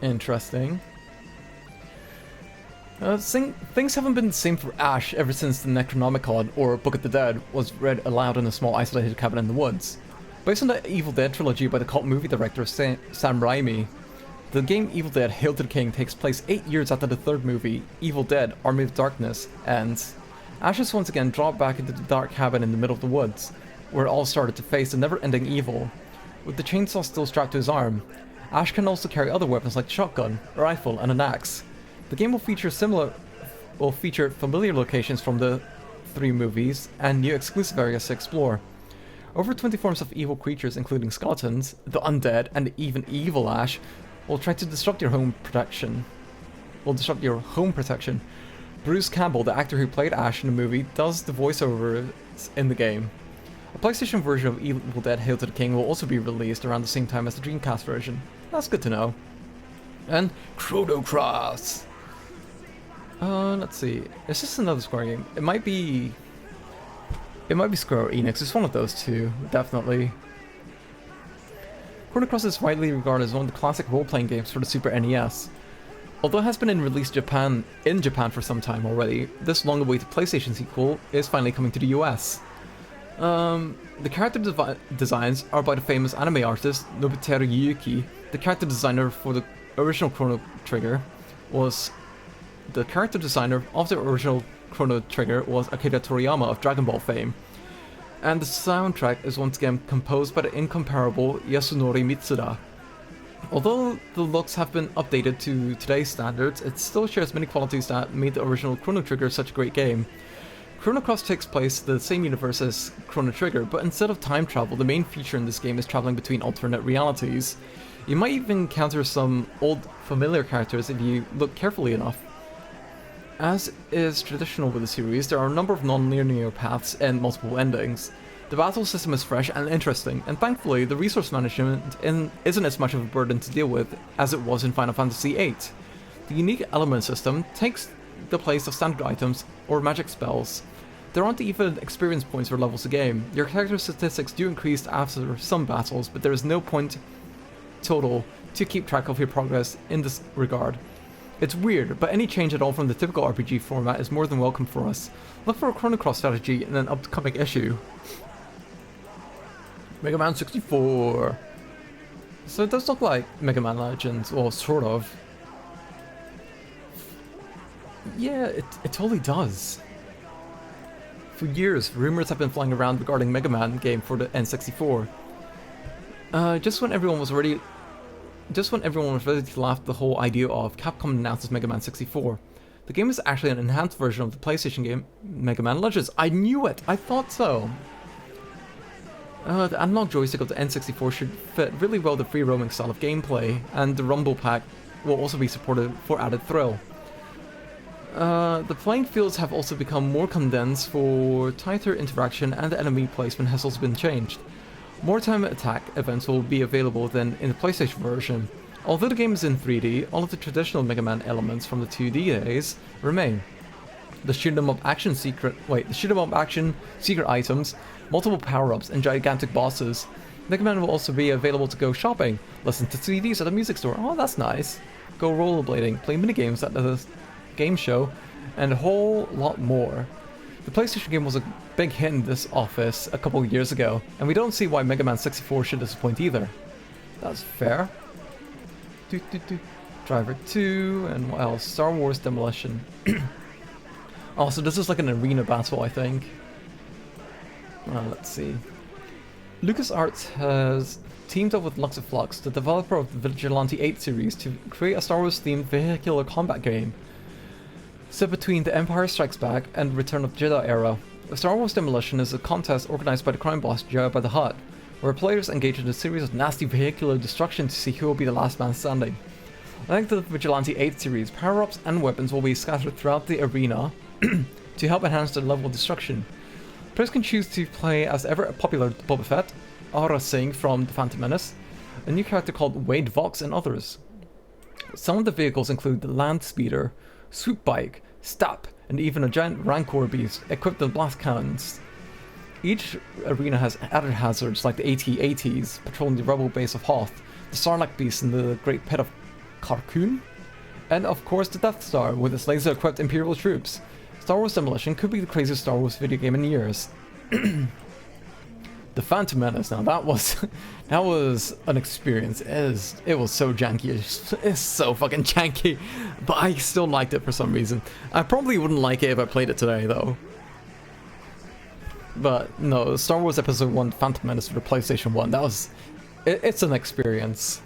Interesting. Things haven't been the same for Ash ever since the Necronomicon, or Book of the Dead, was read aloud in a small isolated cabin in the woods. Based on the Evil Dead trilogy by the cult movie director Sam Raimi, the game Evil Dead Hail to the King takes place 8 years after the third movie, Evil Dead Army of Darkness, ends. Ash is once again dropped back into the dark cabin in the middle of the woods, where it all started to face the never-ending evil. With the chainsaw still strapped to his arm, Ash can also carry other weapons like a shotgun, a rifle, and an axe. The game will feature familiar locations from the 3 movies and new exclusive areas to explore. Over 20 forms of evil creatures, including skeletons, the undead, and even evil Ash, will try to disrupt your home protection. Bruce Campbell, the actor who played Ash in the movie, does the voiceovers in the game. A PlayStation version of Evil Dead Hail to the King will also be released around the same time as the Dreamcast version. That's good to know. And Chrono Cross! Let's see. Is this another Square game? It might be Square Enix. It's one of those two, definitely. Chrono Cross is widely regarded as one of the classic role-playing games for the Super NES. Although it has been in Japan for some time already, this long-awaited PlayStation sequel is finally coming to the US. The character designs are by the famous anime artist Nobuteru Yuki. The character designer for the original Chrono Trigger was Akira Toriyama of Dragon Ball fame. And the soundtrack is once again composed by the incomparable Yasunori Mitsuda. Although the looks have been updated to today's standards, it still shares many qualities that made the original Chrono Trigger such a great game. Chrono Cross takes place in the same universe as Chrono Trigger, but instead of time travel, the main feature in this game is traveling between alternate realities. You might even encounter some old familiar characters if you look carefully enough. As is traditional with the series, there are a number of non-linear paths and multiple endings. The battle system is fresh and interesting, and thankfully the resource management isn't as much of a burden to deal with as it was in Final Fantasy VIII. The unique element system takes the place of standard items or magic spells. There aren't even experience points or levels a game. Your character statistics do increase after some battles, but there is no point total to keep track of your progress in this regard. It's weird, but any change at all from the typical RPG format is more than welcome for us. Look for a Chrono Cross strategy in an upcoming issue. Mega Man 64. So it does look like Mega Man Legends, or sort of. Yeah, it totally does. For years, rumors have been flying around regarding Mega Man game for the N64. Just when everyone was ready to laugh at the whole idea of Capcom announces Mega Man 64. The game is actually an enhanced version of the PlayStation game Mega Man Legends. I knew it! I thought so! The analog joystick of the N64 should fit really well the free roaming style of gameplay, and the Rumble Pack will also be supported for added thrill. The playing fields have also become more condensed for tighter interaction, and the enemy placement has also been changed. More time attack events will be available than in the PlayStation version. Although the game is in 3D, all of the traditional Mega Man elements from the 2D days remain. The shoot 'em up action secret items, multiple power-ups, and gigantic bosses. Mega Man will also be available to go shopping, listen to CDs at a music store, oh that's nice, go rollerblading, play minigames at the game show, and a whole lot more. The PlayStation game was a big hit in this office a couple of years ago, and we don't see why Mega Man 64 should disappoint either. That's fair. Driver 2, and what else? Star Wars Demolition. Also, this is like an arena battle, I think. Let's see. LucasArts has teamed up with Luxiflux, the developer of the Vigilante 8 series, to create a Star Wars themed vehicular combat game set between the Empire Strikes Back and Return of the Jedi era. Star Wars Demolition is a contest organized by the crime boss Jabba the Hutt, where players engage in a series of nasty vehicular destruction to see who will be the last man standing. Like the Vigilante 8 series, power-ups and weapons will be scattered throughout the arena to help enhance the level of destruction. Players can choose to play as ever-popular Boba Fett, Aurra Sing from The Phantom Menace, a new character called Wade Vox, and others. Some of the vehicles include the Land Speeder, Swoop Bike, Stap, and even a giant Rancor beast equipped with blast cannons. Each arena has added hazards like the AT-ATs patrolling the rebel base of Hoth, the Sarlacc beast in the Great Pit of Carkoon, and of course the Death Star with its laser-equipped Imperial troops. Star Wars Demolition could be the craziest Star Wars video game in years. The Phantom Menace, now that was an experience. It was so janky. It's so fucking janky, but I still liked it for some reason. I probably wouldn't like it if I played it today though. But no, Star Wars Episode 1 Phantom Menace for the PlayStation 1, it's an experience.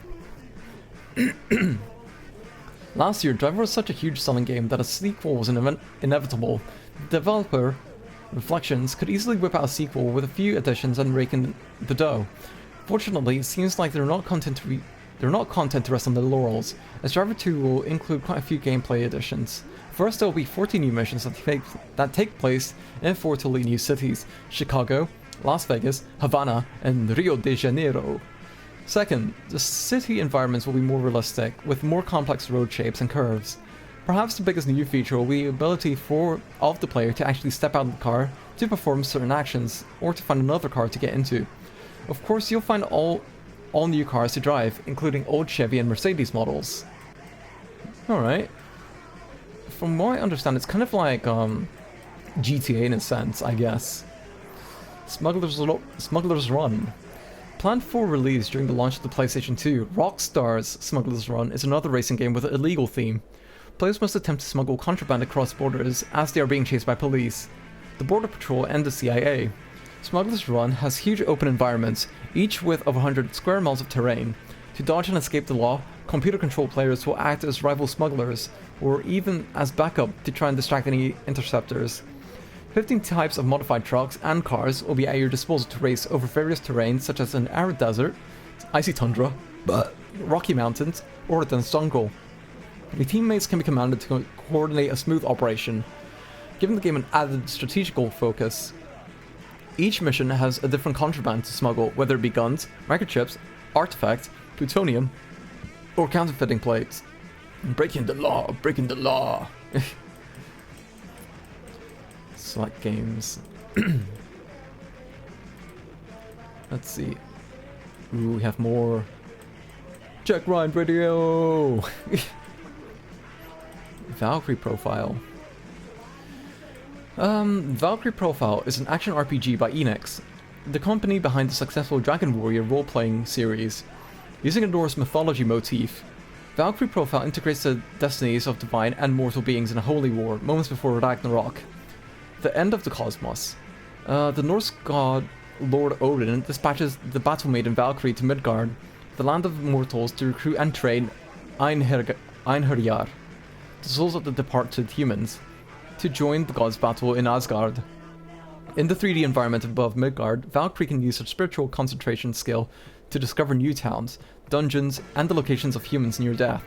Last year, Driver was such a huge selling game that a sequel was inevitable. The developer, Reflections, could easily whip out a sequel with a few additions and rake in the dough. Fortunately, it seems like they're not content to rest on their laurels, as Driver 2 will include quite a few gameplay additions. First, there will be 14 new missions that take place in 4 totally new cities: Chicago, Las Vegas, Havana, and Rio de Janeiro. Second, the city environments will be more realistic, with more complex road shapes and curves. Perhaps the biggest new feature will be the ability of the player to actually step out of the car to perform certain actions, or to find another car to get into. Of course, you'll find all new cars to drive, including old Chevy and Mercedes models. Alright. From what I understand, it's kind of like GTA in a sense, I guess. Smuggler's Run. Planned for release during the launch of the PlayStation 2, Rockstar's Smuggler's Run is another racing game with an illegal theme. Players must attempt to smuggle contraband across borders as they are being chased by police, the Border Patrol, and the CIA. Smuggler's Run has huge open environments, each with over 100 square miles of terrain. To dodge and escape the law, computer-controlled players will act as rival smugglers, or even as backup to try and distract any interceptors. 15 types of modified trucks and cars will be at your disposal to race over various terrains such as an arid desert, icy tundra, rocky mountains, or a dense jungle. Your teammates can be commanded to coordinate a smooth operation, giving the game an added strategical focus. Each mission has a different contraband to smuggle, whether it be guns, microchips, artifacts, plutonium, or counterfeiting plates. Breaking the law, breaking the law. Select games. Let's see. Ooh, we have more. Check Ryan Radio. Valkyrie Profile. Valkyrie Profile is an action RPG by Enix, the company behind the successful Dragon Warrior role-playing series. Using a Norse mythology motif, Valkyrie Profile integrates the destinies of divine and mortal beings in a holy war, moments before Ragnarok, the end of the cosmos. The Norse god Lord Odin dispatches the battle maiden Valkyrie to Midgard, the land of mortals, to recruit and train Einherjar, the souls of the departed humans, to join the gods' battle in Asgard. In the 3D environment above Midgard, Valkyrie can use her spiritual concentration skill to discover new towns, dungeons, and the locations of humans near death.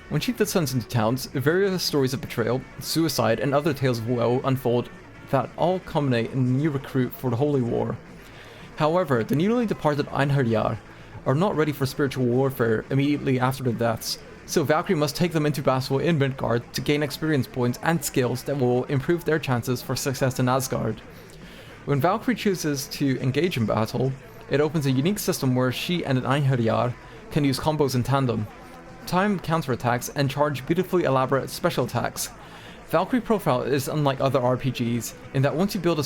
When she descends into towns, various stories of betrayal, suicide, and other tales of woe unfold that all culminate in a new recruit for the Holy War. However, the newly departed Einherjar are not ready for spiritual warfare immediately after their deaths, so Valkyrie must take them into battle in Midgard to gain experience points and skills that will improve their chances for success in Asgard. When Valkyrie chooses to engage in battle, It opens a unique system where she and an Einherjar can use combos in tandem, time counterattacks, and charge beautifully elaborate special attacks. Valkyrie Profile is unlike other RPGs in that once you build up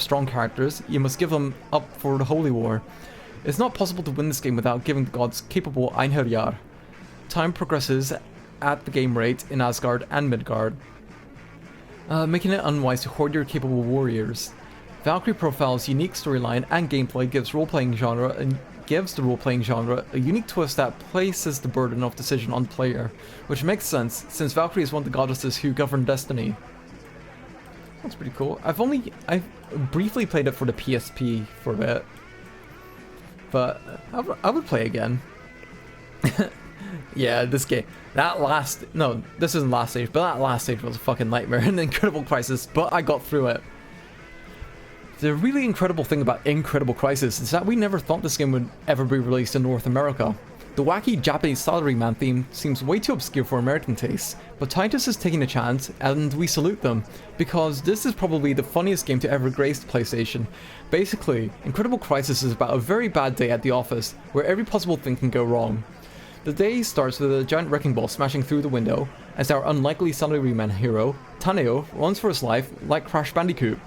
strong characters, you must give them up for the Holy War. It's not possible to win this game without giving the gods capable Einherjar. Time progresses at the game rate in Asgard and Midgard, making it unwise to hoard your capable warriors. Valkyrie Profile's unique storyline and gameplay gives the role-playing genre a unique twist that places the burden of decision on the player, which makes sense since Valkyrie is one of the goddesses who govern destiny. That's pretty cool. I've briefly played it for the PSP for a bit, but I would play again. Yeah, this game. This isn't last stage, but that last stage was a fucking nightmare in Incredible Crisis, but I got through it. The really incredible thing about Incredible Crisis is that we never thought this game would ever be released in North America. The wacky Japanese salaryman theme seems way too obscure for American tastes, but Titus is taking a chance, and we salute them, because this is probably the funniest game to ever grace the PlayStation. Basically, Incredible Crisis is about a very bad day at the office, where every possible thing can go wrong. The day starts with a giant wrecking ball smashing through the window, as our unlikely salaryman hero, Taneo, runs for his life like Crash Bandicoot.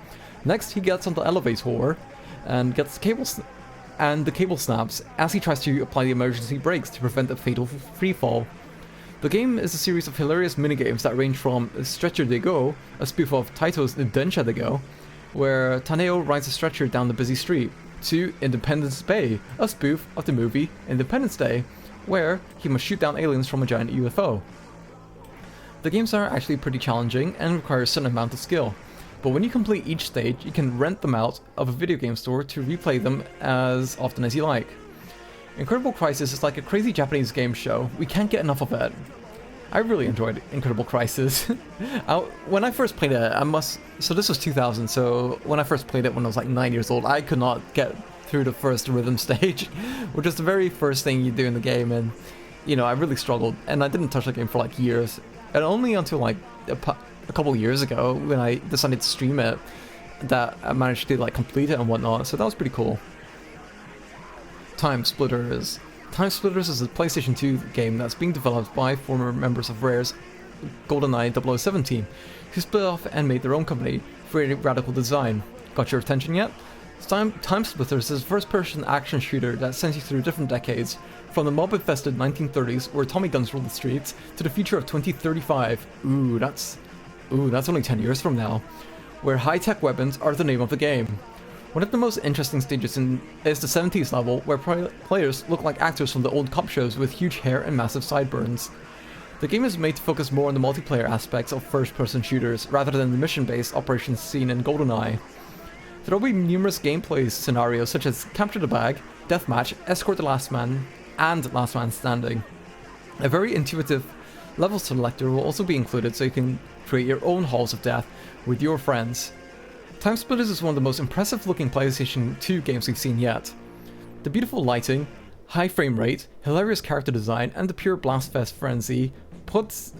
Next, he gets on the elevator and gets the cable snaps as he tries to apply the emergency brakes to prevent a fatal freefall. The game is a series of hilarious minigames that range from Stretcher de Go, a spoof of Taito's Densha de Go, where Taneo rides a stretcher down the busy street, to Independence Bay, a spoof of the movie Independence Day, where he must shoot down aliens from a giant UFO. The games are actually pretty challenging and require a certain amount of skill, but when you complete each stage, you can rent them out of a video game store to replay them as often as you like. Incredible Crisis is like a crazy Japanese game show. We can't get enough of it. I really enjoyed Incredible Crisis. When I first played it, so this was 2000, so when I first played it when I was like 9 years old, I could not get through the first rhythm stage, which is the very first thing you do in the game, and I really struggled, and I didn't touch the game for like years, and only until like a couple years ago when I decided to stream it that I managed to like complete it and whatnot, so that was pretty cool. Time Splitters. Time Splitters is a PlayStation 2 game that's being developed by former members of Rare's GoldenEye 007 team, who split off and made their own company, Very Radical Design. Got your attention yet? Time Splitters is a first-person action shooter that sends you through different decades, from the mob-infested 1930s where Tommy guns rule the streets, to the future of 2035. Ooh, that's only 10 years from now, where high-tech weapons are the name of the game. One of the most interesting stages is the 70s level, where players look like actors from the old cop shows with huge hair and massive sideburns. The game is made to focus more on the multiplayer aspects of first-person shooters, rather than the mission-based operations seen in GoldenEye. There will be numerous gameplay scenarios such as Capture the Bag, Deathmatch, Escort the Last Man, and Last Man Standing. A very intuitive level selector will also be included, so you can create your own halls of death with your friends. Time Splitters is one of the most impressive looking PlayStation 2 games we've seen yet. The beautiful lighting, high frame rate, hilarious character design, and the pure blastfest frenzy put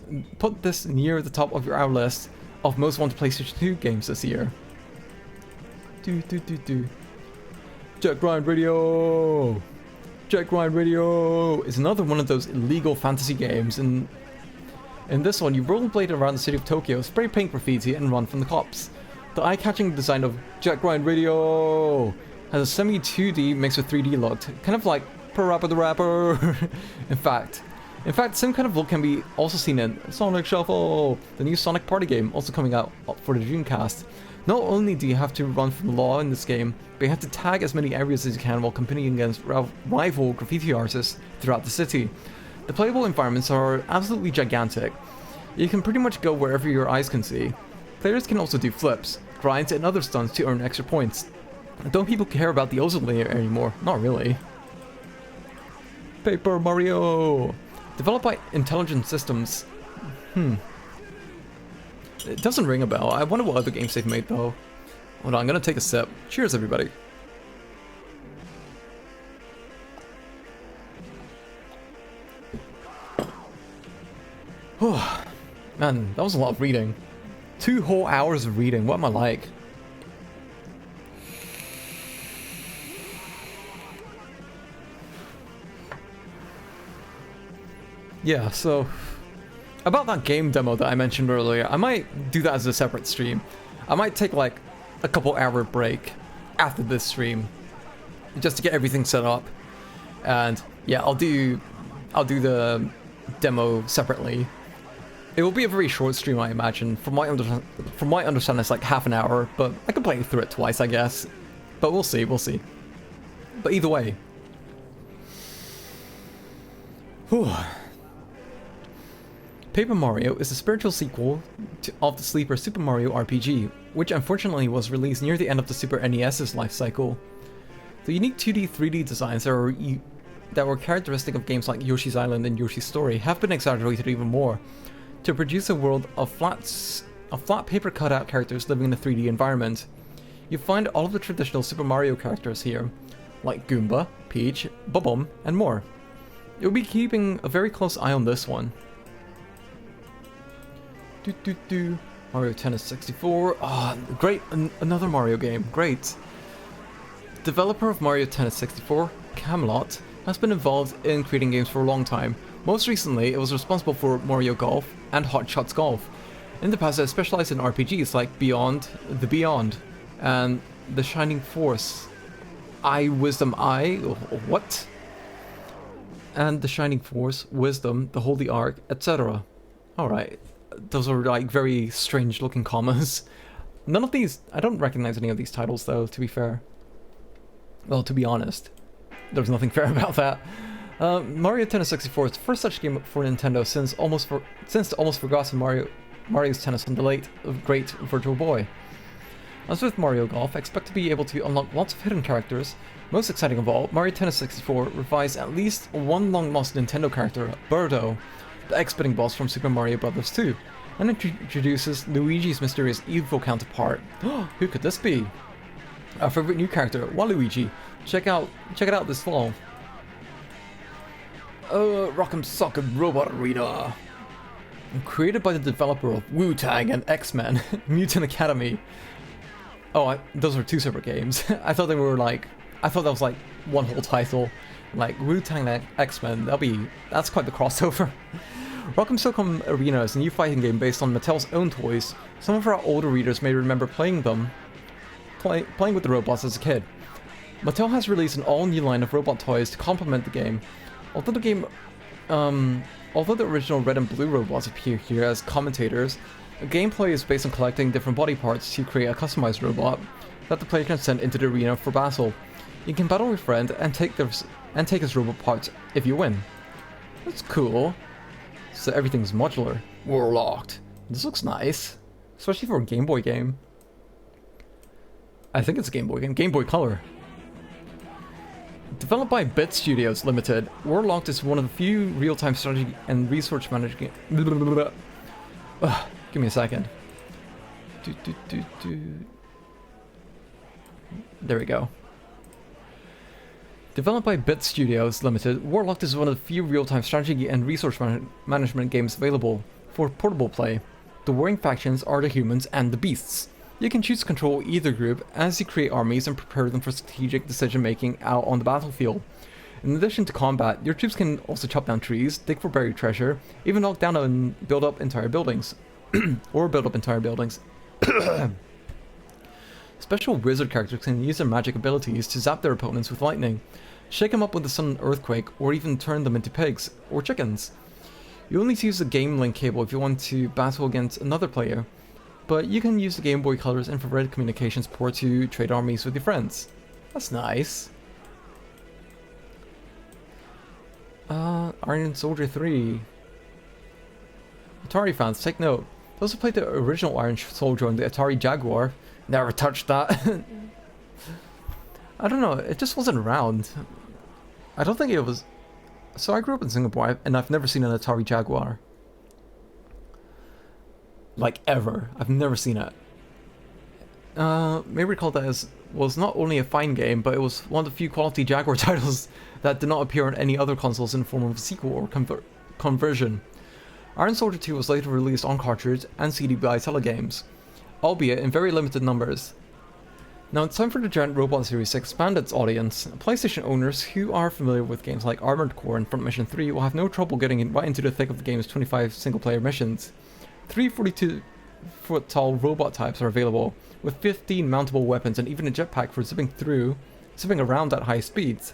this near the top of our list of most wanted PlayStation 2 games this year. Jet Grind Radio! Jet Grind Radio is another one of those illegal fantasy games, and in this one you rollerblade around the city of Tokyo, spray paint graffiti, and run from the cops. The eye-catching design of Jet Grind Radio has a semi-2D mixed with 3D look, kind of like Parappa the Rapper. In fact, same kind of look can be also seen in Sonic Shuffle, the new Sonic Party game, also coming out for the Dreamcast. Not only do you have to run from the law in this game, but you have to tag as many areas as you can while competing against rival graffiti artists throughout the city. The playable environments are absolutely gigantic. You can pretty much go wherever your eyes can see. Players can also do flips, grinds, and other stunts to earn extra points. Don't people care about the ozone layer anymore? Not really. Paper Mario! Developed by Intelligent Systems. It doesn't ring a bell. I wonder what other games they've made though. Hold on, I'm gonna take a sip. Cheers, everybody. Man, that was a lot of reading. 2 whole hours of reading. What am I like? Yeah, so about that game demo that I mentioned earlier, I might do that as a separate stream. I might take like a couple hour break after this stream just to get everything set up. And yeah, I'll do the demo separately. It will be a very short stream, I imagine. From my understanding, it's like half an hour, but I can play through it twice, I guess. But we'll see, we'll see. But either way. Whew. Paper Mario is a spiritual sequel of the sleeper Super Mario RPG, which unfortunately was released near the end of the Super NES's life cycle. The unique 2D, 3D designs that were characteristic of games like Yoshi's Island and Yoshi's Story have been exaggerated even more, to produce a world of flat paper cutout characters living in a 3D environment. You find all of the traditional Super Mario characters here, like Goomba, Peach, Bob-omb, and more. You'll be keeping a very close eye on this one. Mario Tennis 64. Ah, great, another Mario game, great. Developer of Mario Tennis 64, Camelot, has been involved in creating games for a long time. Most recently, it was responsible for Mario Golf and Hot Shots Golf. In the past, it specialized in RPGs like Beyond, The Beyond, and The Shining Force. Wisdom I? What? And The Shining Force, Wisdom, The Holy Ark, etc. Alright, those are like very strange looking commas. None of these, I don't recognize any of these titles though, to be fair. Well, to be honest, there's nothing fair about that. Mario Tennis 64 is the first such game for Nintendo since the almost forgotten Mario's Tennis on the late great Virtual Boy. As with Mario Golf, expect to be able to unlock lots of hidden characters. Most exciting of all, Mario Tennis 64 revised at least one long-lost Nintendo character, Birdo, the X-Spitting boss from Super Mario Bros. 2, and introduces Luigi's mysterious evil counterpart. Who could this be? Our favorite new character, Waluigi. Check it out this fall. Rock'em Sock'em Robot Arena. Created by the developer of Wu-Tang and X-Men, Mutant Academy. Oh, those are two separate games. I thought that was like one whole title. Like Wu-Tang and X-Men, that's quite the crossover. Rock'em Sock'em Arena is a new fighting game based on Mattel's own toys. Some of our older readers may remember playing with the robots as a kid. Mattel has released an all-new line of robot toys to complement the game. Although the original red and blue robots appear here as commentators, gameplay is based on collecting different body parts to create a customized robot that the player can send into the arena for battle. You can battle your friend and take his robot parts if you win. That's cool. So everything's modular. We're locked. This looks nice, especially for a Game Boy game. I think it's a Game Boy game. Game Boy Color. Developed by Bit Studios Limited, Warlocked is one of the few real-time strategy and resource management. Give me a second. There we go. Developed by Bit Studios Limited, Warlocked is one of the few real-time strategy and resource management games available for portable play. The warring factions are the humans and the beasts. You can choose to control either group as you create armies and prepare them for strategic decision-making out on the battlefield. In addition to combat, your troops can also chop down trees, dig for buried treasure, even knock down and build up entire buildings. Special wizard characters can use their magic abilities to zap their opponents with lightning, shake them up with a sudden earthquake, or even turn them into pigs or chickens. You only need to use the Game Link cable if you want to battle against another player, but you can use the Game Boy Color's infrared communications port to trade armies with your friends. That's nice. Iron Soldier 3. Atari fans, take note. Those who played the original Iron Soldier on the Atari Jaguar never touched that. I don't know, it just wasn't around. I don't think it was... So I grew up in Singapore and I've never seen an Atari Jaguar. Like ever. I've never seen it. May recall that was not only a fine game, but it was one of the few quality Jaguar titles that did not appear on any other consoles in the form of a sequel or conversion. Iron Soldier 2 was later released on cartridge and CD by Telegames, albeit in very limited numbers. Now it's time for the Giant Robot series to expand its audience. PlayStation owners who are familiar with games like Armored Core and Front Mission 3 will have no trouble getting right into the thick of the game's 25 single-player missions. 3 42-foot tall robot types are available, with 15 mountable weapons and even a jetpack for zipping around at high speeds.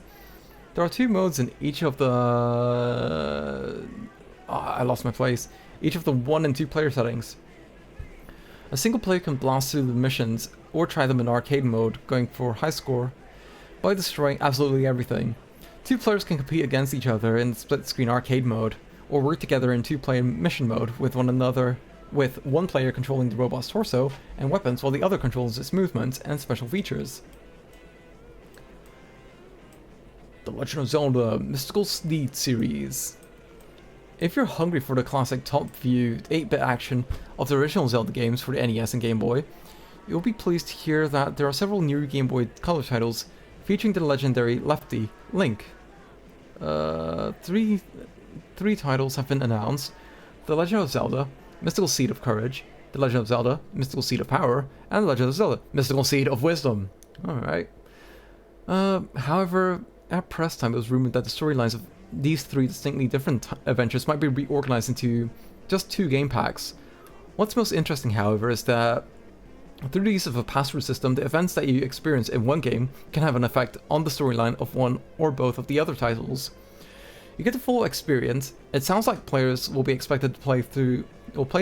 There are 2 modes in each of the... I lost my place. Each of the 1 and 2 player settings. A single player can blast through the missions or try them in arcade mode, going for high score by destroying absolutely everything. 2 players can compete against each other in split screen arcade mode, or work together in 2-player mission mode with one another, with one player controlling the robot's torso and weapons while the other controls its movements and special features. The Legend of Zelda Mystical Steed series. If you're hungry for the classic top-view 8-bit action of the original Zelda games for the NES and Game Boy, you'll be pleased to hear that there are several new Game Boy Color titles featuring the legendary Lefty, Link. Three titles have been announced: The Legend of Zelda, Mystical Seed of Courage, The Legend of Zelda, Mystical Seed of Power, and The Legend of Zelda, Mystical Seed of Wisdom. Alright. However, at press time it was rumored that the storylines of these 3 distinctly different adventures might be reorganized into just 2 game packs. What's most interesting, however, is that through the use of a pass-through system, the events that you experience in one game can have an effect on the storyline of one or both of the other titles. You get the full experience. It sounds like players will be expected to play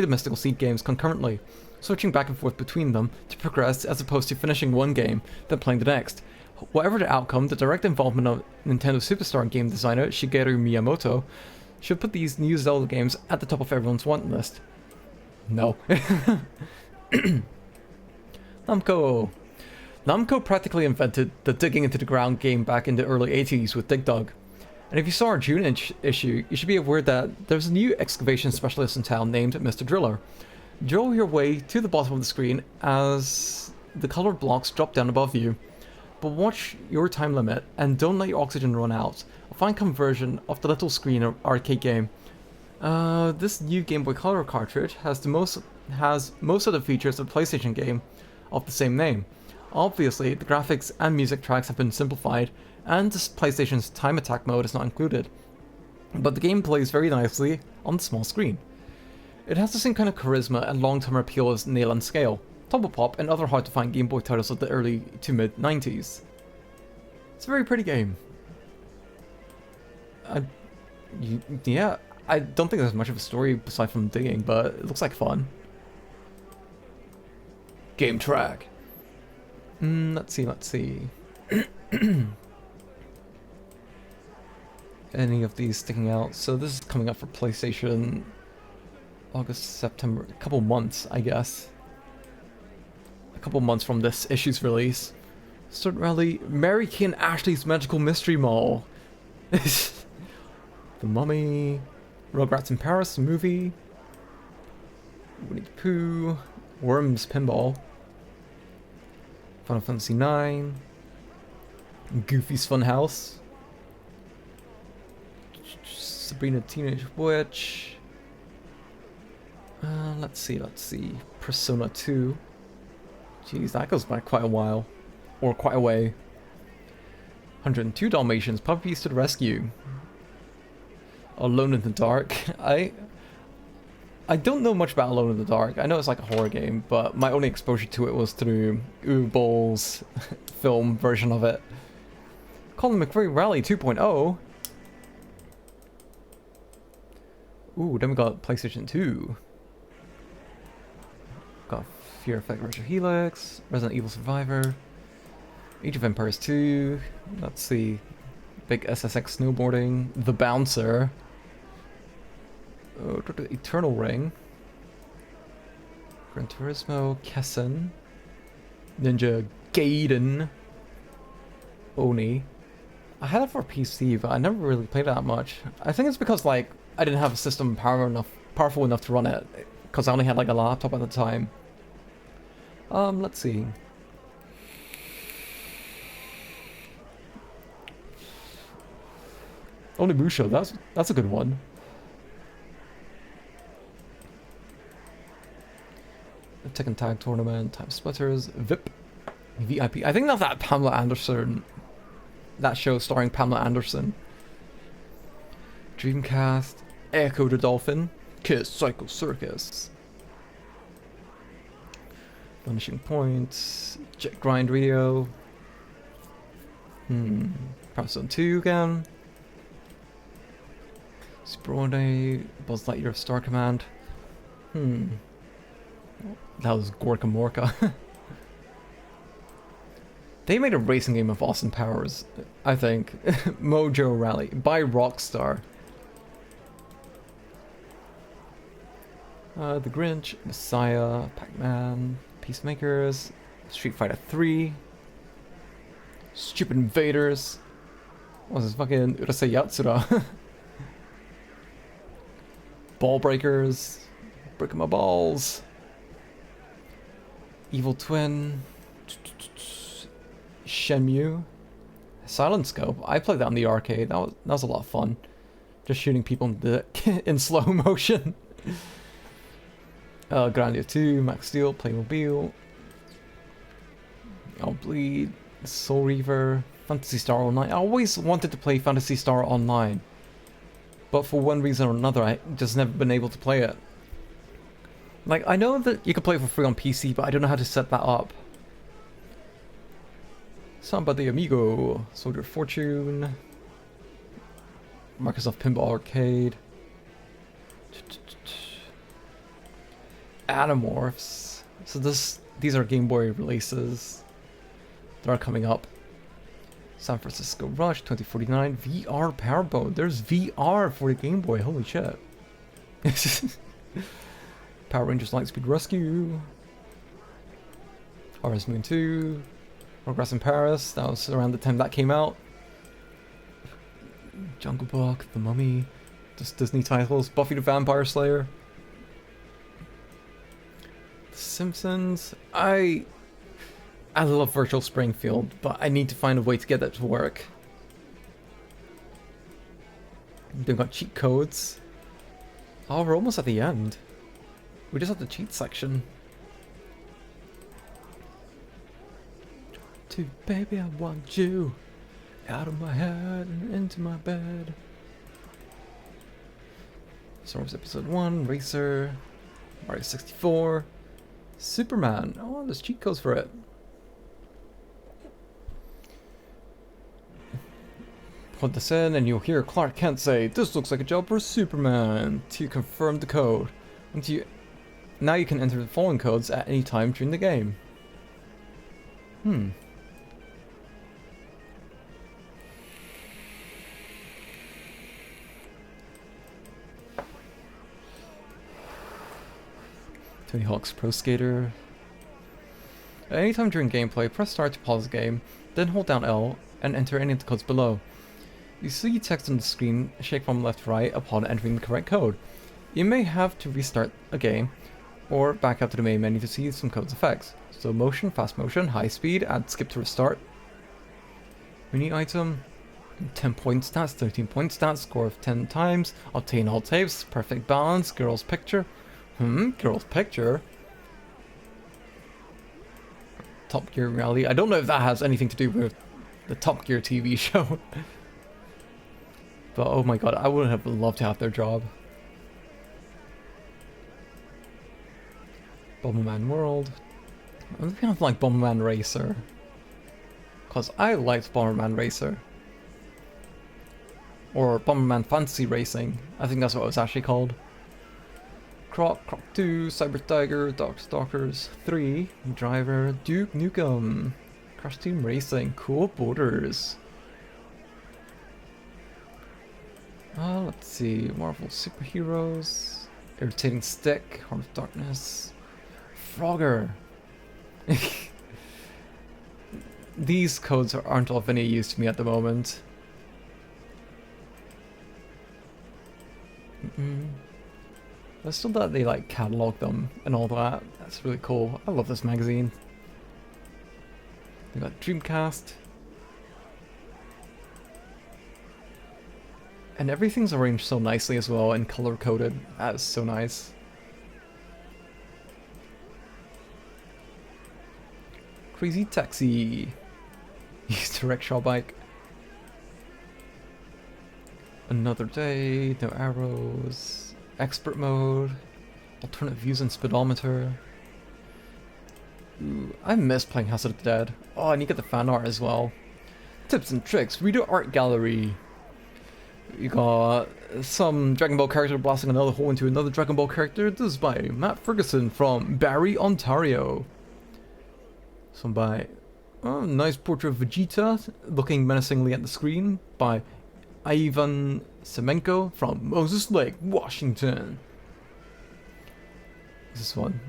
the Mystical Seed games concurrently, switching back and forth between them to progress as opposed to finishing one game, then playing the next. Whatever the outcome, the direct involvement of Nintendo superstar game designer Shigeru Miyamoto should put these new Zelda games at the top of everyone's want list. No. Namco. Namco practically invented the digging into the ground game back in the early 80s with Dig Dug. And if you saw our June issue, you should be aware that there's a new excavation specialist in town named Mr. Driller. Drill your way to the bottom of the screen as the colored blocks drop down above you. But watch your time limit and don't let your oxygen run out. A fine conversion of the little screen arcade game. This new Game Boy Color cartridge has most of the features of the PlayStation game of the same name. Obviously, the graphics and music tracks have been simplified, and PlayStation's time attack mode is not included. But the game plays very nicely on the small screen. It has the same kind of charisma and long-term appeal as Nail and Scale, Tumble Pop, and other hard-to-find Game Boy titles of the early to mid-90s. It's a very pretty game. Yeah, I don't think there's much of a story aside from digging, but it looks like fun. Game track. Let's see. Any of these sticking out? So this is coming up for PlayStation August, September, a couple months, I guess. A couple months from this issue's release. Start Rally, Mary Kay and Ashley's Magical Mystery Mall. The Mummy, Rugrats in Paris, the movie, Winnie the Pooh, Worms Pinball, Final Fantasy IX, Goofy's Funhouse, Sabrina Teenage Witch, let's see, Persona 2, jeez, that goes back quite a while, or quite a way, 102 Dalmatians, Puppies to the Rescue, Alone in the Dark. I don't know much about Alone in the Dark. I know it's like a horror game, but my only exposure to it was through Uwe Boll's film version of it. Colin McRae Rally 2.0. Ooh, then we got PlayStation 2. Got Fear Effect Retro Helix, Resident Evil Survivor, Age of Empires 2. Let's see. Big SSX snowboarding, The Bouncer, Eternal Ring, Gran Turismo, Kessen, Ninja Gaiden, Oni. I had it for PC, but I never really played it that much. I think it's because like I didn't have a system powerful enough to run it, because I only had like a laptop at the time. Let's see. Onimusha, that's a good one. The Tekken Tag Tournament, Time Splitters, VIP, VIP. I think that's that Pamela Anderson. That show starring Pamela Anderson. Dreamcast. Echo the Dolphin. Kiss Psycho Circus. Vanishing Point. Jet Grind Radio. Power Stone 2 again. Super One Buzz Lightyear Star Command. That was Gorka Morka. They made a racing game of Austin Powers, I think. Mojo Rally by Rockstar. The Grinch, Messiah, Pac-Man, Peacemakers, Street Fighter 3, Stupid Invaders. What was this fucking Urusei Yatsura? Ball Breakers, Breaking My Balls, Evil Twin, Shenmue, Silent Scope. I played that on the arcade. That was a lot of fun. Just shooting people in slow motion. Grandia 2, Max Steel, Playmobil, I'll Bleed, Soul Reaver, Phantasy Star Online. I always wanted to play Phantasy Star Online, but for one reason or another, I just never been able to play it. Like, I know that you can play it for free on PC, but I don't know how to set that up. Samba de Amigo, Soldier of Fortune, Microsoft Pinball Arcade, Animorphs. So these are Game Boy releases that are coming up. San Francisco Rush 2049, VR Powerboat. There's VR for the Game Boy. Holy shit. Power Rangers Lightspeed Rescue. Harvest Moon 2. Progress in Paris. That was around the time that came out. Jungle Book, The Mummy. Just Disney titles. Buffy the Vampire Slayer. The Simpsons. I love Virtual Springfield, but I need to find a way to get that to work. They've got cheat codes. Oh, we're almost at the end. We just have the cheat section. To baby, I want you out of my head and into my bed. Star Wars Episode 1, Racer, Mario 64, Superman. Oh, there's cheat codes for it. Put this in and you'll hear Clark Kent say, "This looks like a job for Superman," to confirm the code. Now you can enter the following codes at any time during the game. Tony Hawk's Pro Skater. At any time during gameplay, press start to pause the game, then hold down L and enter any of the codes below. You see text on the screen shake from left to right upon entering the correct code. You may have to restart a game or back up to the main menu to see some codes effects. Slow motion, fast motion, high speed, add skip to restart. Mini item, 10 point stats, 13 point stats, score of 10 times, obtain all tapes, perfect balance, girl's picture. Girl's picture? Top Gear Rally. I don't know if that has anything to do with the Top Gear TV show. But oh my god, I would have loved to have their job. Bomberman World. I'm kind of like Bomberman Racer. Because I liked Bomberman Racer. Or Bomberman Fantasy Racing. I think that's what it was actually called. Croc 2, Cyber Tiger, Darkstalkers 3, Driver, Duke Nukem, Crash Team Racing, Cool Borders. Let's see, Marvel Superheroes, Irritating Stick, Heart of Darkness, Frogger. These codes aren't of any use to me at the moment. But still that they like catalog them and all that. That's really cool. I love this magazine. They got Dreamcast. And everything's arranged so nicely as well and color coded. That is so nice. Crazy Taxi. Used a rickshaw bike. Another day, no arrows. Expert mode. Alternate views and speedometer. Ooh, I miss playing House of the Dead. Oh, and you get the fan art as well. Tips and tricks, reader art gallery. You got some Dragon Ball character blasting another hole into another Dragon Ball character. This is by Matt Ferguson from Barrie, Ontario. Some by nice portrait of Vegeta looking menacingly at the screen by Ivan Semenko from Moses Lake, Washington. This one.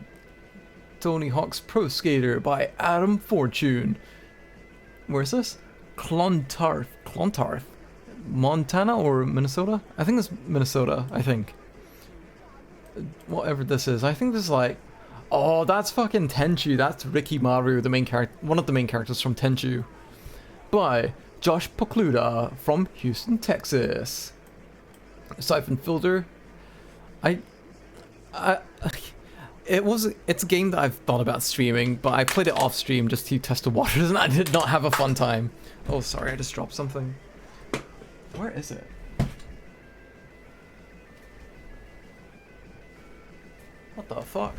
Tony Hawk's Pro Skater by Adam Fortune. Where's this? Clontarf. Montana or Minnesota? I think it's Minnesota, I think. Whatever this is. I think this is like... Oh, that's fucking Tenchu. That's Ricky Maru, the main character, one of the main characters from Tenchu. By Josh Pokluda from Houston, Texas. Siphon Filter. It's a game that I've thought about streaming, but I played it off stream just to test the waters and I did not have a fun time. Oh, sorry, I just dropped something. Where is it? What the fuck?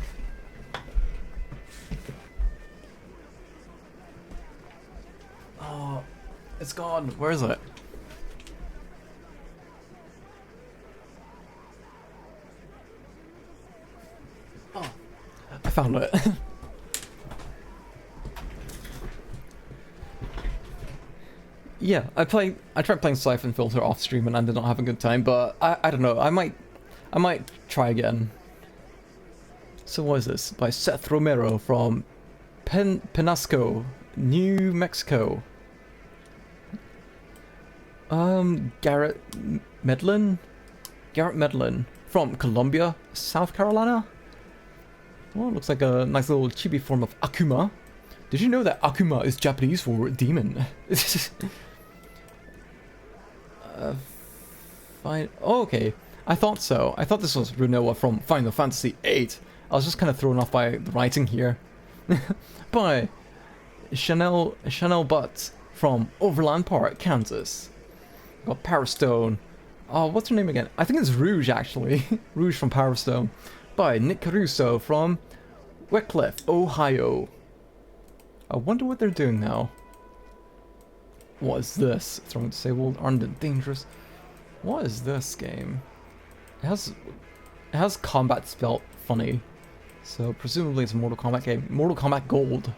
Oh, it's gone. Where is it? Oh, I found it. Yeah, I tried playing Siphon Filter off stream and I did not have a good time, but I don't know, I might try again. So what is this? By Seth Romero from Penasco, New Mexico. Garrett Medlin from Columbia, South Carolina. Well, it looks like a nice little chibi form of Akuma. Did you know that Akuma is Japanese for demon? Fine. Oh, okay. I thought so. I thought this was Runoa from Final Fantasy VIII. I was just kind of thrown off by the writing here. By Chanel Butt from Overland Park, Kansas. Got Power Stone. Oh, what's her name again? I think it's Rouge, actually. Rouge from Power Stone. By Nick Caruso from Wycliffe, Ohio. I wonder what they're doing now. What is this? Throwing disabled, armed and dangerous. What is this game? It has combat spelled funny. So presumably it's a Mortal Kombat game. Mortal Kombat Gold.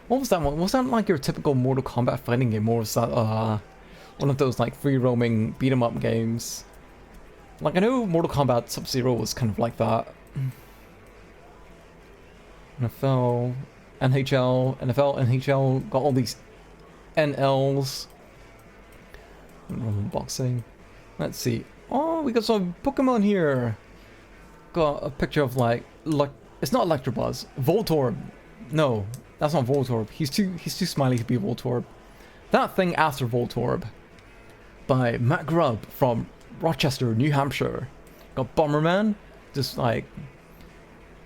What was that one? Was that like your typical Mortal Kombat fighting game, or was that one of those like free roaming beat 'em up games? Like I know Mortal Kombat Sub-Zero was kind of like that. NFL, NHL, got all these NLs. Boxing. Let's see. Oh, we got some Pokemon here. Got a picture of like it's not Electabuzz. Voltorb. No, that's not Voltorb. He's too smiley to be Voltorb. That thing after Voltorb. By Matt Grubb from Rochester, New Hampshire. Got Bomberman. Just like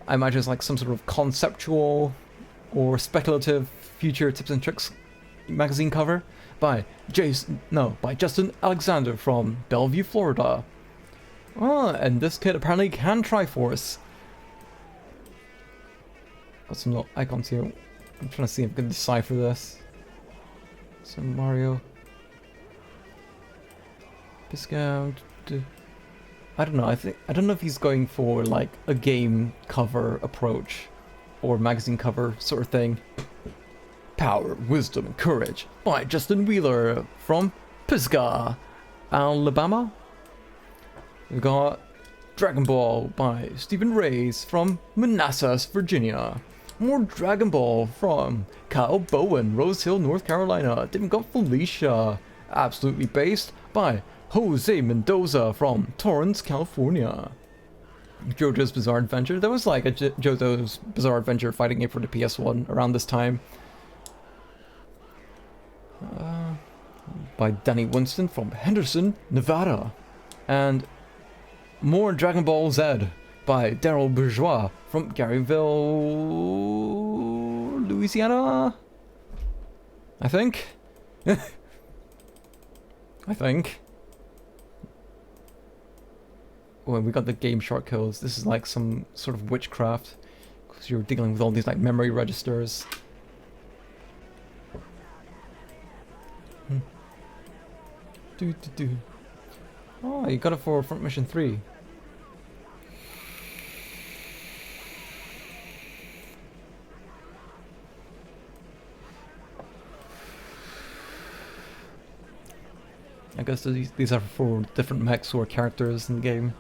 I imagine it's like some sort of conceptual or speculative future tips and tricks magazine cover by Justin Alexander from Bellevue, Florida. Oh, and this kid apparently can Triforce. Got some little icons here. I'm trying to see if I can decipher this. Some Mario. Discount. I don't know. I don't know if he's going for like a game cover approach or magazine cover sort of thing. Power, Wisdom, and Courage by Justin Wheeler from Pisgah, Alabama. We got Dragon Ball by Stephen Reyes from Manassas, Virginia. More Dragon Ball from Kyle Bowen, Rose Hill, North Carolina. Then we got Felicia, Absolutely Based by Jose Mendoza from Torrance, California. JoJo's Bizarre Adventure. There was like a JoJo's Bizarre Adventure fighting game for the PS1 around this time. By Danny Winston from Henderson, Nevada. And more Dragon Ball Z by Daryl Bourgeois from Garyville, Louisiana? I think. I think. Well, we got the Game Shark codes. This is like some sort of witchcraft. Because you're dealing with all these like memory registers. Do. Oh, you got it for Front Mission 3. I guess these are for different mechs or characters in the game.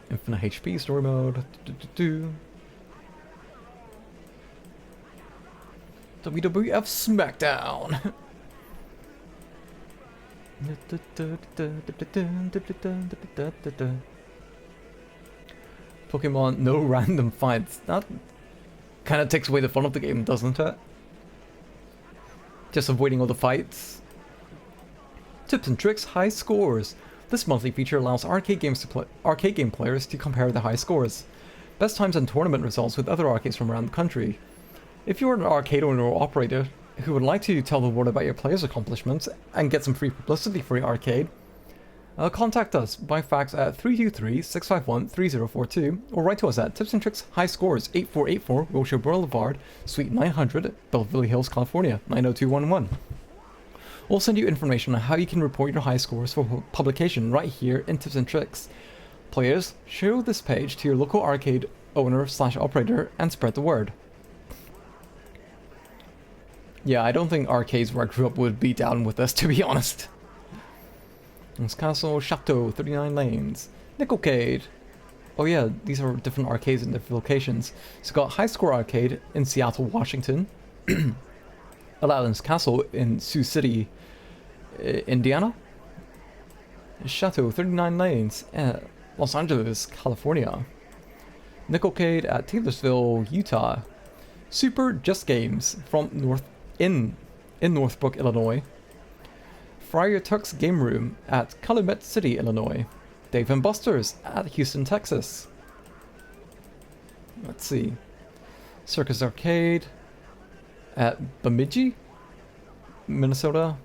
Infinite HP story mode. WWF SmackDown. Pokemon, no random fights. That kind of takes away the fun of the game, doesn't it? Just avoiding all the fights. Tips and tricks, high scores. This monthly feature allows arcade game players to compare the high scores, best times and tournament results with other arcades from around the country. If you are an arcade owner or operator who would like to tell the world about your players' accomplishments and get some free publicity for your arcade, contact us by fax at 323-651-3042 or write to us at Tips and Tricks High Scores 8484 Wilshire Boulevard, Suite 900, Beverly Hills, California 90211. We'll send you information on how you can report your high scores for publication right here in Tips and Tricks. Players, show this page to your local arcade owner/operator and spread the word. Yeah, I don't think arcades where I grew up would be down with this, to be honest. It's Castle, Chateau, 39 Lanes, Nickelcade. Oh yeah, these are different arcades in different locations. So got High Score Arcade in Seattle, Washington. Aladdin's Castle in Sioux City, Indiana. Chateau, 39 Lanes, Los Angeles, California. Nickelcade at Taylorsville, Utah. Super Just Games from Northbrook, Illinois. Friar Tuck's Game Room at Calumet City, Illinois. Dave & Buster's at Houston, Texas. Let's see. Circus Arcade at Bemidji, Minnesota.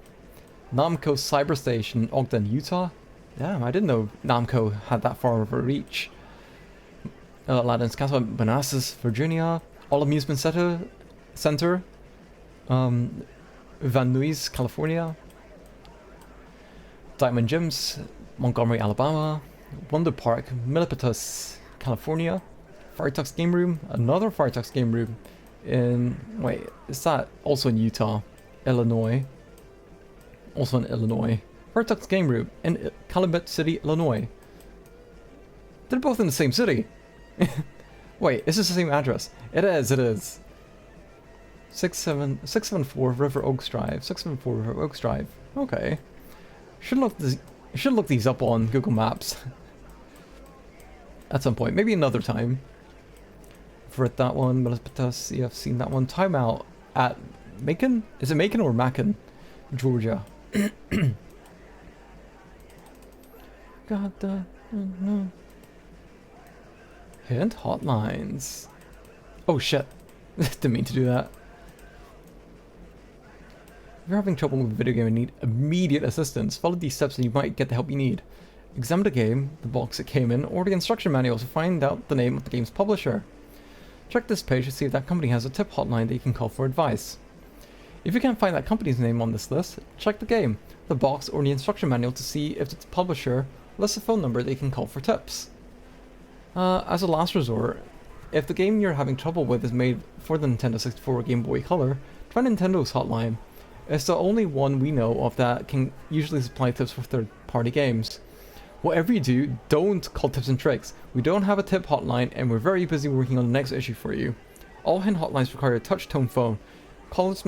Namco Cyber Station, Ogden, Utah. Damn, I didn't know Namco had that far of a reach. Aladdin's Castle at Manassas, Virginia. All Amusement Center, Van Nuys, California. Diamond Gyms, Montgomery, Alabama. Wonder Park, Milpitas, California. Firetuck's Game Room, another Firetuck's Game Room in, wait, is that also in Utah? Illinois. Also in Illinois. Firetuck's Game Room in Calumet City, Illinois. They're both in the same city. Wait, is this the same address? It is. 674 River Oaks Drive. 674 River Oaks Drive. Okay. Should look these up on Google Maps. At some point. Maybe another time. For that one, Milpitas, yeah, I've seen that one. Timeout at Macon? Is it Macon or Macon? Georgia. Got the... Hint hotlines. Oh shit. Didn't mean to do that. If you're having trouble with a video game and need immediate assistance, follow these steps and you might get the help you need. Examine the game, the box it came in, or the instruction manual to find out the name of the game's publisher. Check this page to see if that company has a tip hotline that you can call for advice. If you can't find that company's name on this list, check the game, the box, or the instruction manual to see if its publisher lists a phone number that you can call for tips. As a last resort, if the game you're having trouble with is made for the Nintendo 64 or Game Boy Color, try Nintendo's hotline. It's the only one we know of that can usually supply tips for third-party games. Whatever you do, don't call Tips and Tricks. We don't have a tip hotline and we're very busy working on the next issue for you. All hint hotlines require a touch-tone phone. Callers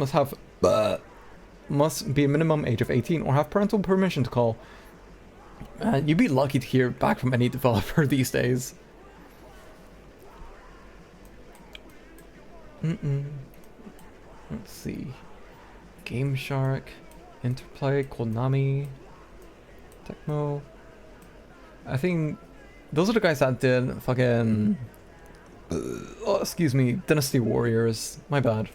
must be a minimum age of 18 or have parental permission to call. You'd be lucky to hear back from any developer these days. Let's see. Game Shark, Interplay, Konami, Tecmo. I think those are the guys that did fucking Oh, excuse me, Dynasty Warriors. My bad.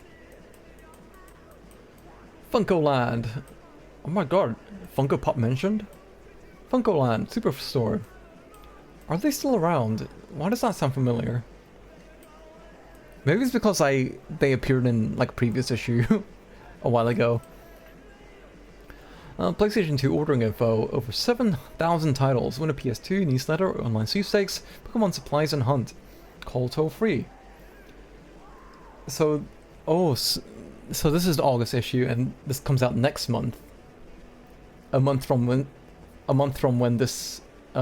Funko Land. Oh my god, Funko Pop mentioned? Funko Land, Superstore. Are they still around? Why does that sound familiar? Maybe it's because they appeared in like a previous issue a while ago. PlayStation 2 ordering info, over 7,000 titles, win a PS2, newsletter, online sweepstakes, Pokemon supplies and hunt. Call toll free. So, so this is the August issue, and this comes out next month. A month from when this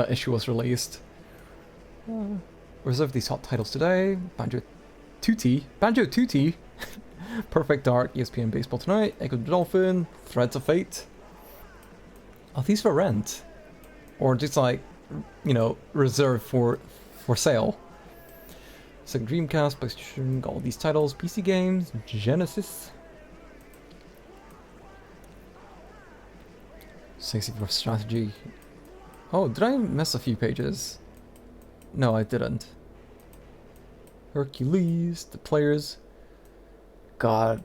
issue was released. Reserve these hot titles today. Banjo Tootie, Perfect Dark, ESPN Baseball Tonight, Echo the Dolphin, Threads of Fate. Are these for rent? Or just like, you know, reserved for sale? Sega Dreamcast, PlayStation, got all these titles, PC games, Genesis. 64 strategy. Oh, did I miss a few pages? No, I didn't. Hercules, the players. God,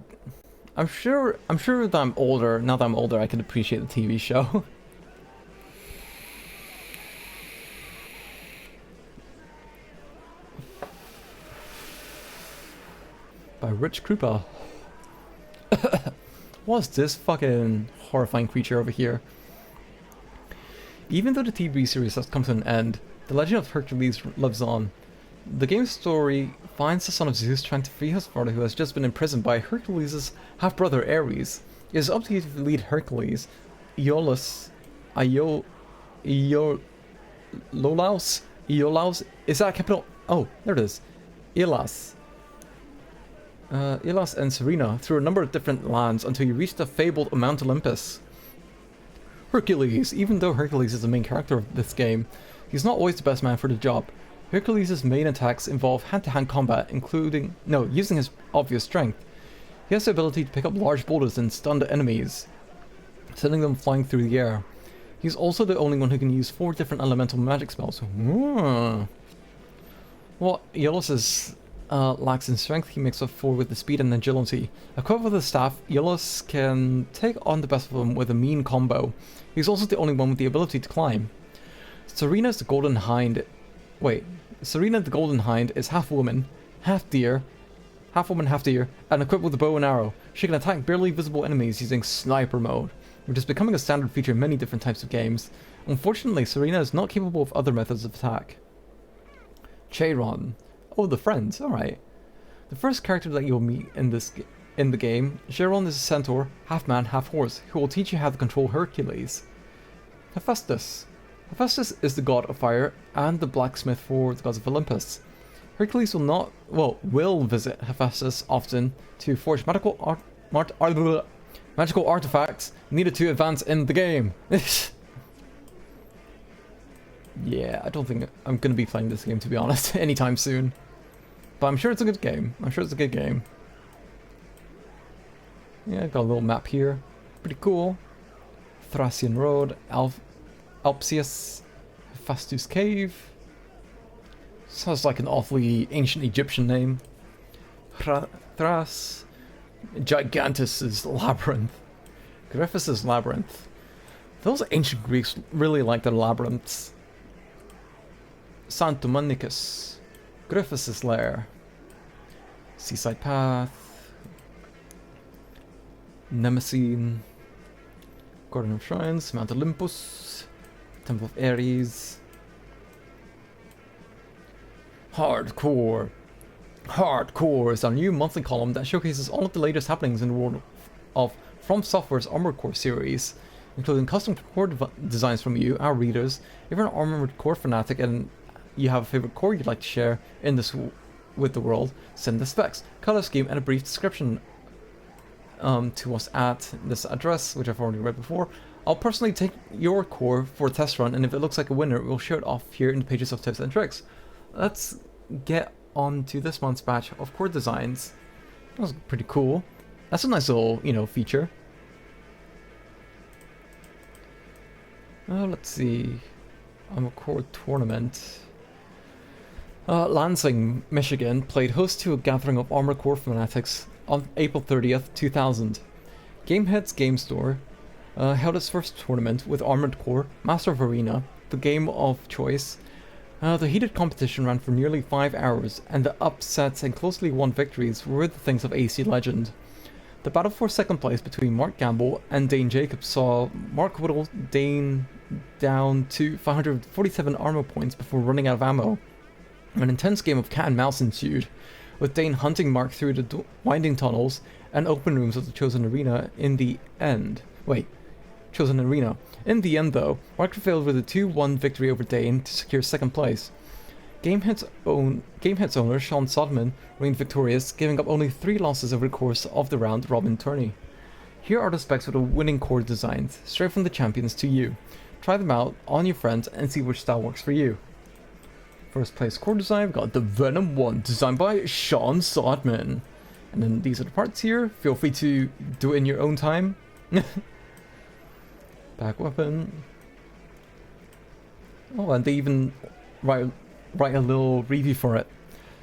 I'm sure that I'm older. Now that I'm older, I can appreciate the TV show. By Rich Krupa. What's this fucking horrifying creature over here? Even though the TV series has come to an end, the legend of Hercules lives on. The game's story finds the son of Zeus trying to free his father, who has just been imprisoned by Hercules' half-brother Ares. It is up to you to lead Hercules, Iolaus, is that a capital? Oh, there it is. Iolaus and Serena through a number of different lands until you reach the fabled Mount Olympus. Hercules. Even though Hercules is the main character of this game, he's not always the best man for the job. Hercules' main attacks involve hand-to-hand combat, using his obvious strength. He has the ability to pick up large boulders and stun the enemies, sending them flying through the air. He's also the only one who can use 4 different elemental magic spells. What Iolaus lacks in strength, he makes up for with the speed and agility. Equipped with a staff, Iolaus can take on the best of them with a mean combo. He's also the only one with the ability to climb. Serena the Golden Hind is half woman, half deer, and equipped with a bow and arrow. She can attack barely visible enemies using sniper mode, which is becoming a standard feature in many different types of games. Unfortunately, Serena is not capable of other methods of attack. Cheiron. Oh, the friends, alright. The first character that you'll meet in the game, Cheiron is a centaur, half man, half horse, who will teach you how to control Hercules. Hephaestus. Hephaestus is the god of fire and the blacksmith for the gods of Olympus. Hercules will visit Hephaestus often to forge magical artifacts needed to advance in the game. Yeah, I don't think I'm going to be playing this game, to be honest, anytime soon. But I'm sure it's a good game. Yeah, got a little map here. Pretty cool. Thracian Road, Alpsius, Hephaestus Cave. Sounds like an awfully ancient Egyptian name. Thras. Gigantus' Labyrinth. Griffiths' Labyrinth. Those ancient Greeks really liked their labyrinths. Santomanicus. Griffiths' Lair. Seaside Path. Nemesine. Garden of Shrines. Mount Olympus. Temple of Ares. Hardcore. Hardcore is our new monthly column that showcases all of the latest happenings in the world of From Software's Armored Core series, including custom core designs from you, our readers. If you're an Armored Core fanatic and you have a favorite core you'd like to share in this with the world, send the specs, color scheme, and a brief description to us at this address, which I've already read before. I'll personally take your core for a test run, and if it looks like a winner, we'll show it off here in the pages of tips and tricks. Let's get on to this month's batch of core designs. That was pretty cool. That's a nice little, feature. Let's see. I'm a core tournament. Lansing, Michigan played host to a gathering of Armored Core fanatics on April 30th, 2000. Gamehead's Game Store held its first tournament with Armored Core, Master of Arena, the game of choice. The heated competition ran for nearly 5 hours, and the upsets and closely won victories were the things of AC legend. The battle for second place between Mark Gamble and Dane Jacobs saw Mark whittle Dane down to 547 armor points before running out of ammo. An intense game of cat and mouse ensued, with Dane hunting Mark through the winding tunnels and open rooms of the Chosen Arena in the end. Chosen Arena. In the end, though, Mark prevailed with a 2-1 victory over Dane to secure second place. Gamehead's owner, Sean Sodman, reigned victorious, giving up only 3 losses over the course of the round-robin tourney. Here are the specs of the winning core designs, straight from the champions to you. Try them out on your friends and see which style works for you. First place core design, we've got the Venom 1, designed by Sean Sodman. And then these are the parts here, feel free to do it in your own time. Back weapon. Oh, and they even write a little review for it.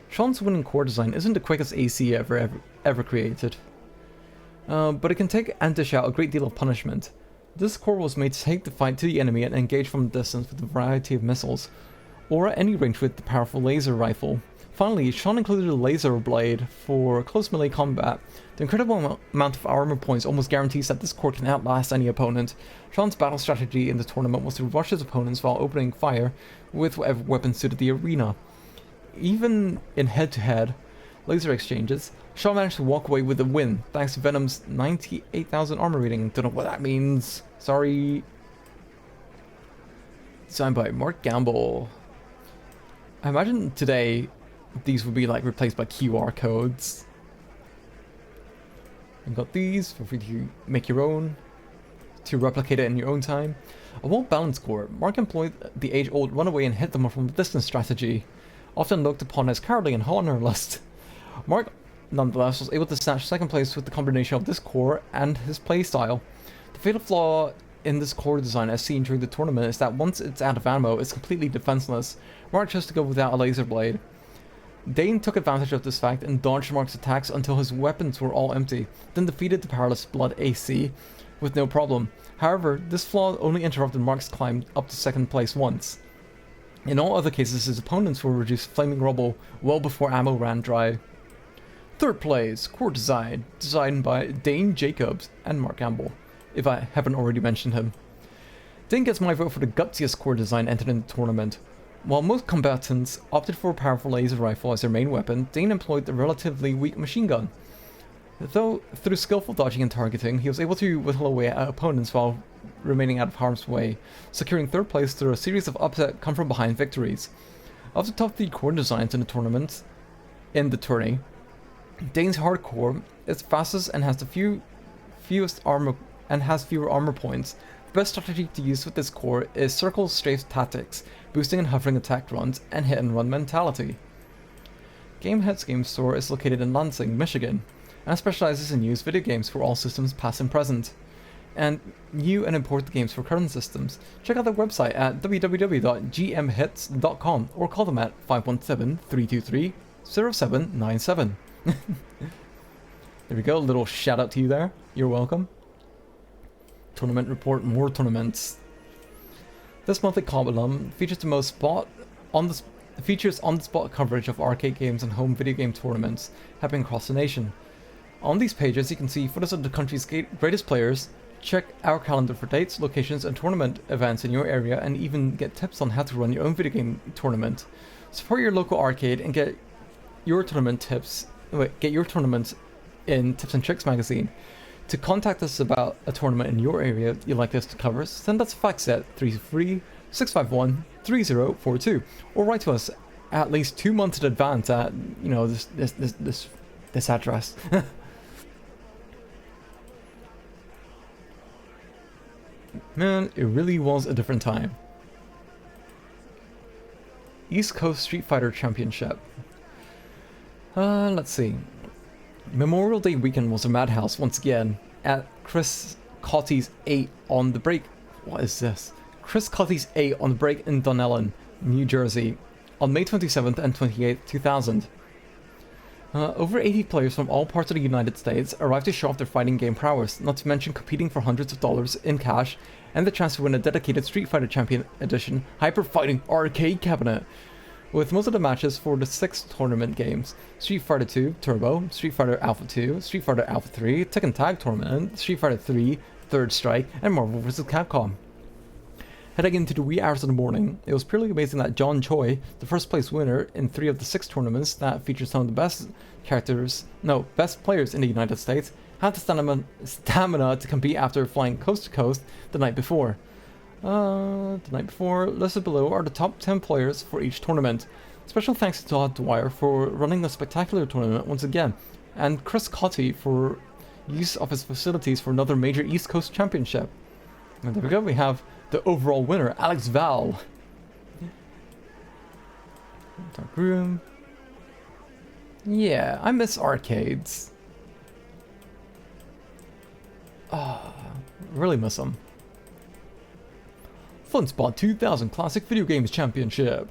Sean's winning core design isn't the quickest AC ever created, but it can take and dish out a great deal of punishment. This core was made to take the fight to the enemy and engage from a distance with a variety of missiles, or at any range with the powerful laser rifle. Finally, Sean included a laser blade for close melee combat. The incredible amount of armor points almost guarantees that this core can outlast any opponent. Sean's battle strategy in the tournament was to rush his opponents while opening fire with whatever weapon suited the arena. Even in head-to-head laser exchanges, Sean managed to walk away with a win thanks to Venom's 98,000 armor rating. Don't know what that means. Sorry. Designed by Mark Gamble. I imagine today these would be like replaced by QR codes. I've got these, feel free to make your own, to replicate it in your own time. A well-balanced core, Mark employed the age-old run away and hit them from a distance strategy, often looked upon as cowardly and honorless. Mark, nonetheless, was able to snatch second place with the combination of this core and his playstyle. The fatal flaw in this core design as seen during the tournament is that once it's out of ammo, it's completely defenseless. Mark chose to go without a laser blade. Dane took advantage of this fact and dodged Mark's attacks until his weapons were all empty, then defeated the powerless Blood AC with no problem. However, this flaw only interrupted Mark's climb up to second place once. In all other cases, his opponents were reduced flaming rubble well before ammo ran dry. Third place, core design, designed by Dane Jacobs and Mark Gamble, if I haven't already mentioned him. Dane gets my vote for the gutsiest core design entered in the tournament. While most combatants opted for a powerful laser rifle as their main weapon, Dane employed a relatively weak machine gun. Though through skillful dodging and targeting, he was able to whittle away at opponents while remaining out of harm's way, securing third place through a series of upset come-from-behind victories. Of the top 3 core designs in the tourney, Dane's hardcore is fastest and has the fewest armor and has fewer armor points. The best strategy to use with this core is circle strafe tactics, boosting and hovering attack runs, and hit and run mentality. Gamehead's Game Store is located in Lansing, Michigan, and specializes in used video games for all systems past and present, and new and imported games for current systems. Check out their website at www.gmhits.com or call them at 517-323-0797. There we go, a little shout out to you there. You're welcome. Tournament report, more tournaments. This monthly column features on-the-spot coverage of arcade games and home video game tournaments happening across the nation. On these pages, you can see photos of the country's greatest players, check our calendar for dates, locations, and tournament events in your area, and even get tips on how to run your own video game tournament. Support your local arcade and get your tournament in Tips and Tricks magazine. To contact us about a tournament in your area you'd like us to cover, send us a fax at 33651-3042, or write to us at least 2 months in advance at, this address. Man, it really was a different time. East Coast Street Fighter Championship. Let's see. Memorial Day weekend was a madhouse once again at Chris Cotty's 8 on the break. What is this? Chris Cotty's 8 on the break in Dunellen, New Jersey. on May 27th and 28th, 2000. Over 80 players from all parts of the United States arrived to show off their fighting game prowess, not to mention competing for hundreds of dollars in cash and the chance to win a dedicated Street Fighter Champion Edition Hyper Fighting Arcade Cabinet, with most of the matches for the 6 tournament games: Street Fighter 2 Turbo, Street Fighter Alpha 2, Street Fighter Alpha 3, Tekken Tag Tournament, Street Fighter 3, Third Strike, and Marvel vs. Capcom. Heading into the wee hours of the morning, it was purely amazing that John Choi, the first place winner in 3 of the 6 tournaments that featured some of the best players in the United States, had the stamina to compete after flying coast to coast the night before. Listed below are the top 10 players for each tournament. Special thanks to Todd Dwyer for running the spectacular tournament once again, and Chris Cotty for use of his facilities for another major East Coast championship. And there we go, we have the overall winner, Alex Val. Dark room. Yeah, I miss arcades. Really miss them. FunSpot 2000 Classic Video Games Championship.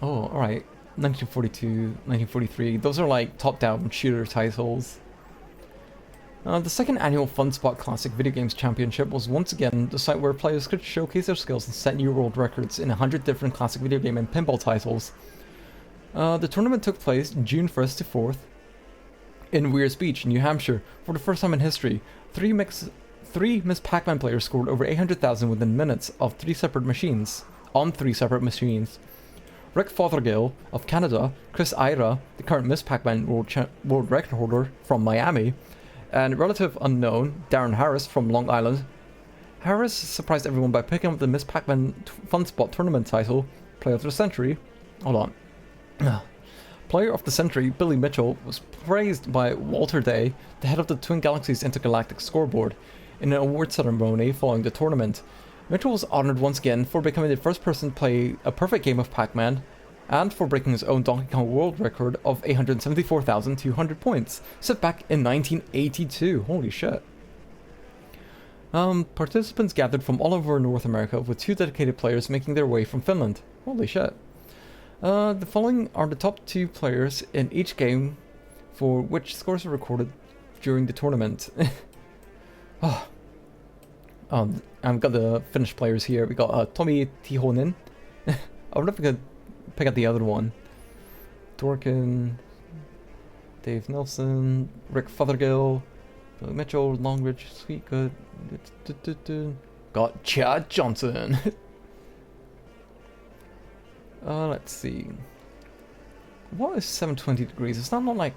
Oh, alright. 1942, 1943. Those are like top-down shooter titles. The second annual FunSpot Classic Video Games Championship was once again the site where players could showcase their skills and set new world records in 100 different classic video game and pinball titles. The tournament took place June 1st to 4th in Weirs Beach, New Hampshire. For the first time in history, three Miss Pac-Man players scored over 800,000 within minutes of 3 separate machines. Rick Fothergill of Canada, Chris Ira, the current Miss Pac-Man world record holder from Miami, and relative unknown Darren Harris from Long Island. Harris surprised everyone by picking up the Miss Pac-Man FunSpot tournament title, Player of the Century. Hold on. Player of the Century, Billy Mitchell, was praised by Walter Day, the head of the Twin Galaxies Intergalactic Scoreboard, in an award ceremony following the tournament. Mitchell was honored once again for becoming the first person to play a perfect game of Pac-Man, and for breaking his own Donkey Kong world record of 874,200 points, set back in 1982. Holy shit. Participants gathered from all over North America, with 2 dedicated players making their way from Finland. Holy shit. The following are the top 2 players in each game for which scores are recorded during the tournament. I've got the Finnish players here. We got Tommy Tihonen. I wonder if we could pick out the other one. Dorkin, Dave Nelson, Rick Fothergill, Billy Mitchell, Longridge, Sweetgood. Got Chad Johnson. Let's see. What is 720 degrees? It's not like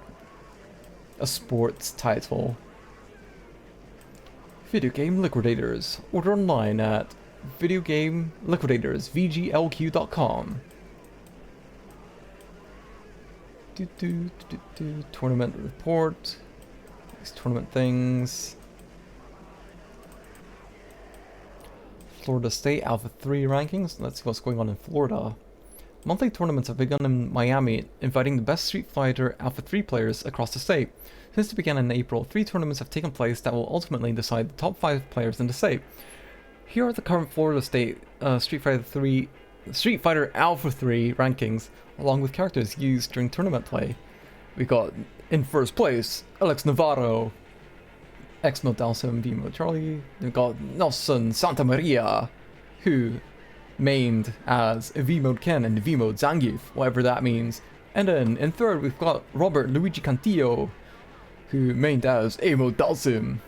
a sports title. Video Game Liquidators. Order online at Video Game Liquidators, VGLQ.com. Tournament report. These tournament things. Florida State Alpha 3 rankings. Let's see what's going on in Florida. Monthly tournaments have begun in Miami, inviting the best Street Fighter Alpha 3 players across the state. Since it began in April, 3 tournaments have taken place that will ultimately decide the top 5 players in the state. Here are the current Florida State Street Fighter Alpha 3 rankings, along with characters used during tournament play. We got in first place Alex Navarro, X-Mode Dalsim, V-Mode Charlie. We got Nelson Santa Maria, who mained as V-Mode Ken and V-Mode Zangief, whatever that means. And then in third we've got Robert Luigi Cantillo, who mained as A-Mode Dalsim.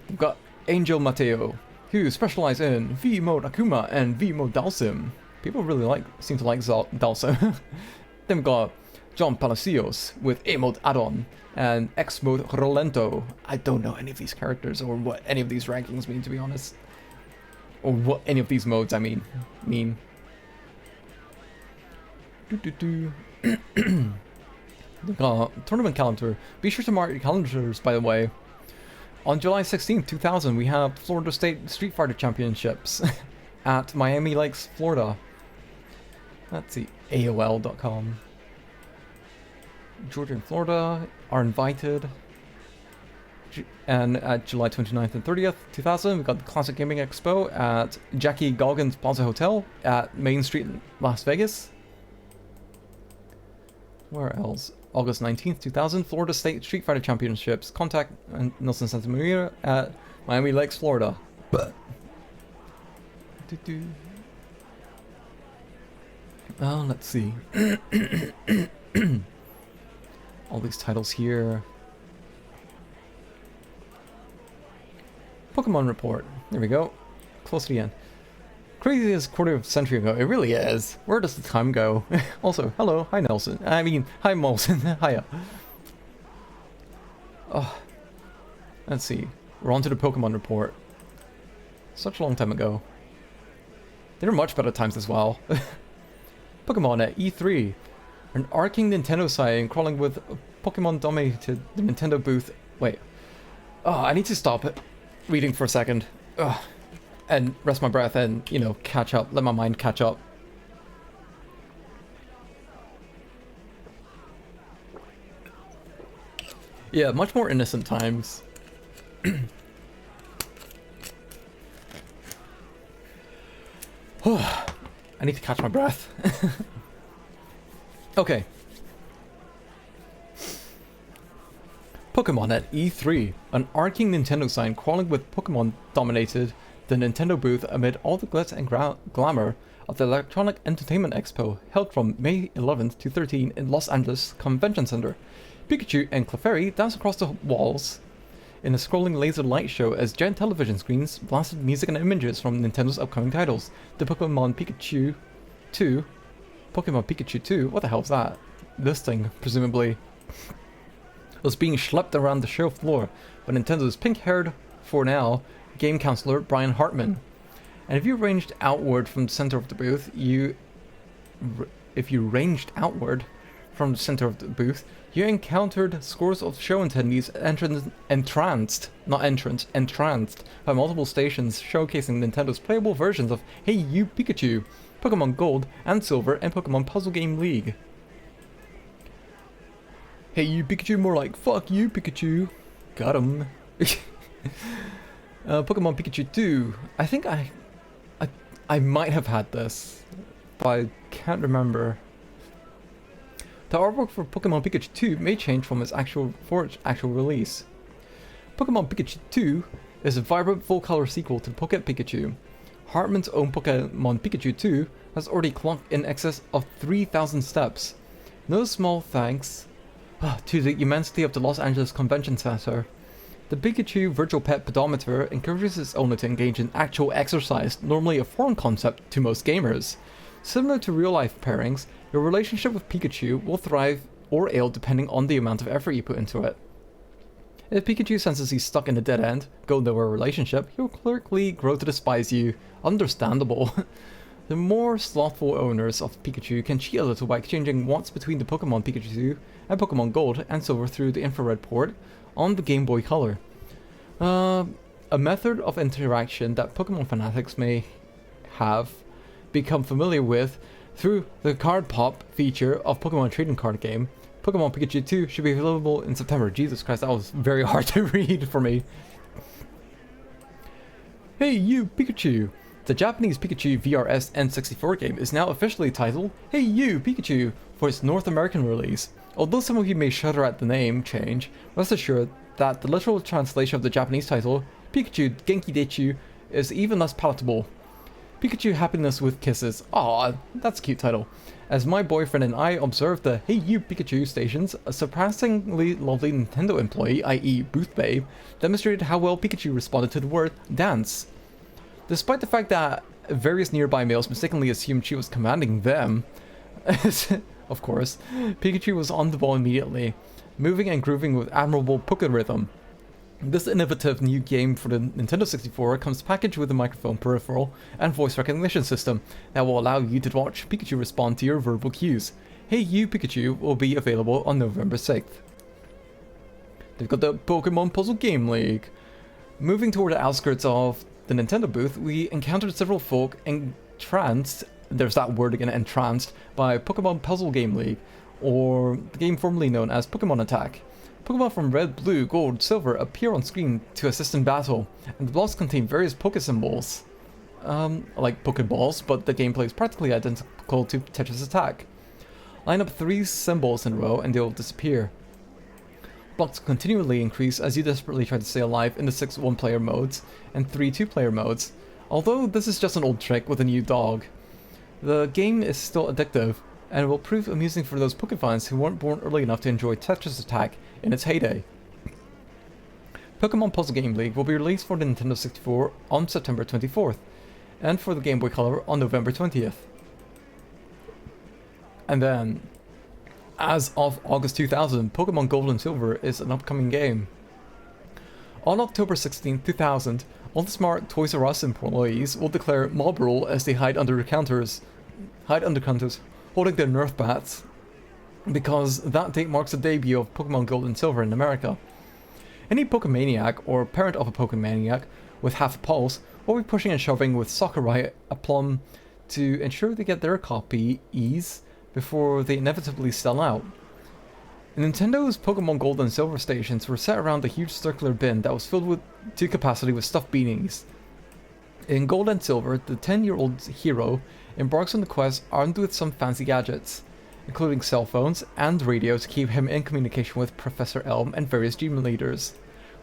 We've got Angel Mateo, who specialize in V-Mode Akuma and V-Mode Dalsim. People really seem to like Dalsim. Then we've got John Palacios with A-Mode Addon and X-Mode Rolento. I don't know any of these characters or what any of these rankings mean, to be honest. Or what any of these modes, mean. Tournament calendar. Be sure to mark your calendars, by the way. On July 16, 2000, we have Florida State Street Fighter Championships at Miami Lakes, Florida. Let's see, AOL.com. Georgia and Florida are invited. and at July 29th and 30th, 2000, we got the Classic Gaming Expo at Jackie Goggins Plaza Hotel at Main Street in Las Vegas. Where else? August 19th, 2000, Florida State Street Fighter Championships. Contact Nelson Santa Maria at Miami Lakes, Florida. Oh, let's see. All these titles here. Pokemon Report. There we go. Close to the end. Craziest quarter of a century ago. It really is. Where does the time go? Also, hello. Hi, Nelson. I mean, hi, Molson. Hiya. Oh. Let's see. We're on to the Pokemon Report. Such a long time ago. There were much better times as well. Pokemon at E3. An arcing Nintendo sign crawling with Pokemon dominated the Nintendo booth. Wait. Oh, I need to stop it. Reading for a second. Ugh. And rest my breath and, you know, catch up. Let my mind catch up. Yeah, much more innocent times. I need to catch my breath. Okay. Pokemon at E3. An arcing Nintendo sign crawling with Pokemon dominated the Nintendo booth amid all the glitz and glamour of the Electronic Entertainment Expo held from May 11th to 13 in Los Angeles Convention Center. Pikachu and Clefairy danced across the walls in a scrolling laser light show as giant television screens blasted music and images from Nintendo's upcoming titles. The Pokemon Pikachu 2... Pokemon Pikachu 2? What the hell is that? This thing, presumably, was being schlepped around the show floor by Nintendo's pink-haired, for now, game counselor Brian Hartman. And if you ranged outward from the center of the booth, you encountered scores of show attendees entranced by multiple stations showcasing Nintendo's playable versions of Hey You Pikachu, Pokemon Gold and Silver, and Pokemon Puzzle Game League. Hey You Pikachu, more like fuck you Pikachu. Got him. Pokemon Pikachu 2. I think I might have had this, but I can't remember. The artwork for Pokemon Pikachu 2 may change from its actual release. Pokemon Pikachu 2 is a vibrant full-color sequel to Pocket Pikachu. Hartman's own Pokemon Pikachu 2 has already clocked in excess of 3,000 steps. No small thanks to the immensity of the Los Angeles Convention Center. The Pikachu Virtual Pet Pedometer encourages its owner to engage in actual exercise, normally a foreign concept to most gamers. Similar to real-life pairings, your relationship with Pikachu will thrive or ail depending on the amount of effort you put into it. If Pikachu senses he's stuck in a dead-end, go-nowhere relationship, he'll quickly grow to despise you. Understandable. The more slothful owners of Pikachu can cheat a little by exchanging wants between the Pokemon Pikachu 2 and Pokemon Gold and Silver through the infrared port on the Game Boy Color. A method of interaction that Pokemon fanatics may have become familiar with through the card pop feature of Pokemon Trading Card Game. Pokemon Pikachu 2 should be available in September. Jesus Christ, that was very hard to read for me. Hey You Pikachu! The Japanese Pikachu VRS N64 game is now officially titled Hey You Pikachu for its North American release. Although some of you may shudder at the name change, rest assured that the literal translation of the Japanese title, Pikachu Genki Dechu, is even less palatable. Pikachu Happiness with Kisses. Aw, that's a cute title. As my boyfriend and I observed the Hey You Pikachu stations, a surpassingly lovely Nintendo employee, i.e. Booth Babe, demonstrated how well Pikachu responded to the word dance. Despite the fact that various nearby males mistakenly assumed she was commanding them, of course, Pikachu was on the ball immediately, moving and grooving with admirable Poké rhythm. This innovative new game for the Nintendo 64 comes packaged with a microphone peripheral and voice recognition system that will allow you to watch Pikachu respond to your verbal cues. Hey You Pikachu will be available on November 6th. They've got the Pokemon Puzzle Game League. Moving toward the outskirts of the Nintendo booth, we encountered several folk entranced, there's that word again, entranced, by Pokemon Puzzle Game League, or the game formerly known as Pokemon Attack. Pokemon from Red, Blue, Gold, Silver appear on screen to assist in battle, and the blocks contain various Poké symbols, like Pokeballs, but the gameplay is practically identical to Tetris Attack. Line up 3 symbols in a row and they will disappear. Blocks continually increase as you desperately try to stay alive in the 6 one-player modes and 3 two-player modes, although this is just an old trick with a new dog. The game is still addictive, and will prove amusing for those Pokefans who weren't born early enough to enjoy Tetris Attack in its heyday. Pokemon Puzzle Game League will be released for the Nintendo 64 on September 24th, and for the Game Boy Color on November 20th. And then, as of August 2000, Pokemon Gold and Silver is an upcoming game. On October 16, 2000, all the smart Toys R Us employees will declare mob rule as they hide under counters, holding their Nerf bats, because that date marks the debut of Pokemon Gold and Silver in America. Any Pokemaniac or parent of a Pokemaniac with half a pulse will be pushing and shoving with Sakurai aplomb to ensure they get their copies before they inevitably sell out. Nintendo's Pokemon Gold and Silver stations were set around a huge circular bin that was filled to capacity with stuffed beanies. In Gold and Silver, the 10-year-old hero embarks on the quest armed with some fancy gadgets, including cell phones and radio to keep him in communication with Professor Elm and various gym leaders.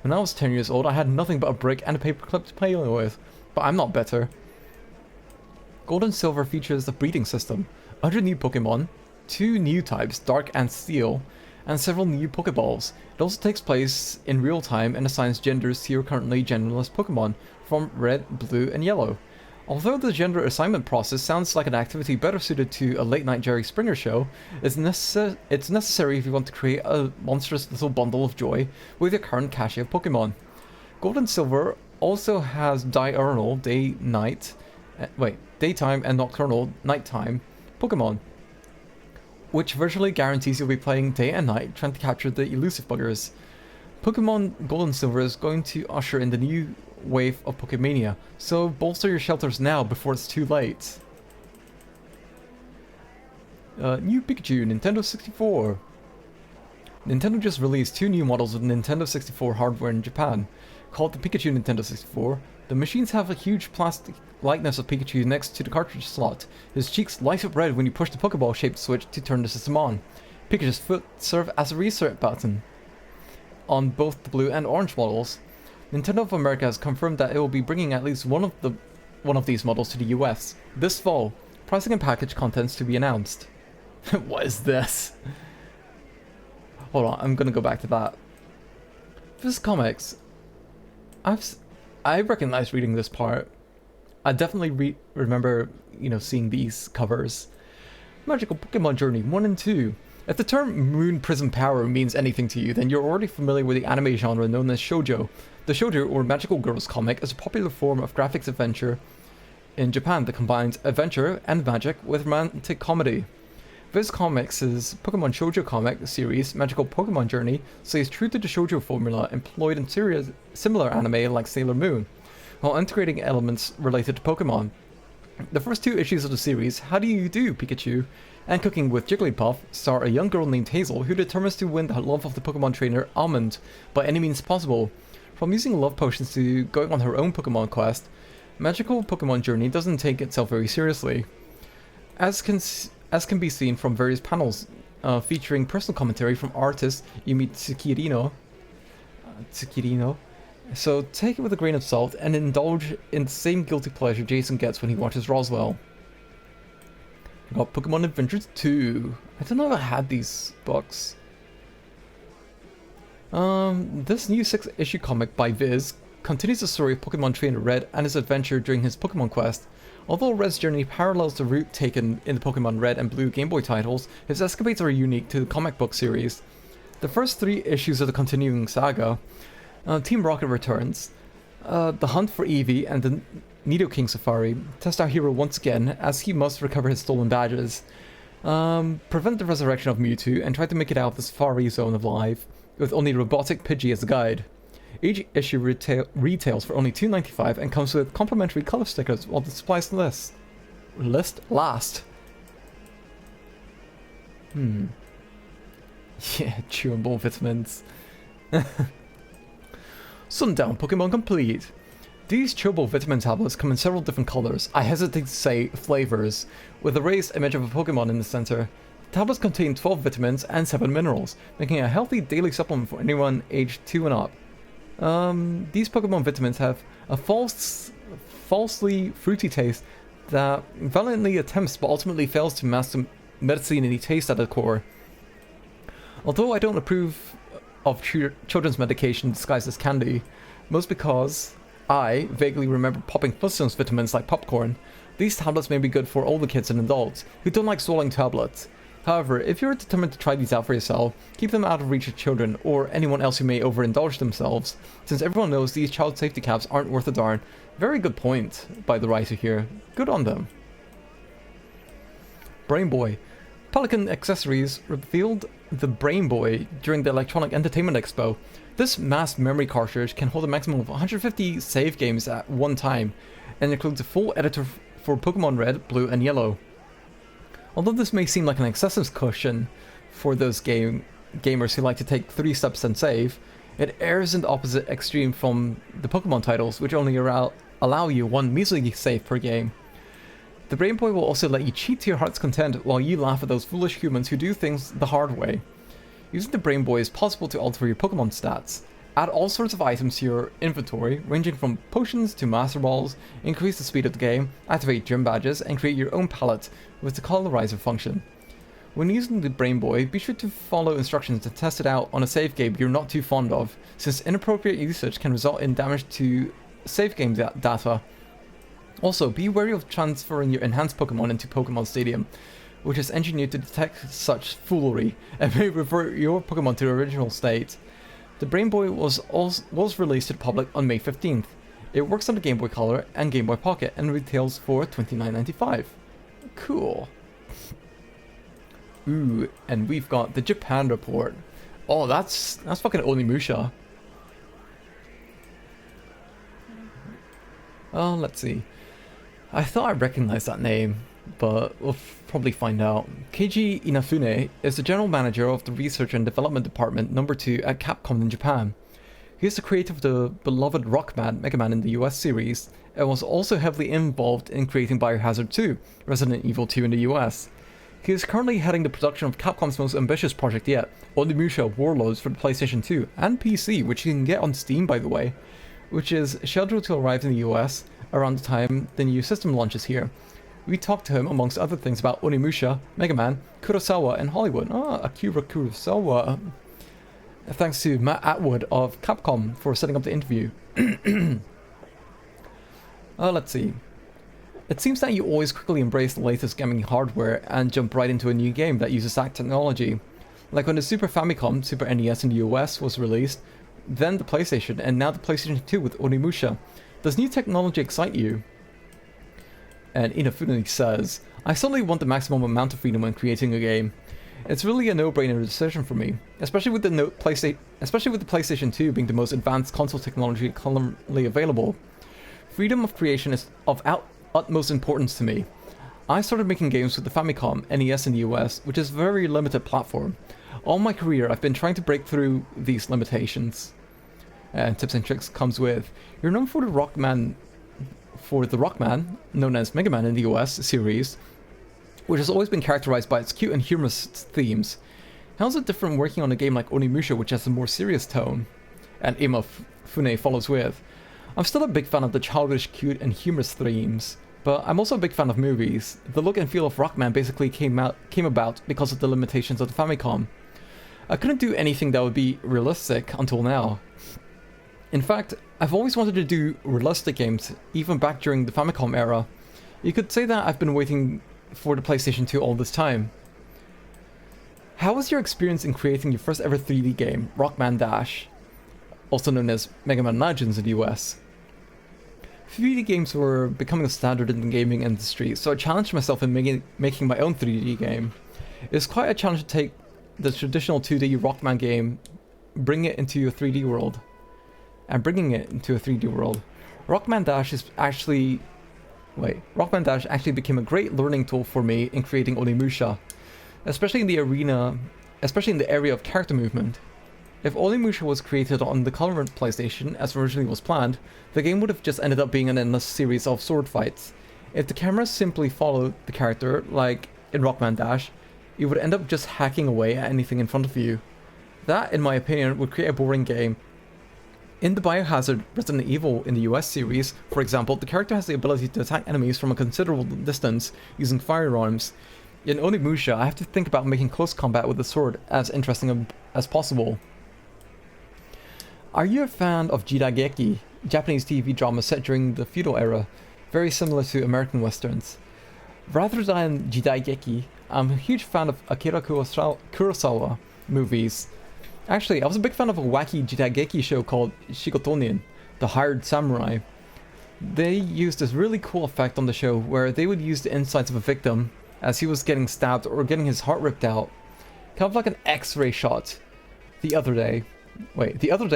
When I was 10 years old, I had nothing but a brick and a paperclip to play with, but I'm not better. Gold and Silver features a breeding system, 100 new Pokemon, 2 new types, Dark and Steel, and several new Pokeballs. It also takes place in real time and assigns genders to your currently genderless Pokemon from Red, Blue, and Yellow. Although the gender assignment process sounds like an activity better suited to a late-night Jerry Springer show, it's necessary if you want to create a monstrous little bundle of joy with your current cache of Pokemon. Gold and Silver also has diurnal, daytime and nocturnal, nighttime Pokemon, which virtually guarantees you'll be playing day and night trying to capture the elusive buggers. Pokemon Gold and Silver is going to usher in the new wave of Pokemania, so bolster your shelters now before it's too late. New Pikachu, Nintendo 64. Nintendo just released 2 new models of Nintendo 64 hardware in Japan, called the Pikachu Nintendo 64. The machines have a huge plastic likeness of Pikachu next to the cartridge slot. His cheeks light up red when you push the Pokeball-shaped switch to turn the system on. Pikachu's foot serve as a reset button on both the blue and orange models. Nintendo of America has confirmed that it will be bringing at least one of these models to the US this fall. Pricing and package contents to be announced. What is this? Hold on, I'm gonna go back to that. Viz Comics. I recognize reading this part. I definitely remember, seeing these covers. Magical Pokemon Journey 1 and 2. If the term Moon Prism Power means anything to you, then you're already familiar with the anime genre known as shoujo. The shoujo, or magical girls comic, is a popular form of graphics adventure in Japan that combines adventure and magic with romantic comedy. Viz Comics' Pokemon Shoujo comic series, Magical Pokemon Journey, stays true to the shoujo formula employed in similar anime like Sailor Moon, while integrating elements related to Pokemon. The first 2 issues of the series, How Do You Do, Pikachu, and Cooking with Jigglypuff, star a young girl named Hazel who determines to win the love of the Pokemon trainer Almond by any means possible. From using love potions to going on her own Pokemon quest, Magical Pokemon Journey doesn't take itself very seriously. As can be seen from various panels featuring personal commentary from artist Yumi Tsukirino. So take it with a grain of salt and indulge in the same guilty pleasure Jason gets when he watches Roswell. We got Pokemon Adventures 2. I don't know if I had these books. This new 6-issue comic by Viz continues the story of Pokemon Trainer Red and his adventure during his Pokemon quest. Although Red's journey parallels the route taken in the Pokemon Red and Blue Game Boy titles, his escapades are unique to the comic book series. The first 3 issues of the continuing saga, Team Rocket returns, the hunt for Eevee and the Nidoking Safari test our hero once again as he must recover his stolen badges, prevent the resurrection of Mewtwo, and try to make it out of the Safari Zone alive, with only Robotic Pidgey as a guide. Each issue retails for only $2.95 and comes with complimentary color stickers while the supplies last. Yeah, chewable vitamins. Sundown Pokemon complete. These Chobo vitamin tablets come in several different colors, I hesitate to say flavors, with a raised image of a Pokemon in the center. The tablets contain 12 vitamins and 7 minerals, making a healthy daily supplement for anyone aged 2 and up. These Pokemon vitamins have a falsely fruity taste that valiantly attempts but ultimately fails to master medicine-y taste at the core. Although I don't approve of children's medication disguised as candy, most because I vaguely remember popping Flintstones vitamins like popcorn, these tablets may be good for older kids and adults who don't like swallowing tablets. However, if you're determined to try these out for yourself, keep them out of reach of children or anyone else who may overindulge themselves, since everyone knows these child safety caps aren't worth a darn. Very good point by the writer here. Good on them. Brain Boy. Pelican Accessories revealed the Brain Boy during the Electronic Entertainment Expo. This mass memory cartridge can hold a maximum of 150 save games at one time, and includes a full editor for Pokemon Red, Blue, and Yellow. Although this may seem like an excessive cushion for those gamers who like to take 3 steps and save, it errs in the opposite extreme from the Pokemon titles, which only allow you one measly save per game. The Brain Boy will also let you cheat to your heart's content while you laugh at those foolish humans who do things the hard way. Using the Brain Boy is possible to alter your Pokemon stats, add all sorts of items to your inventory, ranging from potions to Master Balls, increase the speed of the game, activate gym badges, and create your own palette with the colorizer function. When using the Brain Boy, be sure to follow instructions to test it out on a save game you're not too fond of, since inappropriate usage can result in damage to save game data. Also, be wary of transferring your enhanced Pokemon into Pokemon Stadium, which is engineered to detect such foolery and may revert your Pokemon to their original state. The Brain Boy was released to the public on May 15th. It works on the Game Boy Color and Game Boy Pocket and retails for $29.95. Cool. Ooh, and we've got the Japan report. Oh, that's fucking Onimusha. Oh, let's see. I thought I recognized that name, but we'll probably find out. Keiji Inafune is the general manager of the Research and Development Department number 2 at Capcom in Japan. He is the creator of the beloved Rockman Mega Man in the US series, and was also heavily involved in creating Biohazard 2, Resident Evil 2 in the US. He is currently heading the production of Capcom's most ambitious project yet, Onimusha Warlords for the PlayStation 2 and PC, which you can get on Steam by the way, which is scheduled to arrive in the US around the time the new system launches here. We talked to him amongst other things about Onimusha, Mega Man, Kurosawa, and Hollywood. Akira Kurosawa. Thanks to Matt Atwood of Capcom for setting up the interview. Let's see. It seems that you always quickly embrace the latest gaming hardware and jump right into a new game that uses that technology. Like when the Super Famicom, Super NES in the US was released, then the PlayStation, and now the PlayStation 2 with Onimusha. Does new technology excite you? And Inafune says, I suddenly want the maximum amount of freedom when creating a game. It's really a no-brainer decision for me, especially with the PlayStation 2 being the most advanced console technology currently available. Freedom of creation is of utmost importance to me. I started making games with the Famicom NES in the US, which is a very limited platform. All my career, I've been trying to break through these limitations. And tips and tricks comes with, you're known for the Rockman, known as Mega Man in the US series, which has always been characterized by its cute and humorous themes. How's it different working on a game like Onimusha, which has a more serious tone? And Inafune follows with, I'm still a big fan of the childish, cute, and humorous themes, but I'm also a big fan of movies. The look and feel of Rockman basically came about because of the limitations of the Famicom. I couldn't do anything that would be realistic until now. In fact, I've always wanted to do realistic games, even back during the Famicom era. You could say that I've been waiting for the PlayStation 2 all this time. How was your experience in creating your first ever 3D game, Rockman Dash, also known as Mega Man Legends in the US? 3D games were becoming a standard in the gaming industry, so I challenged myself in making my own 3D game. It's quite a challenge to take the traditional 2D Rockman game, bring it into a 3D world. Rockman Dash actually became a great learning tool for me in creating Onimusha, especially in the area of character movement. If Onimusha was created on the current PlayStation, as originally was planned, the game would have just ended up being an endless series of sword fights. If the camera simply followed the character, like in Rockman Dash, you would end up just hacking away at anything in front of you. That, in my opinion, would create a boring game. In the Biohazard Resident Evil in the US series, for example, the character has the ability to attack enemies from a considerable distance using firearms. In Onimusha, I have to think about making close combat with the sword as interesting as possible. Are you a fan of Jidaigeki, Japanese TV drama set during the feudal era, very similar to American westerns? Rather than Jidaigeki, I'm a huge fan of Akira Kurosawa movies. Actually, I was a big fan of a wacky Jidaigeki show called Shigotonin, The Hired Samurai. They used this really cool effect on the show where they would use the insides of a victim as he was getting stabbed or getting his heart ripped out. Kind of like an X-ray shot. The other day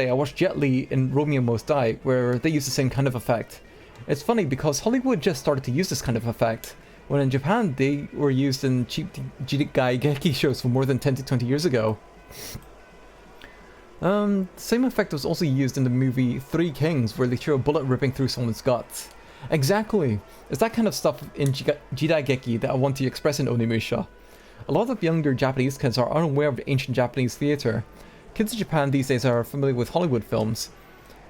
I watched Jet Li in Romeo Must Die, where they used the same kind of effect. It's funny because Hollywood just started to use this kind of effect, when in Japan they were used in cheap Jidaigeki shows for more than 10 to 20 years ago. Same effect was also used in the movie Three Kings, where they show a bullet ripping through someone's guts. Exactly! It's that kind of stuff in Jidaigeki that I want to express in Onimusha. A lot of younger Japanese kids are unaware of ancient Japanese theatre. Kids in Japan these days are familiar with Hollywood films.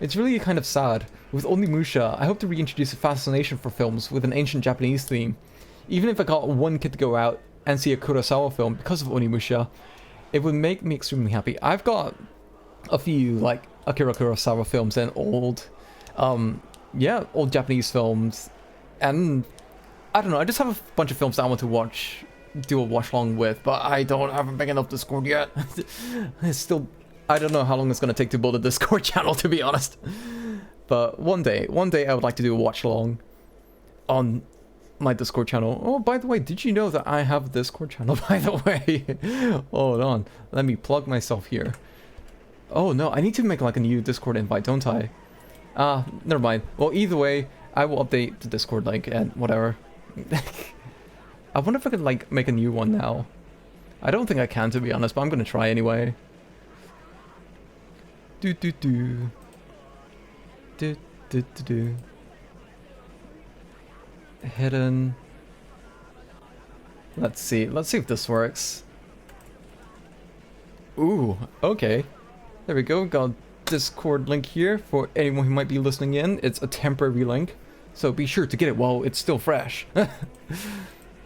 It's really kind of sad. With Onimusha, I hope to reintroduce a fascination for films with an ancient Japanese theme. Even if I got one kid to go out and see a Kurosawa film because of Onimusha, it would make me extremely happy. I've got a few, like, Akira Kurosawa films and old Japanese films, and I don't know, I just have a bunch of films that I want to watch, do a watch along with, but I don't have a big enough Discord yet. It's still, I don't know how long it's going to take to build a Discord channel, to be honest. But one day I would like to do a watch along on my Discord channel. Oh, by the way, did you know that I have a Discord channel, by the way? Hold on, let me plug myself here. Oh no, I need to make like a new Discord invite, don't I? Never mind. Well, either way, I will update the Discord link and whatever. I wonder if I could like make a new one now. I don't think I can, to be honest, but I'm gonna try anyway. Hidden. Let's see if this works. Ooh, okay. There we go, got a Discord link here for anyone who might be listening in. It's a temporary link, so be sure to get it while it's still fresh. There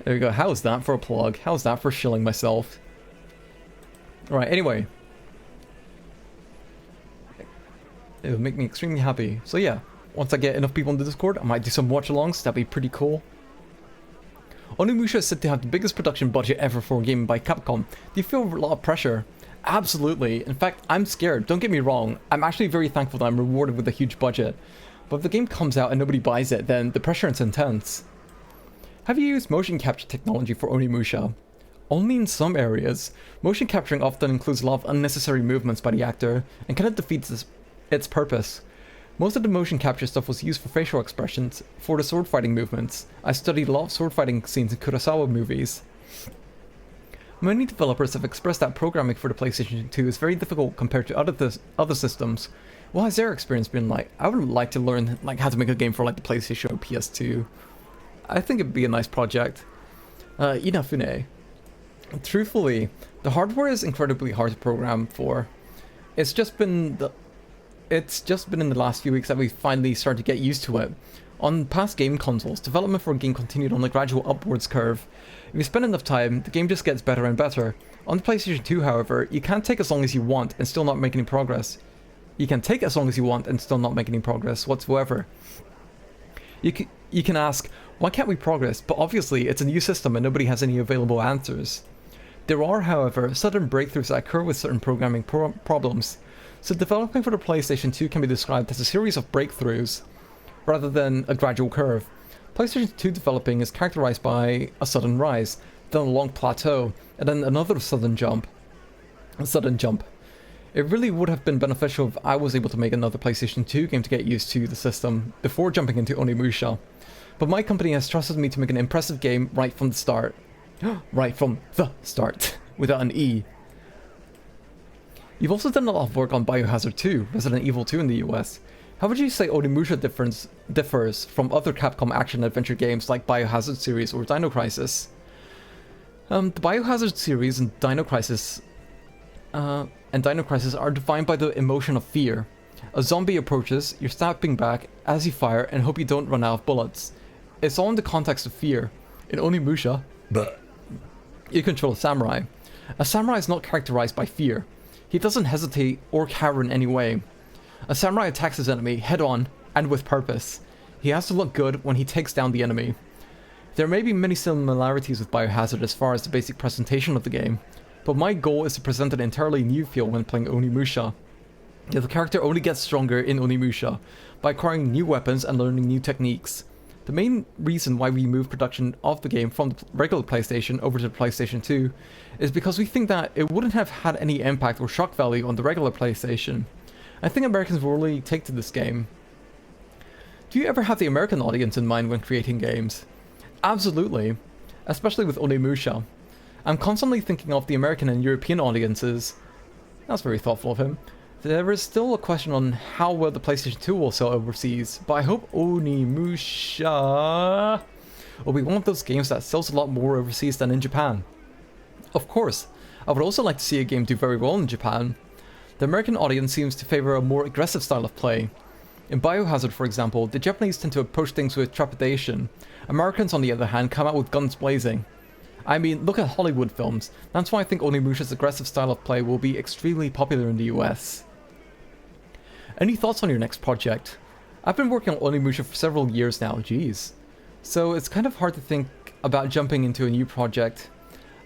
we go, how's that for a plug? How's that for shilling myself? Alright, anyway. It would make me extremely happy. So yeah, once I get enough people in the Discord, I might do some watch-alongs, that'd be pretty cool. Onimusha is said to have the biggest production budget ever for a game by Capcom. Do you feel a lot of pressure? Absolutely. In fact, I'm scared. Don't get me wrong. I'm actually very thankful that I'm rewarded with a huge budget. But if the game comes out and nobody buys it, then the pressure is intense. Have you used motion capture technology for Onimusha? Only in some areas. Motion capturing often includes a lot of unnecessary movements by the actor, and kind of defeats its purpose. Most of the motion capture stuff was used for facial expressions, for the sword fighting movements. I studied a lot of sword fighting scenes in Kurosawa movies. Many developers have expressed that programming for the PlayStation 2 is very difficult compared to other systems. What has their experience been like? I would like to learn like how to make a game for like the PlayStation or PS2. I think it'd be a nice project. Inafune. Truthfully, the hardware is incredibly hard to program for. It's just been in the last few weeks that we finally started to get used to it. On past game consoles, development for a game continued on a gradual upwards curve. If you spend enough time, the game just gets better and better. On the PlayStation 2, however, you can't take as long as you want and still not make any progress. You can take as long as you want and still not make any progress whatsoever. You can ask, why can't we progress? But obviously, it's a new system and nobody has any available answers. There are, however, sudden breakthroughs that occur with certain programming problems. So developing for the PlayStation 2 can be described as a series of breakthroughs, rather than a gradual curve. PlayStation 2 developing is characterized by a sudden rise, then a long plateau, and then another sudden jump. It really would have been beneficial if I was able to make another PlayStation 2 game to get used to the system before jumping into Onimusha. But my company has trusted me to make an impressive game right from the start. Right from the start, without an E. You've also done a lot of work on Biohazard 2, Resident Evil 2 in the US. How would you say Onimusha differs from other Capcom action-adventure games like Biohazard series or Dino Crisis? The Biohazard series and Dino Crisis are defined by the emotion of fear. A zombie approaches, you're snapping back as you fire and hope you don't run out of bullets. It's all in the context of fear. In Onimusha, you control a samurai. A samurai is not characterized by fear. He doesn't hesitate or cower in any way. A samurai attacks his enemy head-on and with purpose. He has to look good when he takes down the enemy. There may be many similarities with Biohazard as far as the basic presentation of the game, but my goal is to present an entirely new feel when playing Onimusha. The character only gets stronger in Onimusha by acquiring new weapons and learning new techniques. The main reason why we moved production of the game from the regular PlayStation over to the PlayStation 2 is because we think that it wouldn't have had any impact or shock value on the regular PlayStation. I think Americans will really take to this game. Do you ever have the American audience in mind when creating games? Absolutely, especially with Onimusha. I'm constantly thinking of the American and European audiences. That's very thoughtful of him. There is still a question on how well the PlayStation 2 will sell overseas, but I hope Onimusha will be one of those games that sells a lot more overseas than in Japan. Of course, I would also like to see a game do very well in Japan. The American audience seems to favor a more aggressive style of play. In Biohazard, for example, the Japanese tend to approach things with trepidation. Americans, on the other hand, come out with guns blazing. I mean, look at Hollywood films. That's why I think Onimusha's aggressive style of play will be extremely popular in the US. Any thoughts on your next project? I've been working on Onimusha for several years now, geez. So it's kind of hard to think about jumping into a new project.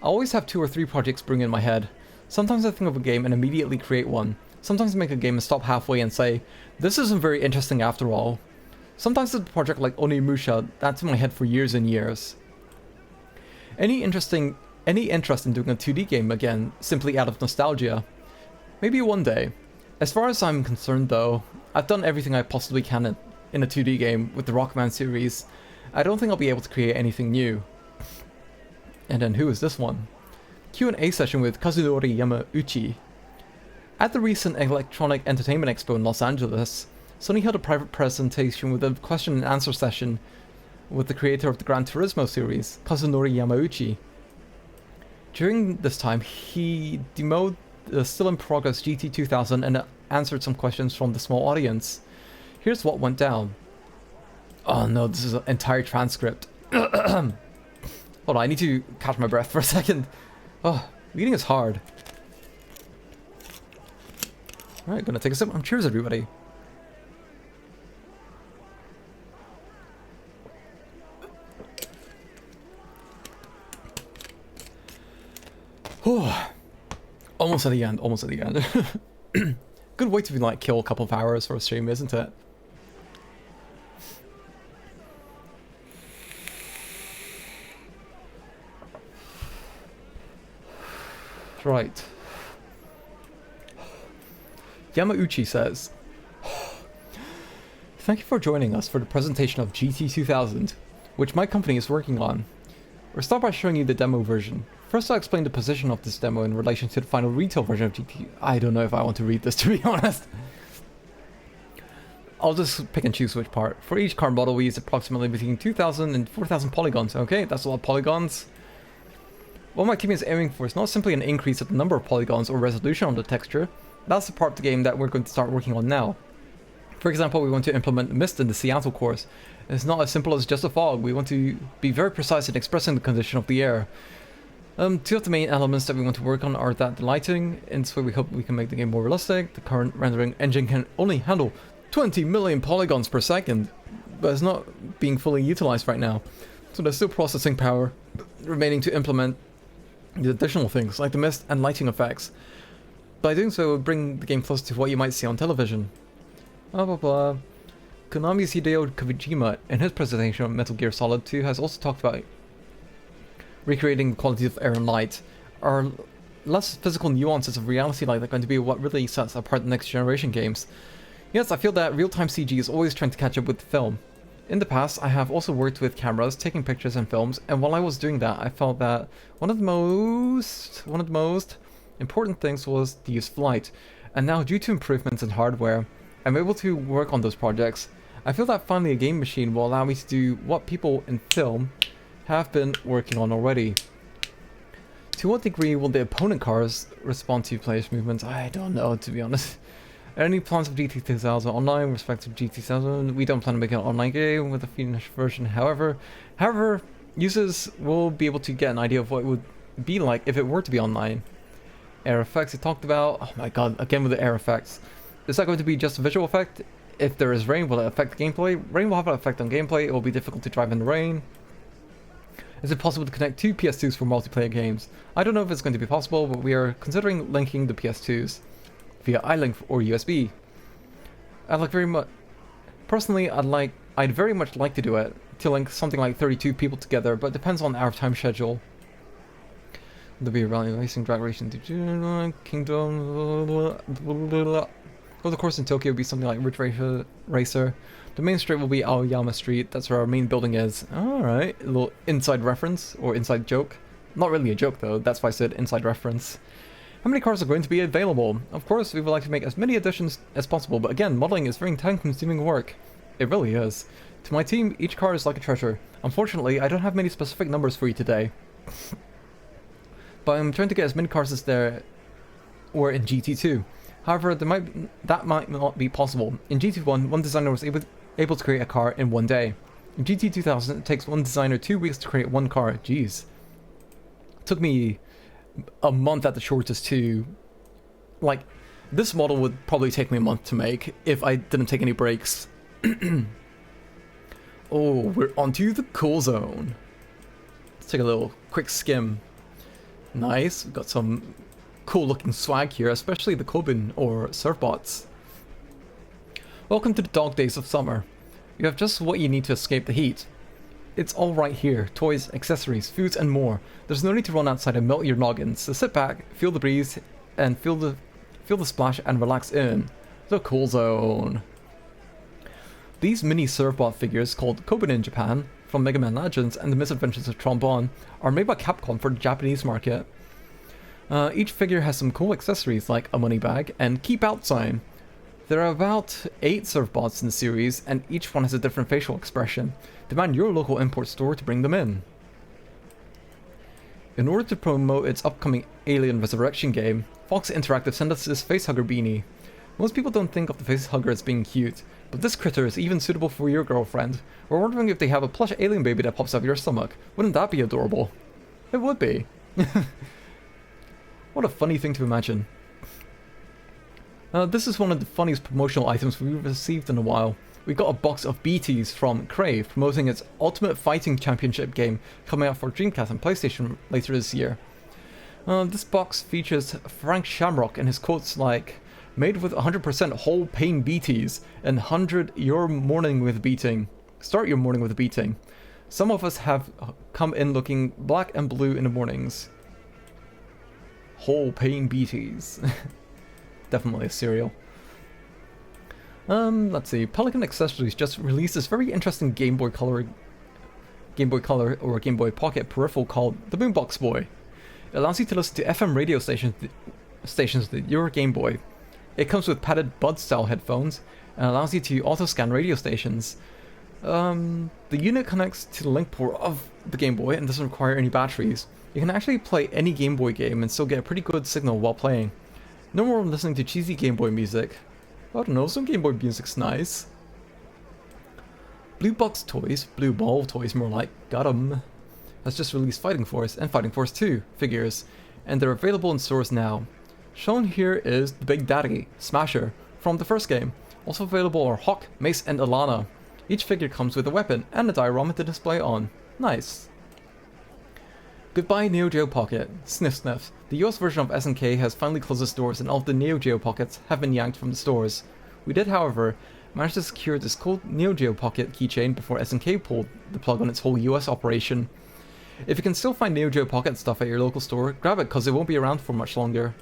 I always have 2 or 3 projects brewing in my head. Sometimes I think of a game and immediately create one. Sometimes I make a game and stop halfway and say, this isn't very interesting after all. Sometimes it's a project like Onimusha that's in my head for years and years. Any interest in doing a 2D game again, simply out of nostalgia? Maybe one day. As far as I'm concerned though, I've done everything I possibly can in a 2D game with the Rockman series. I don't think I'll be able to create anything new. And then who is this one? Q&A session with Kazunori Yamauchi. At the recent Electronic Entertainment Expo in Los Angeles, Sony held a private presentation with a question and answer session with the creator of the Gran Turismo series, Kazunori Yamauchi. During this time, he demoed the still in progress GT2000 and answered some questions from the small audience. Here's what went down. Oh no, this is an entire transcript. Hold on, I need to catch my breath for a second. Oh, reading is hard. Alright, gonna take a sip. Cheers, everybody. Oh, almost at the end, almost at the end. Good way to like kill a couple of hours for a stream, isn't it? Right. Yamauchi says, thank you for joining us for the presentation of GT2000, which my company is working on. We'll start by showing you the demo version. First, I'll explain the position of this demo in relation to the final retail version of GT. I don't know if I want to read this, to be honest. I'll just pick and choose which part. For each car model, we use approximately between 2,000 and 4,000 polygons. Okay, that's a lot of polygons. What my team is aiming for is not simply an increase of the number of polygons or resolution on the texture. That's the part of the game that we're going to start working on now. For example, we want to implement mist in the Seattle course. It's not as simple as just a fog. We want to be very precise in expressing the condition of the air. Two of the main elements that we want to work on are that the lighting, in this way we hope we can make the game more realistic. The current rendering engine can only handle 20 million polygons per second, but it's not being fully utilized right now. So there's still processing power remaining to implement the additional things like the mist and lighting effects. By doing so, it would bring the game closer to what you might see on television. Blah blah blah. Konami's Hideo Kojima, in his presentation of Metal Gear Solid 2, has also talked about recreating the qualities of air and light. Are less physical nuances of reality light that are going to be what really sets apart the next generation games. Yes, I feel that real-time CG is always trying to catch up with the film. In the past, I have also worked with cameras, taking pictures and films, and while I was doing that, I felt that one of the most important things was to use flight, and now due to improvements in hardware, I'm able to work on those projects. I feel that finally a game machine will allow me to do what people in film have been working on already. To what degree will the opponent cars respond to players' movements? I don't know, to be honest. Any plans of GT2000 online with respect to GT7? We don't plan to make an online game with a finished version. However, users will be able to get an idea of what it would be like if it were to be online. Air effects we talked about. Oh my god, again with the air effects. Is that going to be just a visual effect? If there is rain, will it affect gameplay? Rain will have an effect on gameplay. It will be difficult to drive in the rain. Is it possible to connect two PS2s for multiplayer games? I don't know if it's going to be possible, but we are considering linking the PS2s via iLink or USB. I'd like very much... Personally, I'd very much like to do it, to link something like 32 people together, but it depends on our time schedule. There'll be a rally racing, drag racing, Kingdom... Go the course in Tokyo will be something like Ridge Racer. The main street will be Aoyama Street, that's where our main building is. Alright, a little inside reference, or inside joke. Not really a joke though, that's why I said inside reference. How many cars are going to be available? Of course, we would like to make as many additions as possible, but again, modeling is very time-consuming work. It really is. To my team, each car is like a treasure. Unfortunately, I don't have many specific numbers for you today. But I'm trying to get as many cars as there were in GT2. However, that might not be possible. In GT1, one designer was able to create a car in one day. In GT2000, it takes one designer 2 weeks to create one car. Jeez. It took me a month at the shortest to... Like, this model would probably take me a month to make if I didn't take any breaks. Oh, we're onto the cool zone. Let's take a little quick skim. Nice, we've got some cool looking swag here, especially the Kobin or Surfbots. Welcome to the dog days of summer. You have just what you need to escape the heat. It's all right here, toys, accessories, foods and more. There's no need to run outside and melt your noggins, so sit back, feel the breeze, and feel the splash and relax in the cool zone. These mini Surfbot figures, called Kobin in Japan, from Mega Man Legends and the Misadventures of Trombone, are made by Capcom for the Japanese market. Each figure has some cool accessories like a money bag and keep out sign. There are about 8 Surfbots in the series, and each one has a different facial expression. Demand your local import store to bring them in. In order to promote its upcoming Alien Resurrection game, Fox Interactive sent us this facehugger beanie. Most people don't think of the facehugger as being cute, but this critter is even suitable for your girlfriend. We're wondering if they have a plush alien baby that pops out of your stomach. Wouldn't that be adorable? It would be. What a funny thing to imagine. This is one of the funniest promotional items we've received in a while. We got a box of BTs from Crave promoting its Ultimate Fighting Championship game coming out for Dreamcast and PlayStation later this year. This box features Frank Shamrock and his quotes like, "Made with 100% whole pain BTs and 100 your morning with beating. Start your morning with a beating. Some of us have come in looking black and blue in the mornings." Whole pain BTs. Definitely a cereal. Let's see. Pelican Accessories just released this very interesting Game Boy Color or Game Boy Pocket peripheral called the Boombox Boy. It allows you to listen to FM radio stations with your Game Boy. It comes with padded bud-style headphones and allows you to auto-scan radio stations. The unit connects to the link port of the Game Boy and doesn't require any batteries. You can actually play any Game Boy game and still get a pretty good signal while playing. No more listening to cheesy Game Boy music. I don't know, some Game Boy music's nice. Blue Box Toys, Blue Ball Toys more like, got 'em, has just released Fighting Force and Fighting Force 2 figures, and they're available in stores now. Shown here is the Big Daddy, Smasher, from the first game. Also available are Hawk, Mace and Alana. Each figure comes with a weapon and a diorama to display on. Nice. Goodbye Neo Geo Pocket. Sniff sniff. The US version of SNK has finally closed its doors and all of the Neo Geo Pockets have been yanked from the stores. We did, however, manage to secure this cool Neo Geo Pocket keychain before SNK pulled the plug on its whole US operation. If you can still find Neo Geo Pocket stuff at your local store, grab it cause it won't be around for much longer.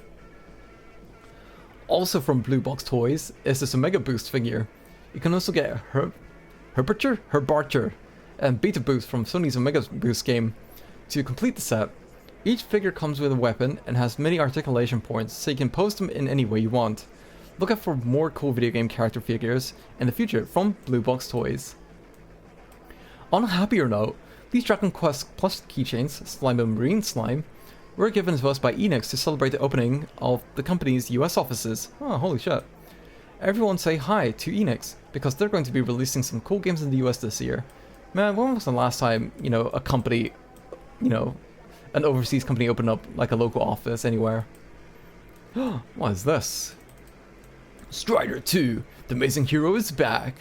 Also from Blue Box Toys is this Omega Boost figure. You can also get Herbarcher, and Beta Boost from Sony's Omega Boost game. To complete the set, Each figure comes with a weapon and has many articulation points, so you can pose them in any way you want. Look out for more cool video game character figures in the future from Blue Box Toys. On a happier note, these Dragon Quest Plus keychains, Slime and Marine Slime, were given to us by Enix to celebrate the opening of the company's US offices. Oh, holy shit. Everyone say hi to Enix, because they're going to be releasing some cool games in the US this year. Man, when was the last time, a company, an overseas company opened up like a local office anywhere? What is this? Strider 2, the amazing hero is back.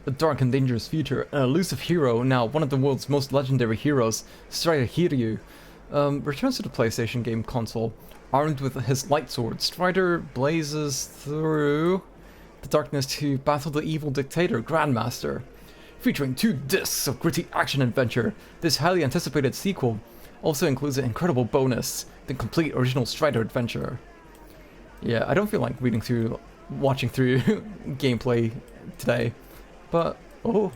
A dark and dangerous future, an elusive hero, now one of the world's most legendary heroes, Strider Hiryu, returns to the PlayStation game console. Armed with his light sword, Strider blazes through the darkness to battle the evil dictator, Grandmaster. Featuring 2 discs of gritty action-adventure, this highly anticipated sequel also includes an incredible bonus, the complete original Strider adventure. Yeah, I don't feel like watching through gameplay today. But, oh,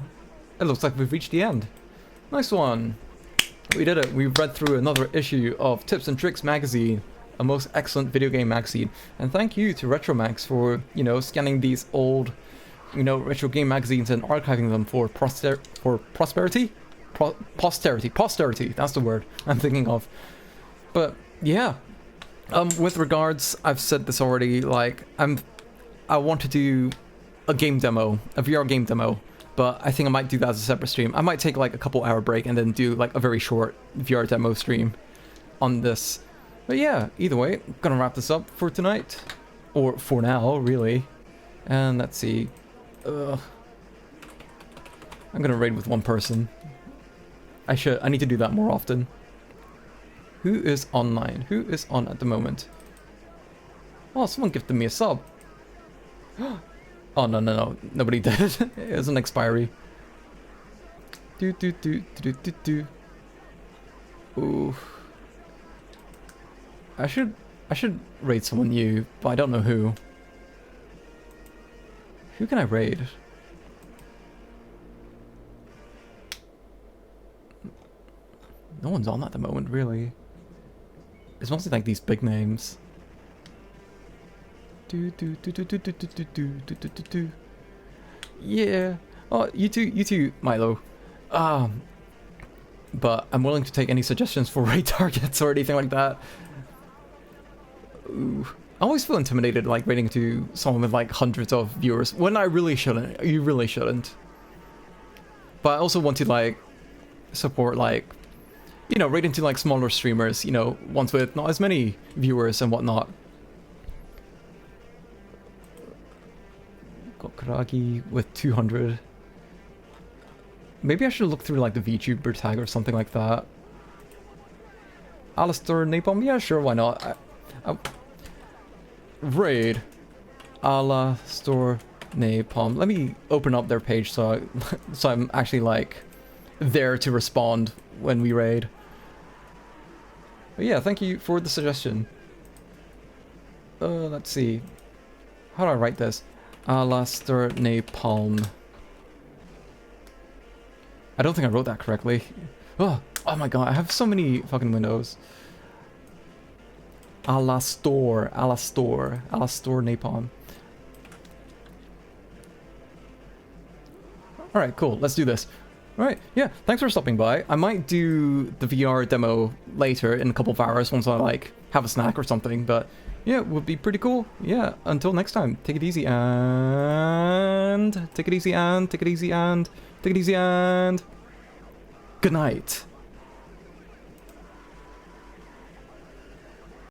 it looks like we've reached the end. Nice one. We did it. We read through another issue of Tips and Tricks magazine, a most excellent video game magazine. And thank you to Retromax for, scanning these old, retro game magazines and archiving them for posterity. Posterity, that's the word I'm thinking of. But, yeah. With regards, I've said this already, I want to do a game demo, a VR game demo, but I think I might do that as a separate stream. I might take like a couple hour break and then do like a very short VR demo stream on this. But yeah, either way, I'm gonna wrap this up for tonight, or for now, really. And let's see. I'm gonna raid with one person. I need to do that more often. Who is online? Who is on at the moment? Oh, someone gifted me a sub. Oh, no. Nobody did. It was an expiry. Ooh. I should raid someone new, but I don't know who. Who can I raid? No one's on at the moment, really. It's mostly like these big names. Yeah. Oh, you too, Milo. But I'm willing to take any suggestions for raid targets or anything like that. Ooh. I always feel intimidated, like, raiding to someone with, like, hundreds of viewers, when I really shouldn't. You really shouldn't. But I also want to, like, support, like, raiding to, like, smaller streamers, ones with not as many viewers and whatnot. Got Karagi with 200. Maybe I should look through, like, the VTuber tag or something like that. Alistair Napalm? Yeah, sure, why not? Raid Alistair Napalm. Let me open up their page so I'm actually, like, there to respond when we raid. But yeah, thank you for the suggestion. Let's see. How do I write this? Alistair Napalm. I don't think I wrote that correctly. Oh my god, I have so many fucking windows. Alistair Napalm. Alright, cool, let's do this. Alright, yeah, thanks for stopping by. I might do the VR demo later in a couple of hours once I, like, have a snack or something, but yeah, it would be pretty cool. Yeah, until next time, take it easy and... Take it easy and... Take it easy and... Take it easy and... Good night.